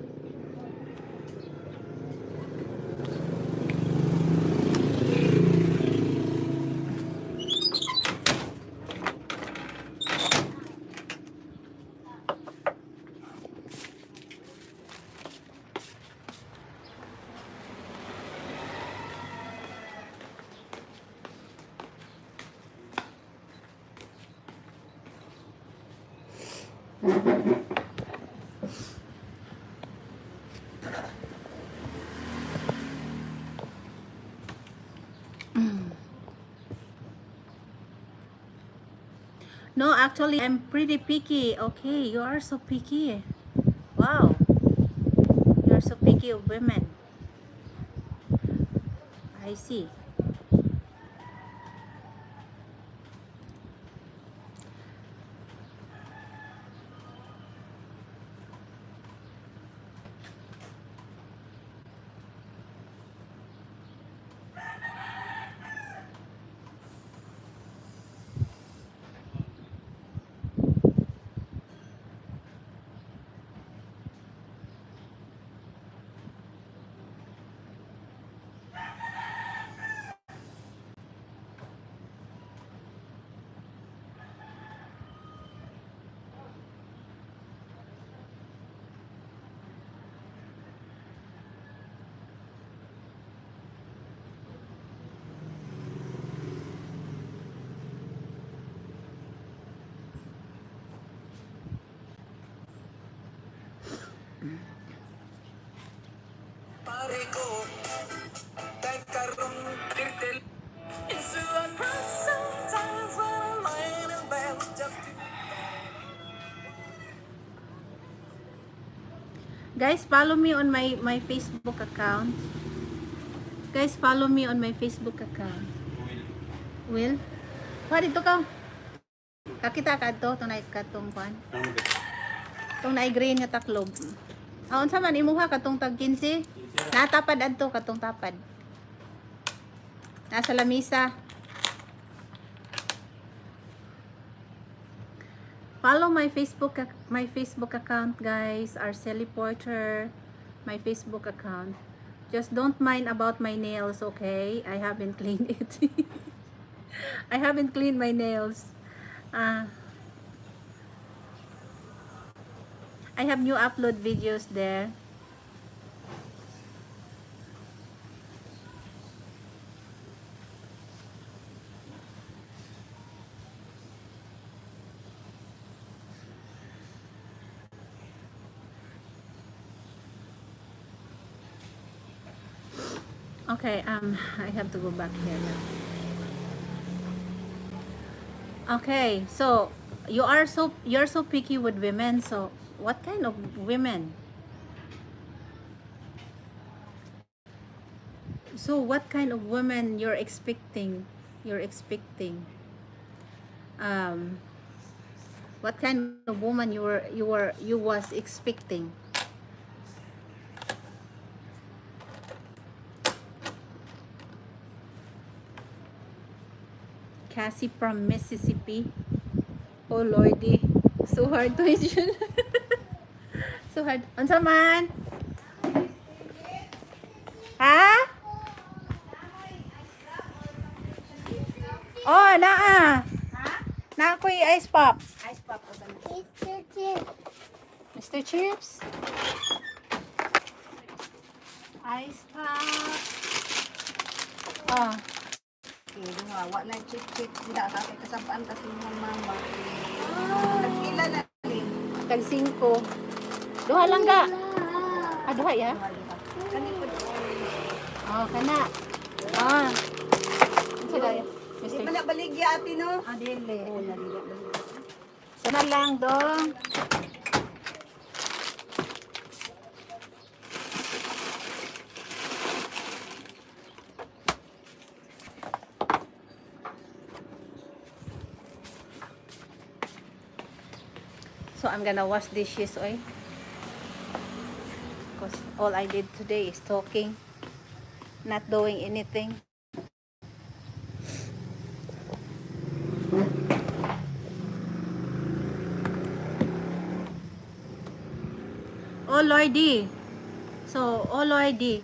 No, actually, I'm pretty picky. Okay, you are so picky. Wow, you are so picky of women. I see. Guys, follow me on my Facebook account. Guys, follow me on my Facebook account. Will? What dito ka? Kakita ka to, tunay ka tong kwan. Tong na green nga taklob. Aon sa man imuha katong tag 15? Natapad adto katong tapad. Nasa lamisa. Follow my Facebook account, guys. Arceli Porter, my Facebook account. Just don't mind about my nails, okay? I haven't cleaned it. I haven't cleaned my nails. I have new upload videos there. Okay, I have to go back here now. Okay, so you're so picky with women. So what kind of women? So what kind of women you're expecting? What kind of woman you was expecting? Cassie from Mississippi. Oh lordy, so hard to mention. So hard. Unsa man? Ha? Oh, naa. Na ako'y ice pop. Ice pop o sana. Mr. Chips. Ice pop. Oh. Okay, duha. Wa na chip-chip. Sila ka kay kasabaan kasi mong mama. Nagpila na rin. Tag 5. Duha lang ga. Ah, duha ya? Kani po. Oh, kana. Ah. Unsa daya? Di Mr. man na baligya ati no? Ah, dili. Oo, naligya. Sana lang dong. So I'm gonna wash dishes, oy. Because all I did today is talking, not doing anything. Oh Lordy. So, oh Lordy.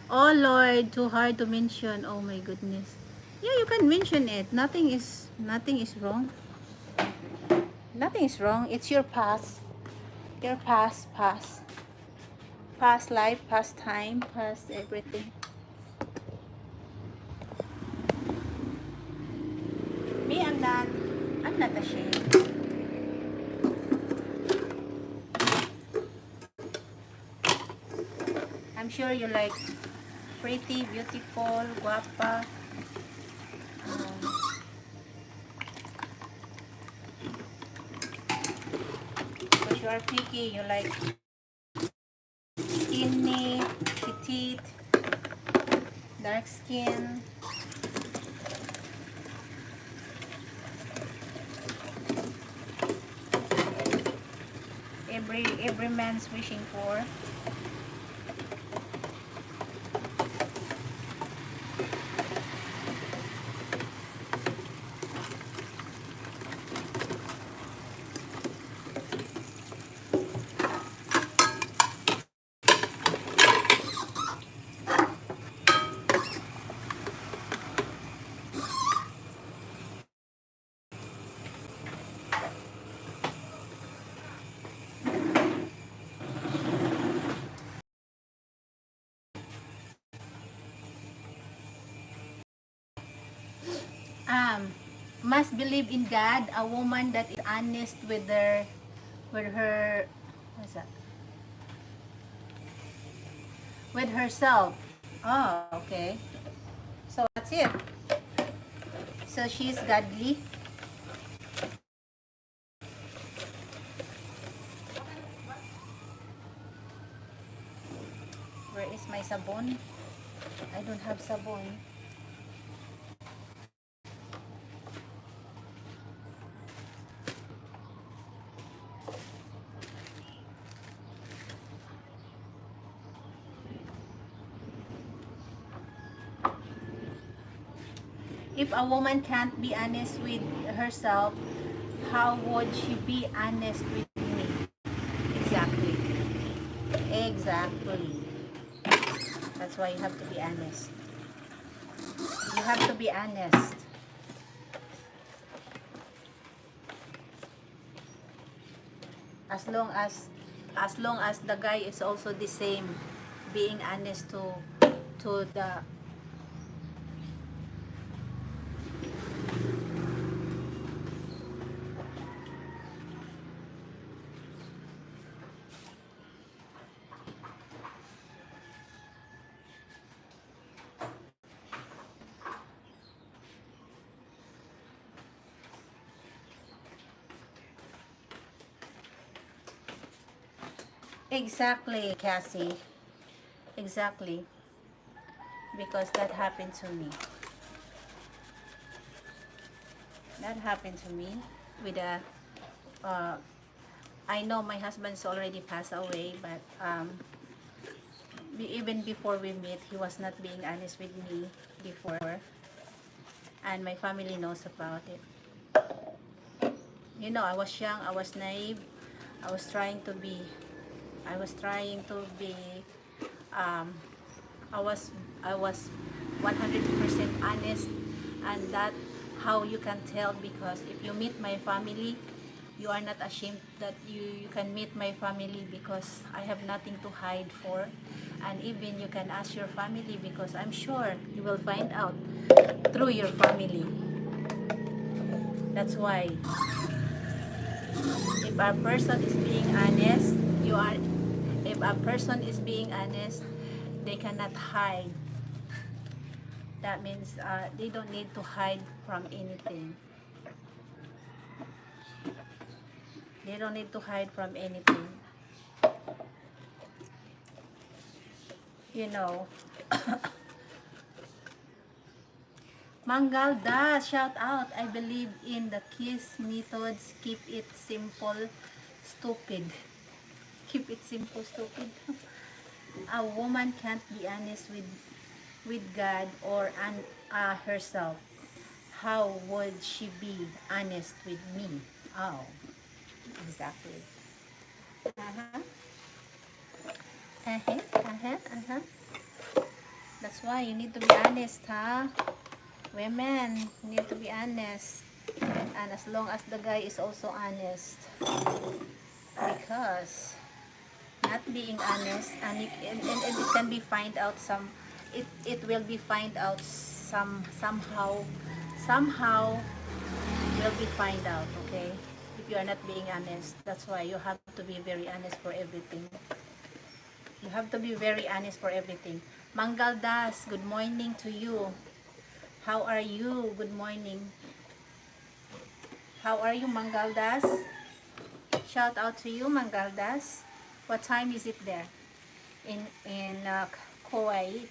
Oh Lord, too hard to mention. Oh my goodness. Yeah, you can mention it. Nothing is wrong. Nothing is wrong. It's your past. Your past. Past life, past time, past everything. Me, I'm not ashamed. I'm sure you like pretty, beautiful, guapa. Because you are picky, you like skinny, petite, dark skin. Every man's wishing for. Must believe in God, a woman that is honest with her what's that? with herself. Oh, okay. So that's it. So she's godly. Where is my sabon? I don't have sabon. If a woman can't be honest with herself, how would she be honest with me? Exactly. Exactly. That's why you have to be honest. You have to be honest. As long as the guy is also the same, being honest to the exactly, Cassie. Exactly. Because that happened to me. That happened to me with a uh, I know my husband's already passed away, but even before we met, he was not being honest with me before, and my family knows about it. You know, I was young, I was naive, I was trying to be, I was trying to be, um, I was, I was 100% honest, and that how you can tell, because if you meet my family, you are not ashamed that you can meet my family, because I have nothing to hide for. And even you can ask your family, because I'm sure you will find out through your family. That's why if a person is being honest, you are if a person is being honest, they cannot hide. That means they don't need to hide from anything. They don't need to hide from anything. You know. Mangal does shout out. I believe in the kiss methods. Keep it simple, stupid. Keep it simple, stupid. A woman can't be honest with God or herself. How would she be honest with me? Oh, exactly. Uh-huh. Uh-huh. Uh-huh. Uh-huh. That's why you need to be honest, huh? Women need to be honest. And as long as the guy is also honest. Because not being honest, and it can be find out it will be find out somehow will be find out, okay? If you are not being honest. That's why you have to be very honest for everything. You have to be very honest for everything. Mangal Das, good morning to you. How are you? Good morning. How are you, Mangal Das? Shout out to you, Mangal Das. What time is it there? In Kuwait.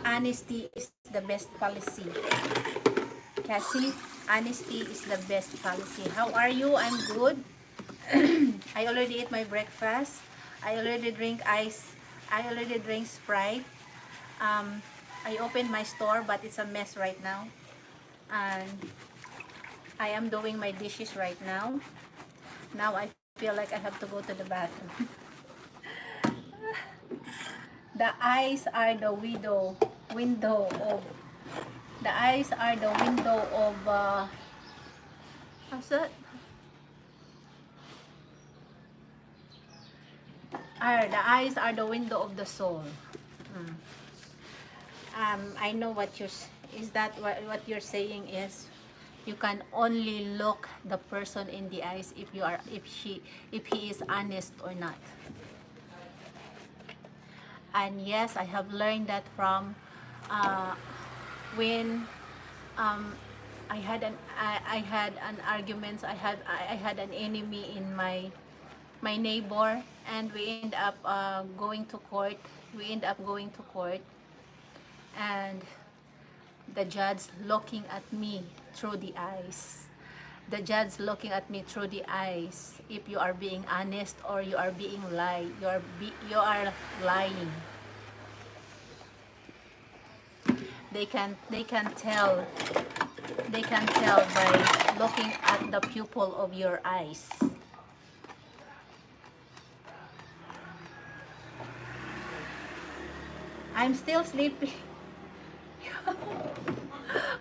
Honesty is the best policy. Cassie, honesty is the best policy. How are you? I'm good. I already ate my breakfast. I already drink ice. I already drink Sprite. I opened my store, but it's a mess right now. And I am doing my dishes right now. Now I feel like I have to go to the bathroom. The eyes are the window of the eyes are the window of how's that? The eyes are the window of the soul. Mm. I know what you're is that what you're saying is You can only look the person in the eyes if if he is honest or not. And yes, I have learned that from when I had an argument. I had an enemy in my neighbor, and we end up going to court. And the judge looking at me through the eyes. The judge looking at me through the eyes. If you are being honest or you are being you are lying. They can tell. They can tell by looking at the pupil of your eyes. I'm still sleeping.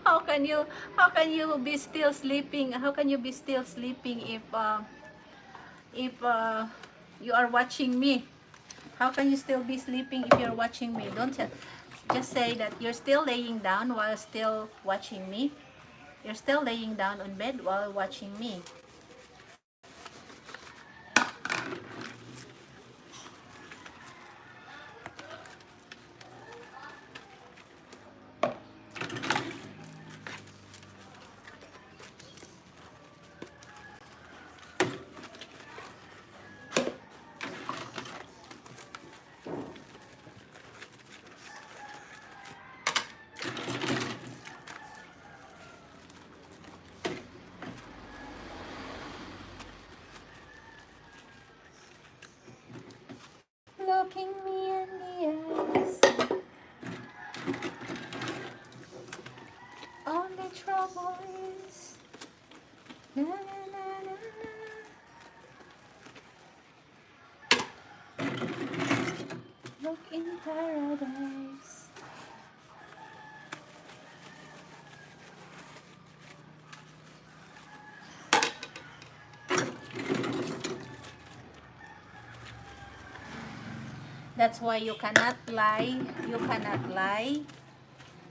How can you be still sleeping? How can you be still sleeping if you are watching me? How can you still be sleeping if you're watching me? Don't just say that you're still laying down while still watching me. You're still laying down on bed while watching me. Looking me in the eyes. Only trouble is na, na, na, na, na. Look in paradise. That's why you cannot lie. You cannot lie.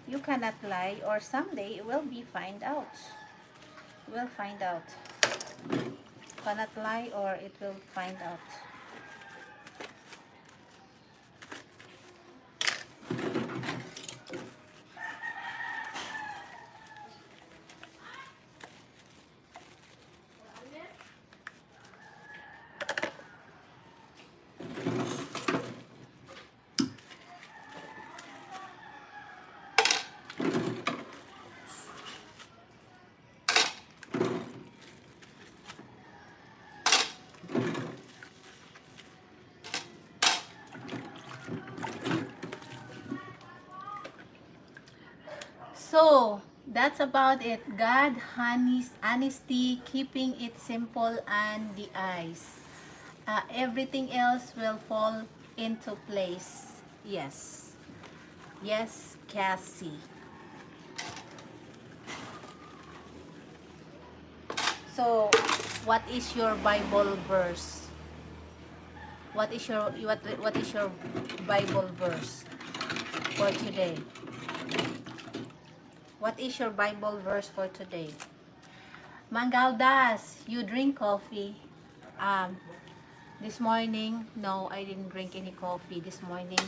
You cannot lie, or someday it will be find out. We'll find out. Cannot lie, or it will find out. So, that's about it. God, honesty, keeping it simple, and the eyes. Everything else will fall into place. Yes. Yes, Cassie. So, what is your Bible verse? What is your Bible verse for today? What is your Bible verse for today? Mangaldas, you drink coffee. This morning, no, I didn't drink any coffee this morning.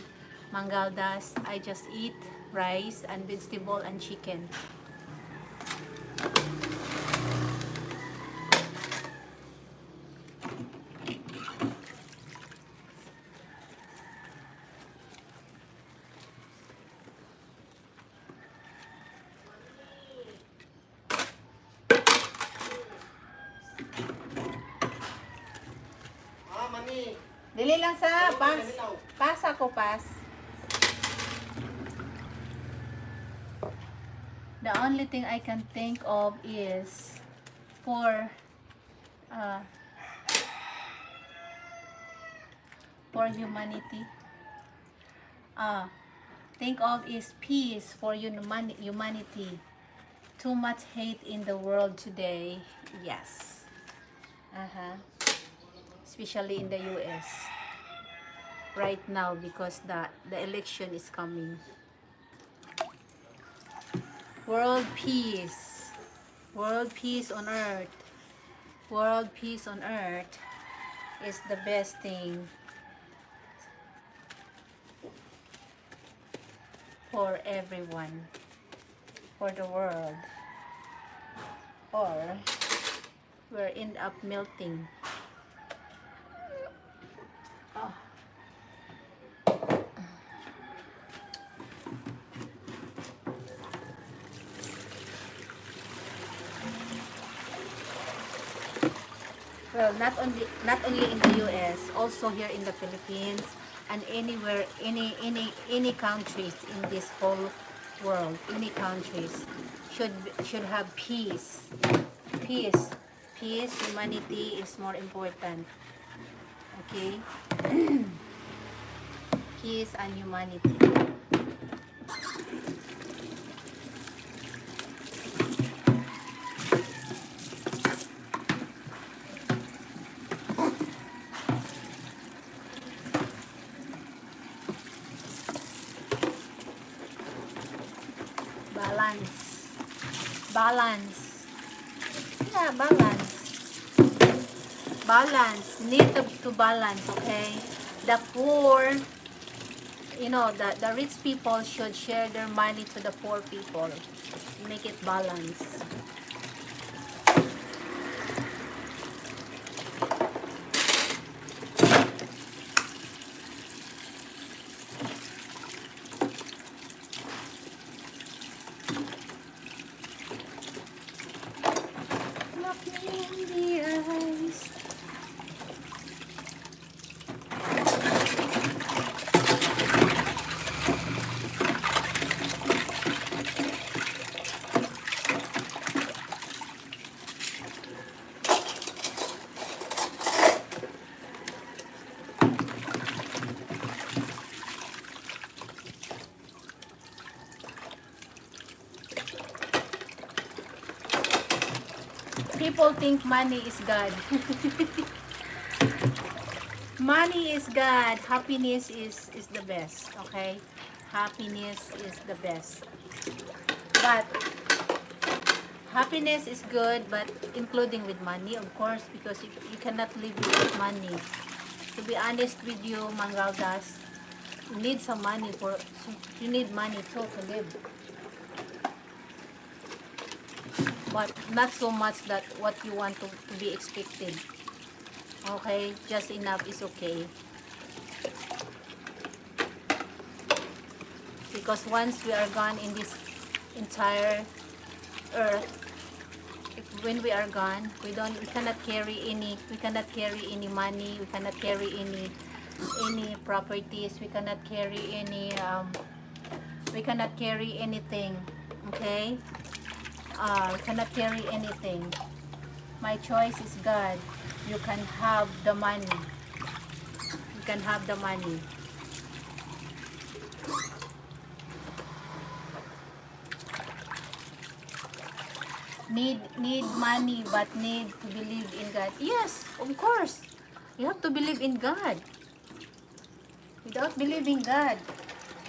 Mangaldas, I just eat rice and vegetable and chicken. Dili lang sa pas ako pas. The only thing I can think of is for humanity. Think of is peace for humanity. Too much hate in the world today. Yes. Especially in the US right now, because the election is coming. World peace. World peace on earth. World peace on earth is the best thing for everyone, for the world, or we'll end up melting. Oh. Well, not only in the US, also here in the Philippines, and anywhere, any countries in this whole world, any countries should have peace. Peace, peace. Humanity is more important. Okay, peace and humanity. Balance. Balance. Yeah, balance. Balance. Need to balance, okay? The poor, the rich people should share their money to the poor people. Make it balance. Look me in the eyes. People think money is God. Money is God. Happiness is the best. Okay? Happiness is the best. But happiness is good, but including with money, of course, because you cannot live without money. To be honest with you, Mangaldas, you need some money you need money too to live. But not so much that what you want to be expected. Okay? Just enough is okay. Because once we are gone in this entire earth, when we are gone, we cannot carry any money, we cannot carry any properties, we cannot carry anything. Okay? We cannot carry anything. My choice is God. You can have the money. You can have the money. Need money, but need to believe in God. Yes, of course. You have to believe in God. Without believing God,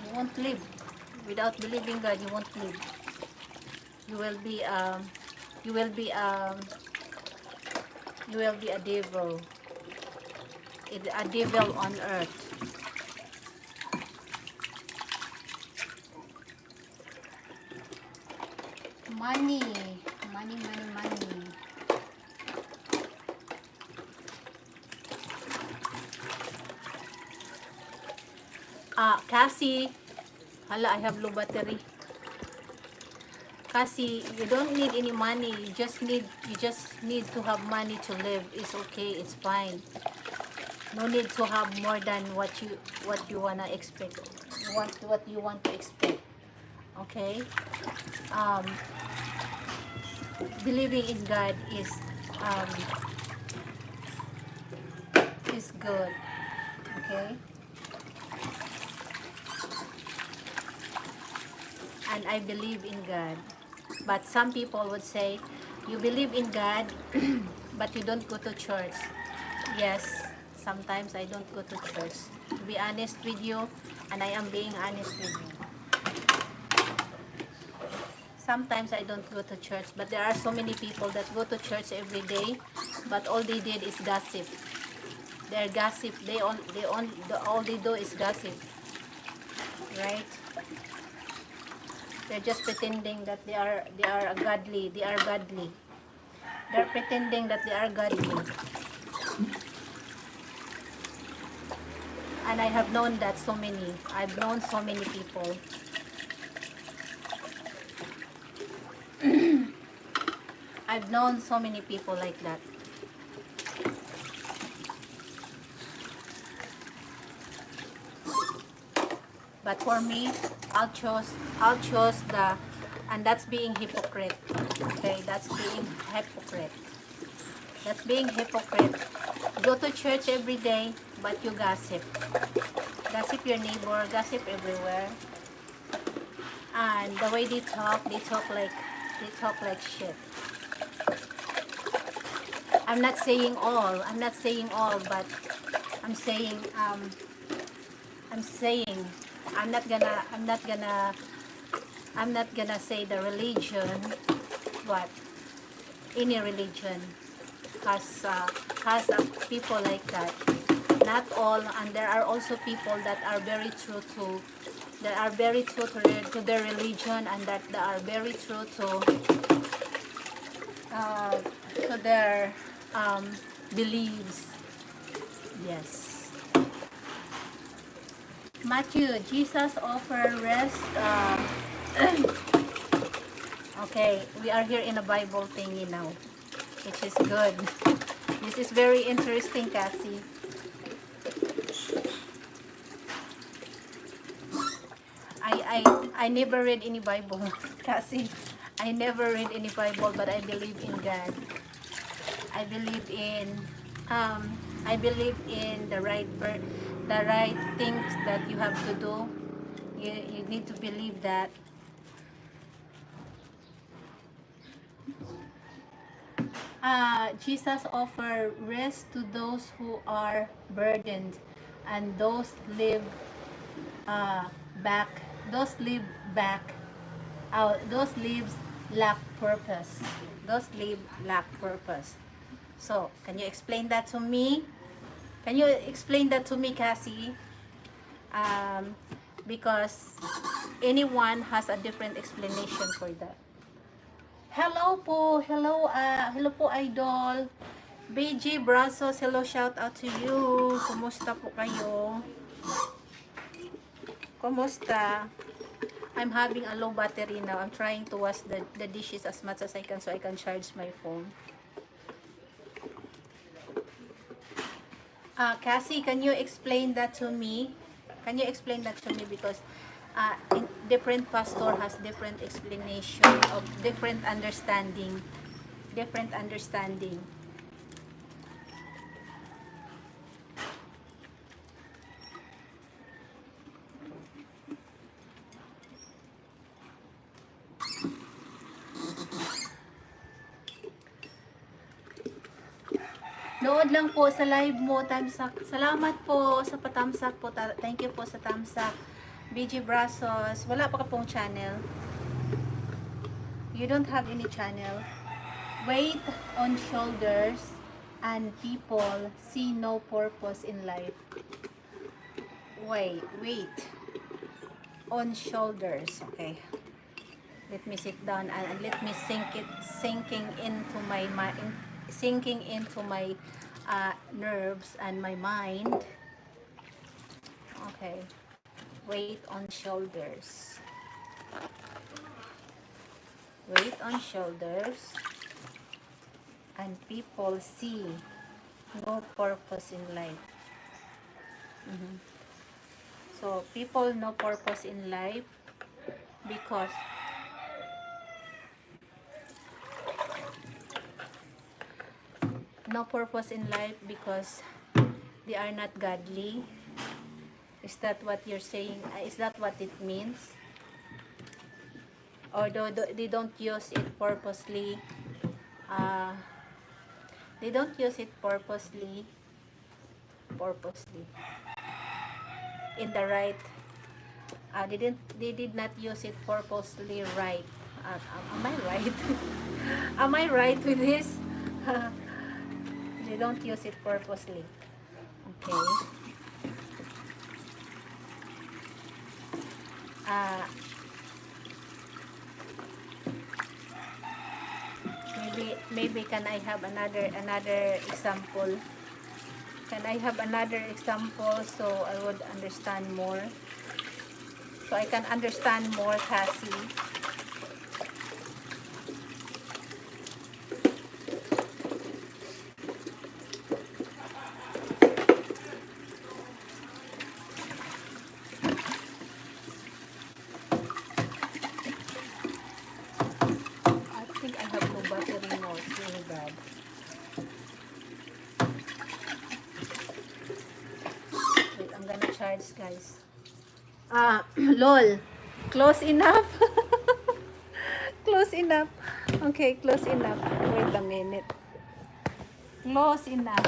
you won't live. Without believing God, you won't live. You will be a devil. A devil on earth. Money. Money. Cassie. Hala, I have low battery. Cassie, you don't need any money. You just need to have money to live. It's okay. It's fine. No need to have more than what you wanna expect. What you want to expect. Okay. Believing in God is good. Okay. And I believe in God. But some people would say, you believe in God, but you don't go to church. Yes, sometimes I don't go to church. To be honest with you, and I am being honest with you. Sometimes I don't go to church, but there are so many people that go to church every day, but all they did is gossip. They're gossip. All they do is gossip, right? They're just pretending that they are godly. They are godly. They're pretending that they are godly. And I have known that so many. I've known so many people. I've known so many people like that. But for me, I'll choose the, and that's being hypocrite. Okay, that's being hypocrite. That's being hypocrite. Go to church every day, but you gossip. Gossip your neighbor, gossip everywhere. And the way they talk like shit. I'm not saying all, but I'm saying I'm not gonna say the religion, but any religion has people like that. Not all, and there are also people that are very true to their religion, and that they are very true to their beliefs. Yes. Matthew, Jesus offer rest. Okay, we are here in a Bible thingy now, which is good. This is very interesting, Cassie. I never read any Bible, Cassie. I never read any Bible, but I believe in God. I believe in the right things that you have to do. You need to believe that. Jesus offer rest to those who are burdened, and those live back. Those lives lack purpose. Those live lack purpose. So, can you explain that to me? Can you explain that to me, Cassie? Because anyone has a different explanation for that. Hello po, hello po, idol. BG Brazos, hello, shout out to you. Kumusta po kayo? Kumusta? I'm having a low battery now. I'm trying to wash the dishes as much as I can so I can charge my phone. Cassie, can you explain that to me? Can you explain that to me? Because different pastor has different explanation of different understanding. Different understanding. Nood lang po sa live mo, thumbs up. Salamat po sa pa-thumbs up po. Thank you po sa thumbs up. BG Brazos, wala pa ka pong channel. You don't have any channel. Weight on shoulders and people see no purpose in life. Weight on shoulders. Okay. Let me sit down and let me sinking into my nerves and my mind. Okay. Weight on shoulders. Weight on shoulders. And people see no purpose in life. So, people no purpose in life because they are not godly. Is that what you're saying? Is that what it means? Or they don't use it purposely? They don't use it purposely in the right. They did not use it purposely right. Am I right? Am I right with this? You don't use it purposely. Okay. Uh, maybe can I have another example? Can I have another example so I would understand more? So I can understand more, Cassie. I think I have no battery now. It's really bad. Wait, I'm gonna charge, guys. Lol. Close enough. Close enough. Okay, close enough. Wait a minute. Close enough.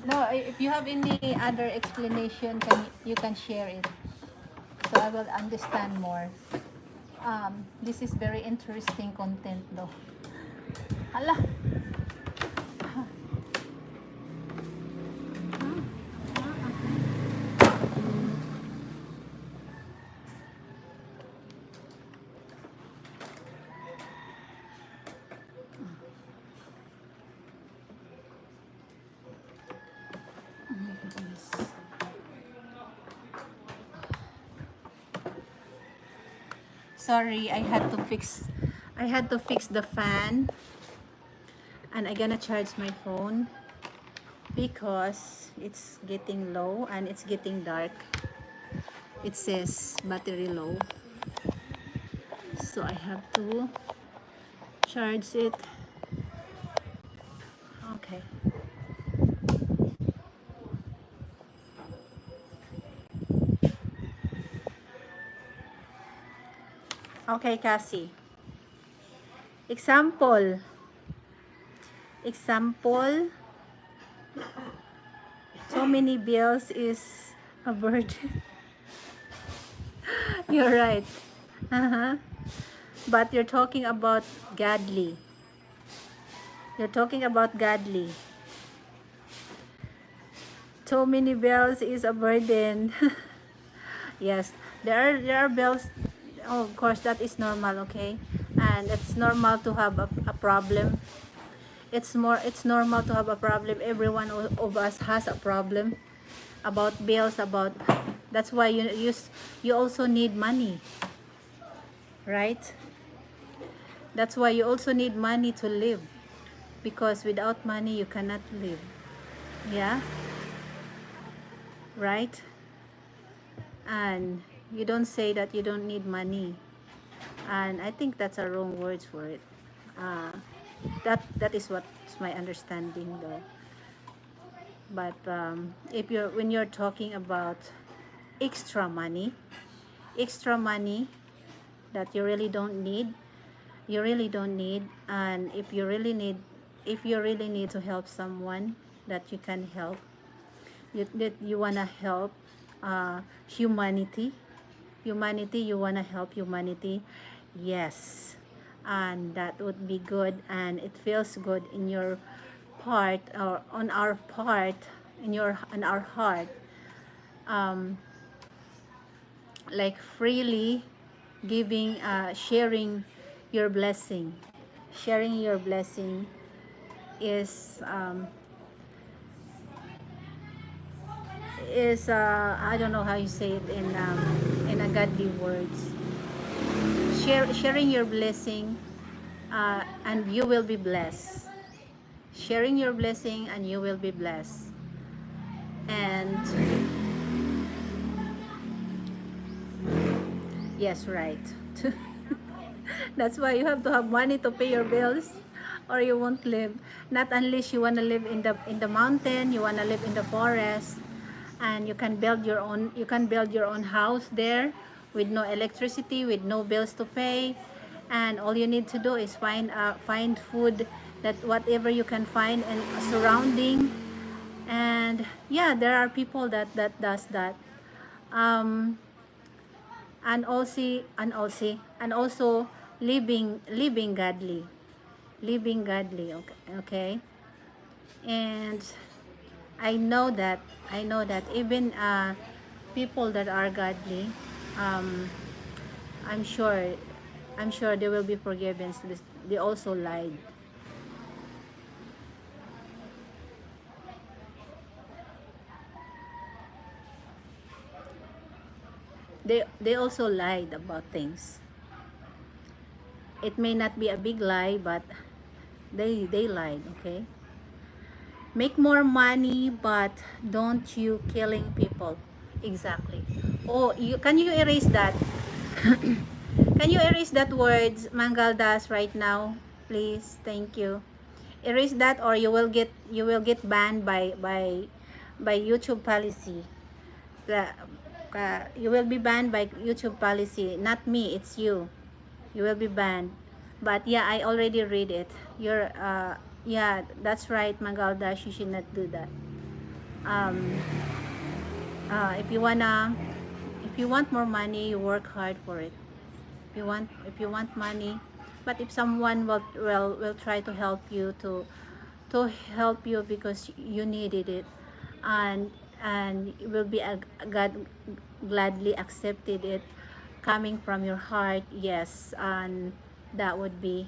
No, if you have any other explanation, you can share it, so I will understand more. This is very interesting content, though. Hala. Sorry, I had to fix the fan, and I'm gonna charge my phone because it's getting low and it's getting dark. It says battery low, so I have to charge it. Okay. Okay, Cassie. Example. So many bills is a burden. You're right. But you're talking about godly. You're talking about godly. So many bills is a burden. Yes, there are bills. Oh, of course, that is normal, okay? And it's normal to have a problem. It's normal to have a problem. Everyone of us has a problem about bills, about that's why you also need money, right? That's why you also need money to live, because without money you cannot live. Yeah, right? And you don't say that you don't need money, and I think that's a wrong words for it. That is what's my understanding, though. But if when you're talking about extra money that you really don't need, and if you really need to help someone that you can help, that you want to help humanity, you want to help humanity, yes, and that would be good, and it feels good in your part, or on our part, in our heart, like freely giving, sharing your blessing is I don't know how you say it in a godly words. Sharing your blessing, and you will be blessed. Sharing your blessing and you will be blessed. And yes, right. That's why you have to have money to pay your bills, or you won't live. Not unless you want to live in the mountain, you want to live in the forest, and you can build your own house there with no electricity, with no bills to pay, and all you need to do is find food, that whatever you can find and surrounding. And yeah, there are people that does that. and also living godly, okay, okay. And I know that even people that are godly, um I'm sure they will be forgiven. They also lied. They also lied about things. It may not be a big lie, but they lied, okay? Make more money, but don't you killing people. Exactly. Oh, can you erase that? Can you erase that words Mangaldas right now, please? Thank you. Erase that, or you will get banned by YouTube policy. The- you will be banned by YouTube policy. Not me, it's you. You will be banned. But yeah, I already read it. Yeah, that's right, Mangaldas. You should not do that. Um, if you want more money, you work hard for it. If you want money, but if someone will try to help you to help you because you needed it, and will be God gladly accepted it coming from your heart, yes, and that would be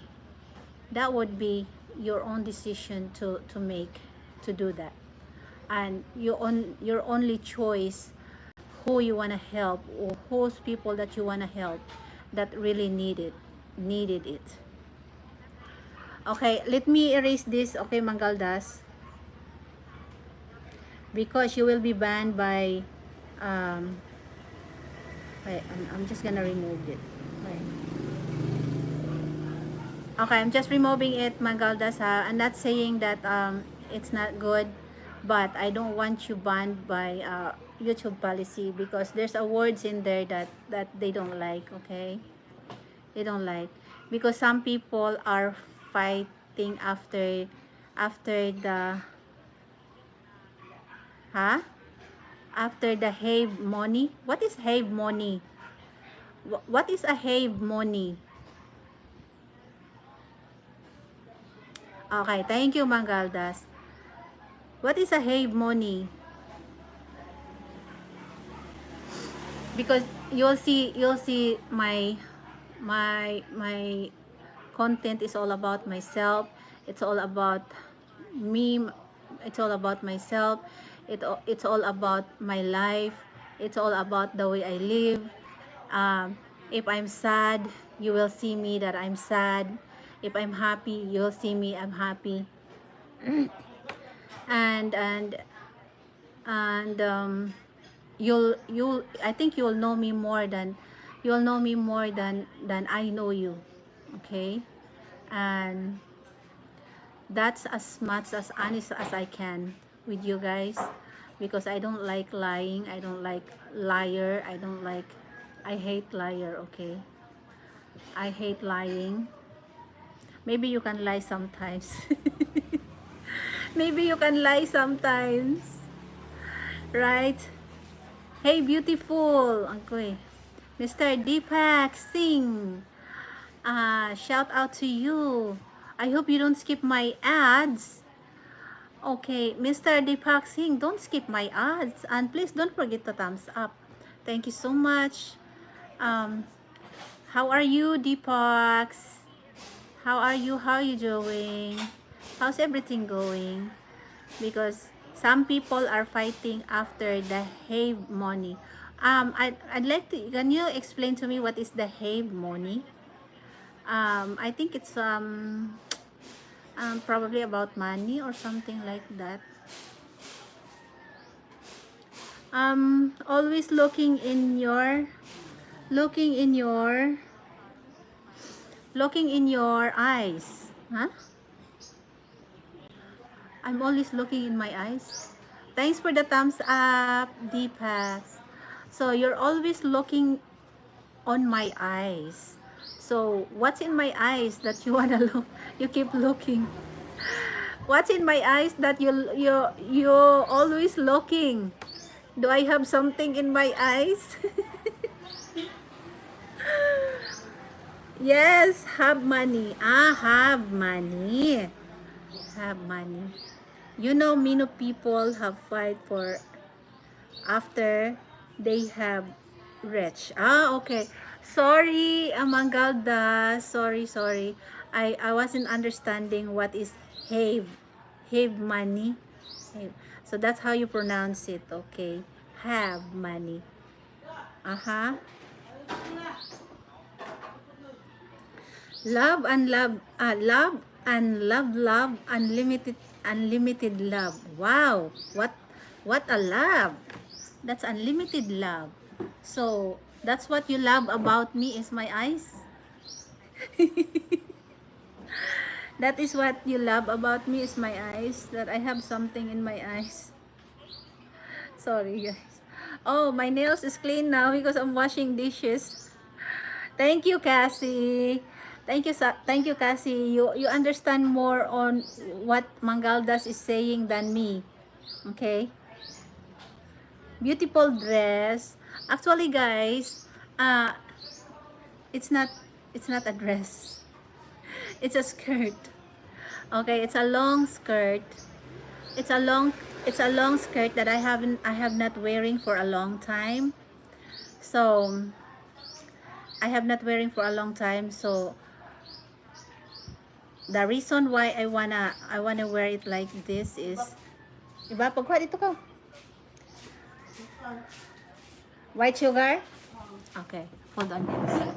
your own decision to make, to do that. And your only choice who you want to help, or whose people that you want to help that really needed it. Okay, let me erase this, okay, Mangaldas, because you will be banned by um wait, I'm just gonna remove it. Wait. Okay, I'm just removing it, Mangaldas, ha. I'm not saying that it's not good, but I don't want you banned by YouTube policy, because there's a words in there that they don't like, okay? They don't like, because some people are fighting after the huh after the have money. What is have money? What is a have money? Okay, thank you, Mangaldas. What is a have money? Because you'll see my content is all about myself. It's all about me. It's all about myself. It's all about my life. It's all about the way I live. If I'm sad, you will see me that I'm sad. If I'm happy, you'll see me I'm happy. And and and you'll I think you'll know me more than I know you, okay? And that's as much as honest as I can with you guys, because I don't like lying. I don't like liar. I hate liar, okay? I hate lying. Maybe you can lie sometimes. Maybe you can lie sometimes, right? Hey, beautiful. Okay. Mr. Deepak Singh. Shout out to you. I hope you don't skip my ads. Okay, Mr. Deepak Singh, don't skip my ads. And please don't forget to thumbs up. Thank you so much. Um, how are you, Deepak? How are you? How are you doing? How's everything going? Because some people are fighting after the have money. I'd like to, can you explain to me what is the have money? I think it's probably about money or something like that. Always looking in your eyes, huh? I'm always looking in my eyes. Thanks for the thumbs up, Deepak. So you're always looking on my eyes. So what's in my eyes that you wanna look? You keep looking. What's in my eyes that you always looking? Do I have something in my eyes? Yes, have money. Have money. Have money. You know, many people have fight for after they have rich. Okay. Sorry, Amangalda. Sorry. I wasn't understanding what is have. Have money. Have. So that's how you pronounce it, okay? Have money. Uh-huh. Love, unlimited love. Wow, what a love. That's unlimited love. So that's what you love about me is my eyes. That is what you love about me is my eyes, that I have something in my eyes. Sorry guys. Oh, my nails is clean now because I'm washing dishes. Thank you, Cassie. Thank you, Cassie. You understand more on what Mangaldas is saying than me. Okay? Beautiful dress. Actually, guys, uh it's not a dress. It's a skirt. Okay, it's a long skirt. It's a long skirt that I have not wearing for a long time. So, I have not wearing for a long time. So, the reason why I wanna wear it like this is iba pagkuha dito ko. White sugar? Okay, hold on guys.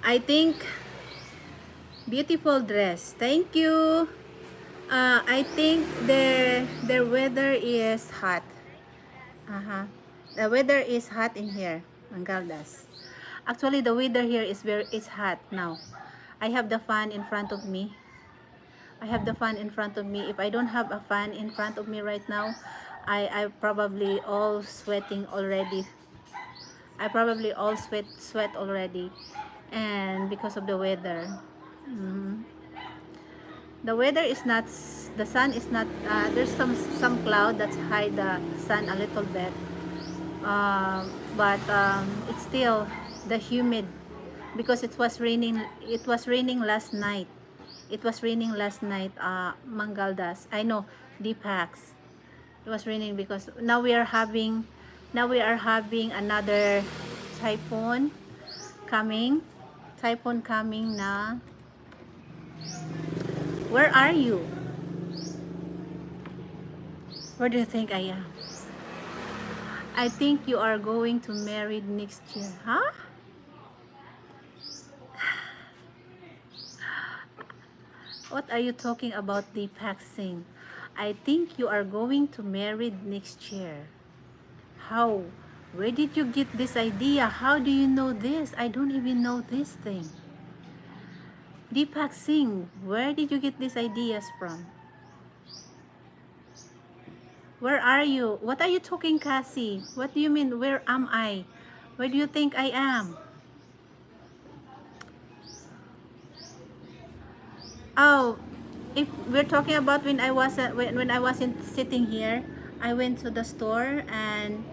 I think beautiful dress. Thank you. I think the weather is hot. The weather is hot in here, Mangaldas. Actually, the weather here is hot now. I have the fan in front of me. If I don't have a fan in front of me right now, I probably all sweating already. I probably all sweat already, and because of the weather. Mhm. The weather is not, the sun is not, there's some cloud that's hide the sun a little bit, but it's still the humid because it was raining last night. Mangaldas, I know, Deepax. It was raining because now we are having another typhoon coming. Na. Where are you? Where do you think I am? I think you are going to marry next year. Huh? What are you talking about, Deepak Singh? I think you are going to marry next year. How? Where did you get this idea? How do you know this? I don't even know this thing. Deepak Singh, where did you get these ideas from? Where are you? What are you talking, Cassie? What do you mean, where am I? Where do you think I am? Oh, if we're talking about when I was when I wasn't sitting here, I went to the store and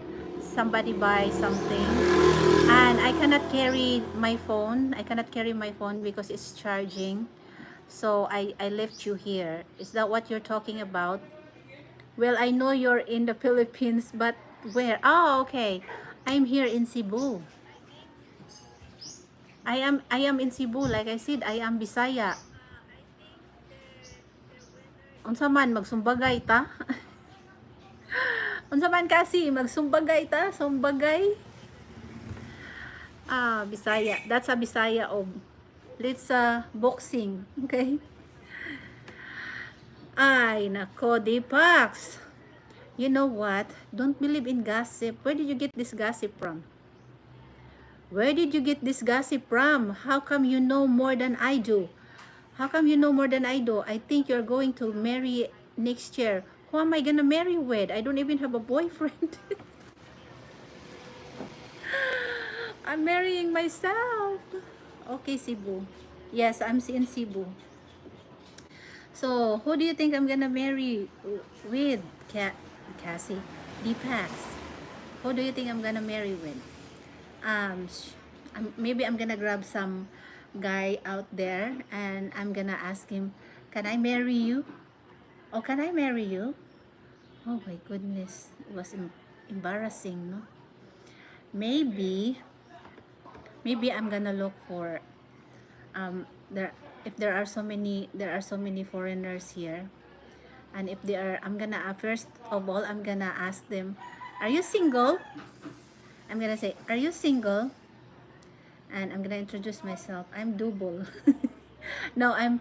somebody buy something, and I cannot carry my phone. I cannot carry my phone because it's charging. So I left you here. Is that what you're talking about? Well, I know you're in the Philippines, but where? Oh, okay. I'm here in Cebu. I am in Cebu. Like I said, I am Bisaya. Unsa man magsumbagay ta? Unsa man kasi magsumbagay ta? Sumbagay. Bisaya. That's a Bisaya of let's boxing. Okay? Ay, nako, Deepax. You know what? Don't believe in gossip. Where did you get this gossip from? Where did you get this gossip from? How come you know more than I do? How come you know more than I do? I think you're going to marry next year. Who am I gonna marry with? I don't even have a boyfriend. I'm marrying myself. Okay, Cebu. Yes, I'm in Cebu. So, who do you think I'm gonna marry with? Cassie? Deepax. Who do you think I'm gonna marry with? Maybe I'm gonna grab some guy out there and I'm gonna ask him, can I marry you? Oh, can I marry you? Oh my goodness, it was embarrassing, no? Maybe I'm gonna look for there if there are so many foreigners here, and if they are, I'm gonna first of all I'm gonna ask them, are you single? I'm gonna say, are you single? And I'm gonna introduce myself. I'm double. No, I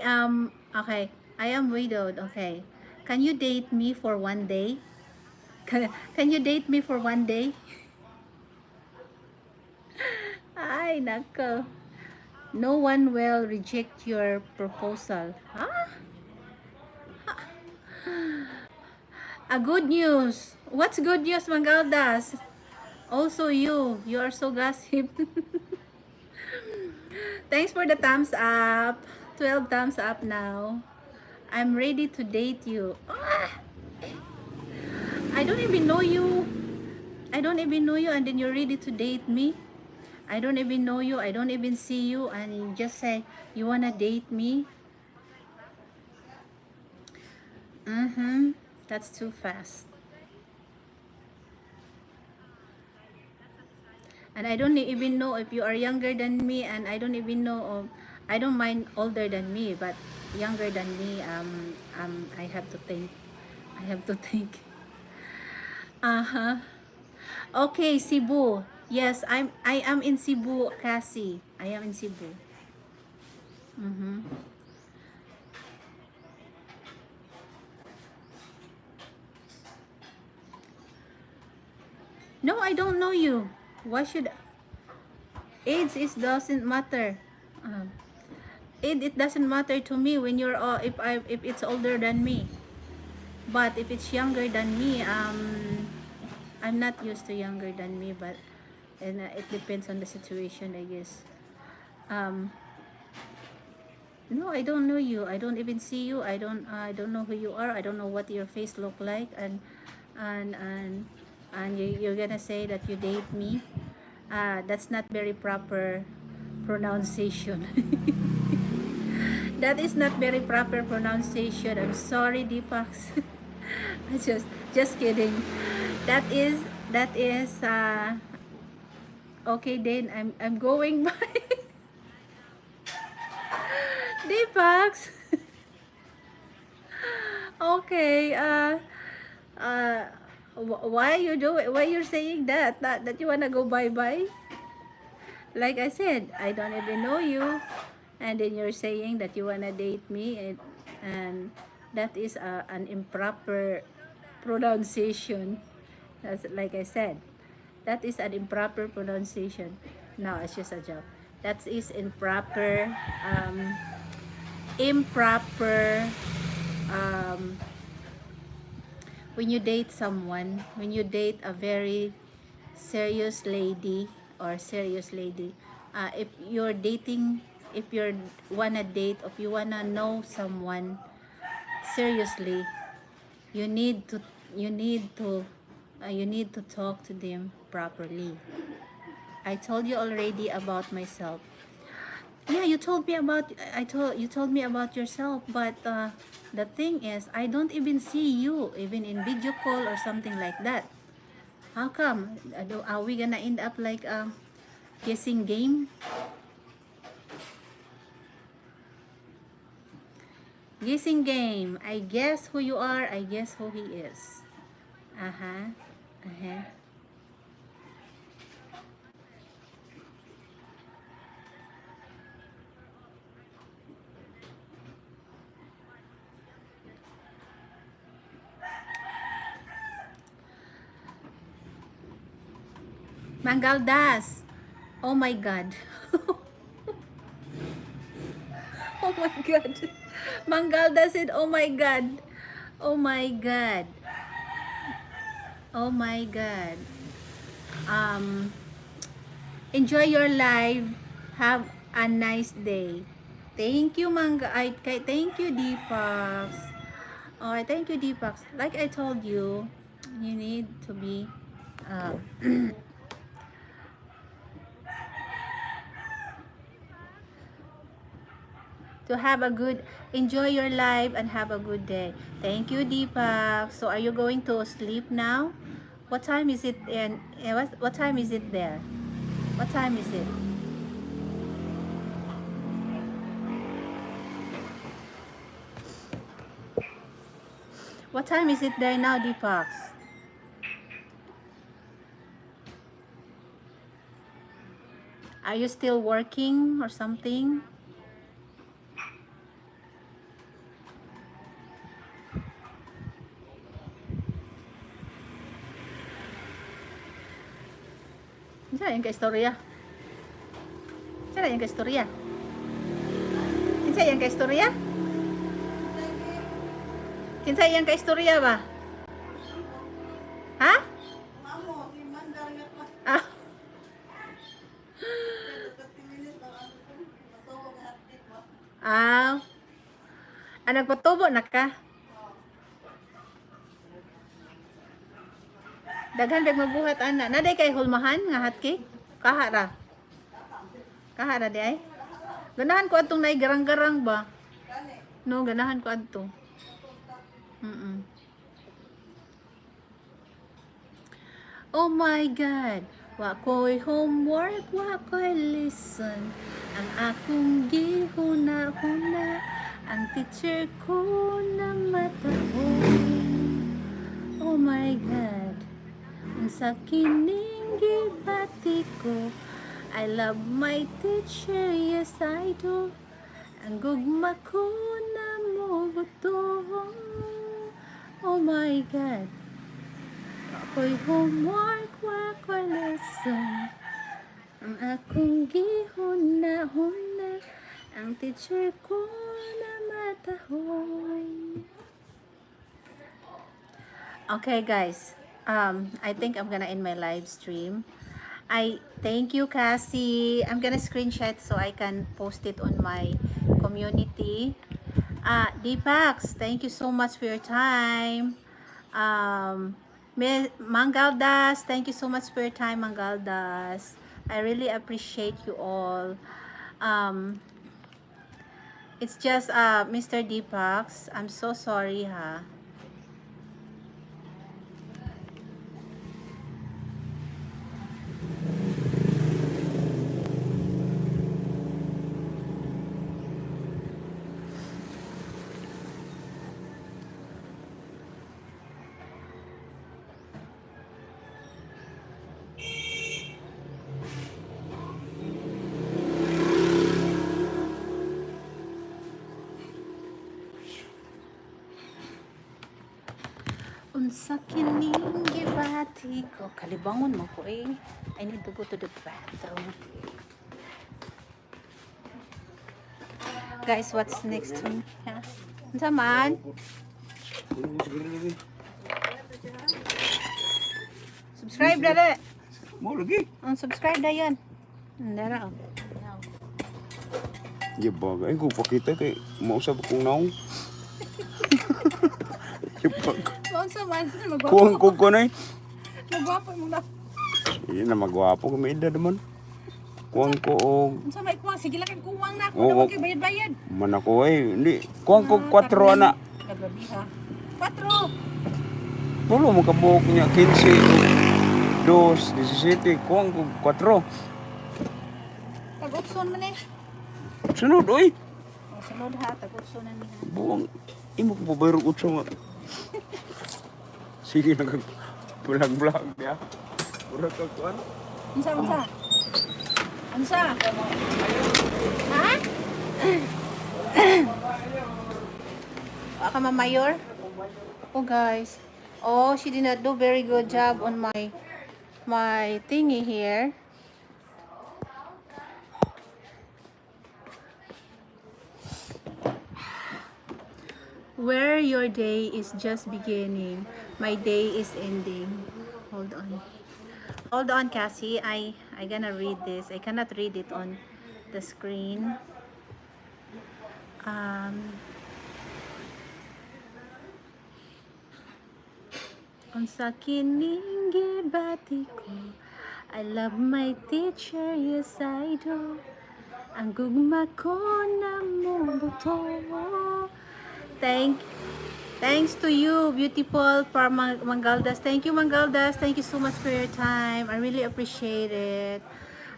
am okay. I am widowed. Okay, can you date me for one day? Can you date me for one day? Ay, nako. No one will reject your proposal. Huh? A good news. What's good news, Mangaldas? Also you are so gossip. Thanks for the thumbs up. 12 thumbs up now. I'm ready to date you. I don't even know you. I don't even know you and then you're ready to date me. I don't even know you. I don't even see you and you just say you wanna date me. That's too fast. And I don't even know if you are younger than me, and I don't even know I don't mind older than me, but younger than me, I have to think. I have to think. Okay, Cebu. Yes, I am in Cebu, Cassie. I am in Cebu. No, I don't know you. Why should age is doesn't matter. It doesn't matter to me when you're if it's older than me. But if it's younger than me, I'm not used to younger than me, but and it depends on the situation, I guess. No, I don't know you. I don't even see you. I don't know who you are. I don't know what your face look like, and and you're gonna say that you date me. That's not very proper pronunciation. That is not very proper pronunciation. I'm sorry, Deepax. I just kidding. That is okay then I'm going by. Deepax. Okay, why you're saying that you wanna go bye-bye? Like I said, I don't even know you, and then you're saying that you wanna date me, and that is an improper pronunciation. That's like I said, that is an improper pronunciation. No, it's just a joke. That is improper when you date someone, when you date a very serious lady or serious lady, if you're dating, if you wanna date, if you wanna know someone seriously, you need to You need to talk to them properly. I told you already about myself. Yeah, you told me about you told me about yourself, but the thing is, I don't even see you even in video call or something like that. How come? Are we gonna end up like a guessing game? Guessing game. I guess who you are. I guess who he is. Uh-huh. Uh-huh. Mangaldas. Oh my God. Oh my God. Mangalda said, oh my God. Oh my God. Oh my God. Um, enjoy your life. Have a nice day. Thank you, thank you, Deepak. Oh, thank you, Deepak. Like I told you, you need to be um, to have a good, enjoy your life and have a good day. Thank you, Deepak. So are you going to sleep now? What time is it? And what time is it there? What time is it? What time is it there now, Deepak? Are you still working or something? Kinsa yung kaistorya? Kinsa yung kaistorya? Kinsa yung kaistorya? Kinsa yung kaistorya ba? Ha? Ah. Ah. Ah, nagpatubo na ka? Daghan bag magbuhat ana. Naday kay hulmahan nga hot cake? Kahara. Kahara di ay? Ganahan ko atong nay garang-garang ba? No, ganahan ko adto. Oh my God. Wa ko'y homework, wa ko'y lesson. Ang akong gihuna-huna, ang teacher ko na matahon. Oh my God. Ang sa kining gibati ko, I love my teacher, yes I do. Ang gugma ko na mo buto. Oh my God. Ako'y homework, ako'y lesson. Ang akong gihuna-huna, ang teacher ko na matahon. Okay guys, I think I'm gonna end my live stream. I thank you, Cassie. I'm gonna screenshot so I can post it on my community. Deepax, thank you so much for your time. Mangaldas, thank you so much for your time, Mangaldas. I really appreciate you all. It's just Mr. Deepax. I'm so sorry, ha. Unsa kining gibati ko, kalibangon mo ko eh. I need to go to the bathroom. Guys, what's next to me? Ha? Unsa man? Subscribe dala. Mo lagi. Subscribe na yan. Dara. Ya bagay ko pakita kay mausap akong naong. Ya bagay. Unsa man? Kuang ko nay. Magwapo mo na. Hindi na magwapo kami edad naman. Kuwang ko og Unsa may kuwang sige lang kay kuwang na ako Oo. daw kay bayad-bayad. man ako hindi. Kuwang ko 4 ana. Gabi ha. 4. Tulo mo kabuok niya 15, 2, 17, kuwang ko 4. Tag-utson man eh. Sunod oy. O sunod ha, tag-utson na niya. Buong imo ko bayro utso nga. Sige na kag bulag-bulag ya. Ura ka kuan. Unsa? Unsa? Ha? Ka mayor? Oh guys. Oh, she did not do very good job on my thingy here. Where your day is just beginning, my day is ending. Hold on. Hold on, Cassie. I gonna read this. I cannot read it on the screen. Unsa kining gibati ko, I love my teacher, yes I do. Ang gugma ko na mo buto. Thanks to you, beautiful Mangaldas. Thank you, Mangaldas. Thank you so much for your time. I really appreciate it.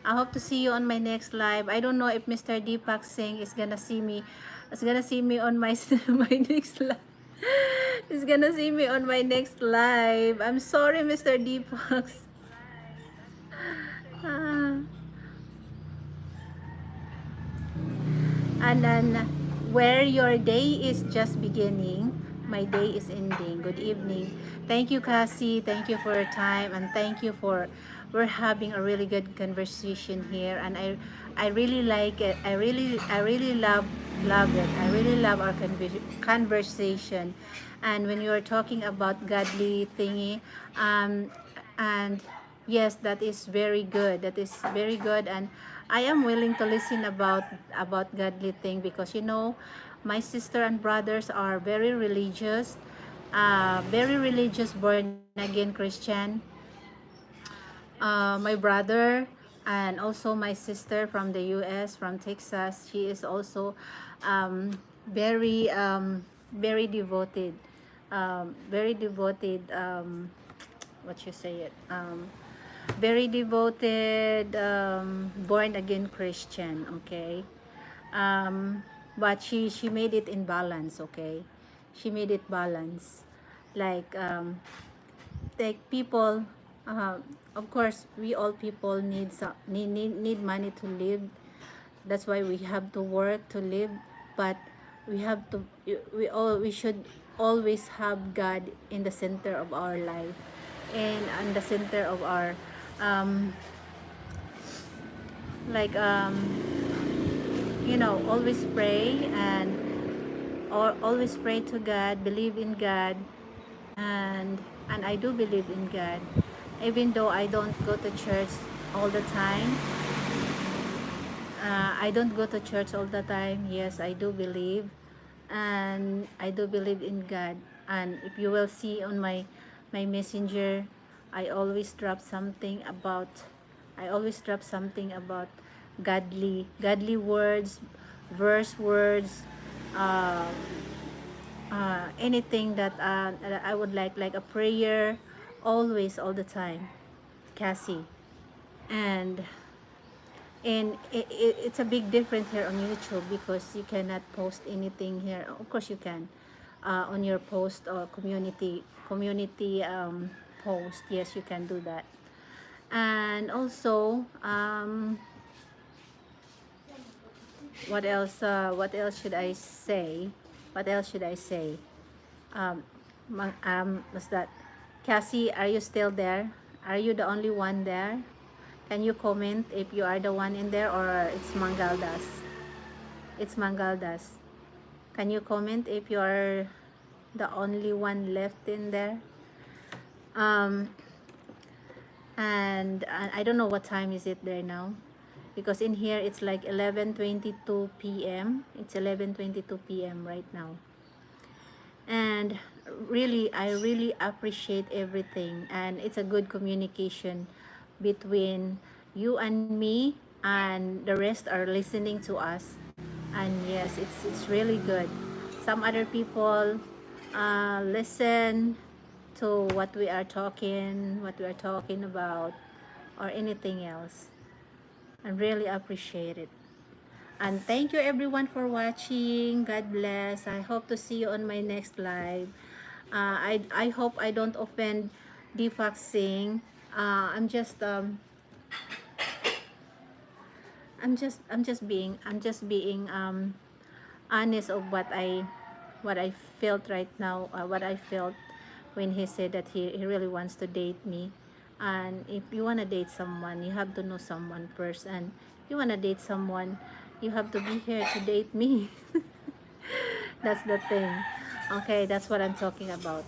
I hope to see you on my next live. I don't know if Mr. Deepak Singh is gonna see me. On my my next live. He's gonna see me on my next live. I'm sorry, Mr. Deepak. Ah. And then, where your day is just beginning, my day is ending. Good evening. Thank you, Cassie. Thank you for your time, and thank you for we're having a really good conversation here, and I really like it. I really love it. I really love our conversation. And when you are talking about godly thingy, and yes, that is very good. That is very good, and I am willing to listen about godly thing, because you know my sister and brothers are very religious, born again Christian. My brother and also my sister from the US, from Texas, she is also very devoted, what you say it, very devoted, born again Christian. Okay. But she made it in balance. Okay, she made it balance, like people, uh, of course we all people need money to live. That's why we have to work to live, but we have to we should always have God in the center of our life, and in the center of our like always pray, and or always pray to God, believe in God, and I do believe in God, even though I don't go to church all the time. I don't go to church all the time. Yes, I do believe, and I do believe in God. And if you will see on my messenger, I always drop something about godly words, verse words, uh, anything that I would like a prayer, always, all the time, Cassie. And it's a big difference here on YouTube, because you cannot post anything here. Of course you can, on your post or community post. Yes, you can do that. And also, what else should I say? um, was that, Cassie, are you still there? Are you the only one there? Can you comment if you are the one in there, or it's Mangaldas? Can you comment if you are the only one left in there? And I don't know what time is it there now, because in here it's like 11:22 p.m. It's 11:22 p.m. right now. And really, I really appreciate everything, and it's a good communication between you and me, and the rest are listening to us. And yes, it's really good. Some other people listen to what we are talking about, or anything else. I really appreciate it. And thank you everyone for watching. God bless. I hope to see you on my next live. I hope I don't offend Deepak Singh. I'm just being honest of what I felt right now, what I felt when he said that he really wants to date me. And if you want to date someone, you have to know someone first, and if you want to date someone, you have to be here to date me. That's the thing. Okay, that's what I'm talking about.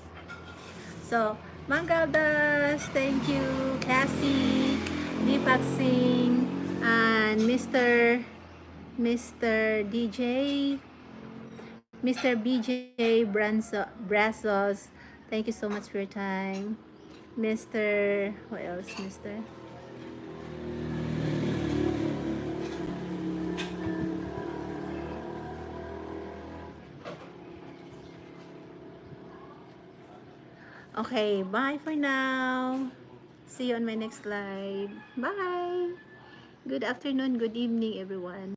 So, Mangaldas, thank you, Cassie, Deepak Singh, and Mr. DJ, Mr. BJ Brazos. Thank you so much for your time. Mr. What else, Mr.? Okay, bye for now. See you on my next live. Bye. Good afternoon, good evening, everyone.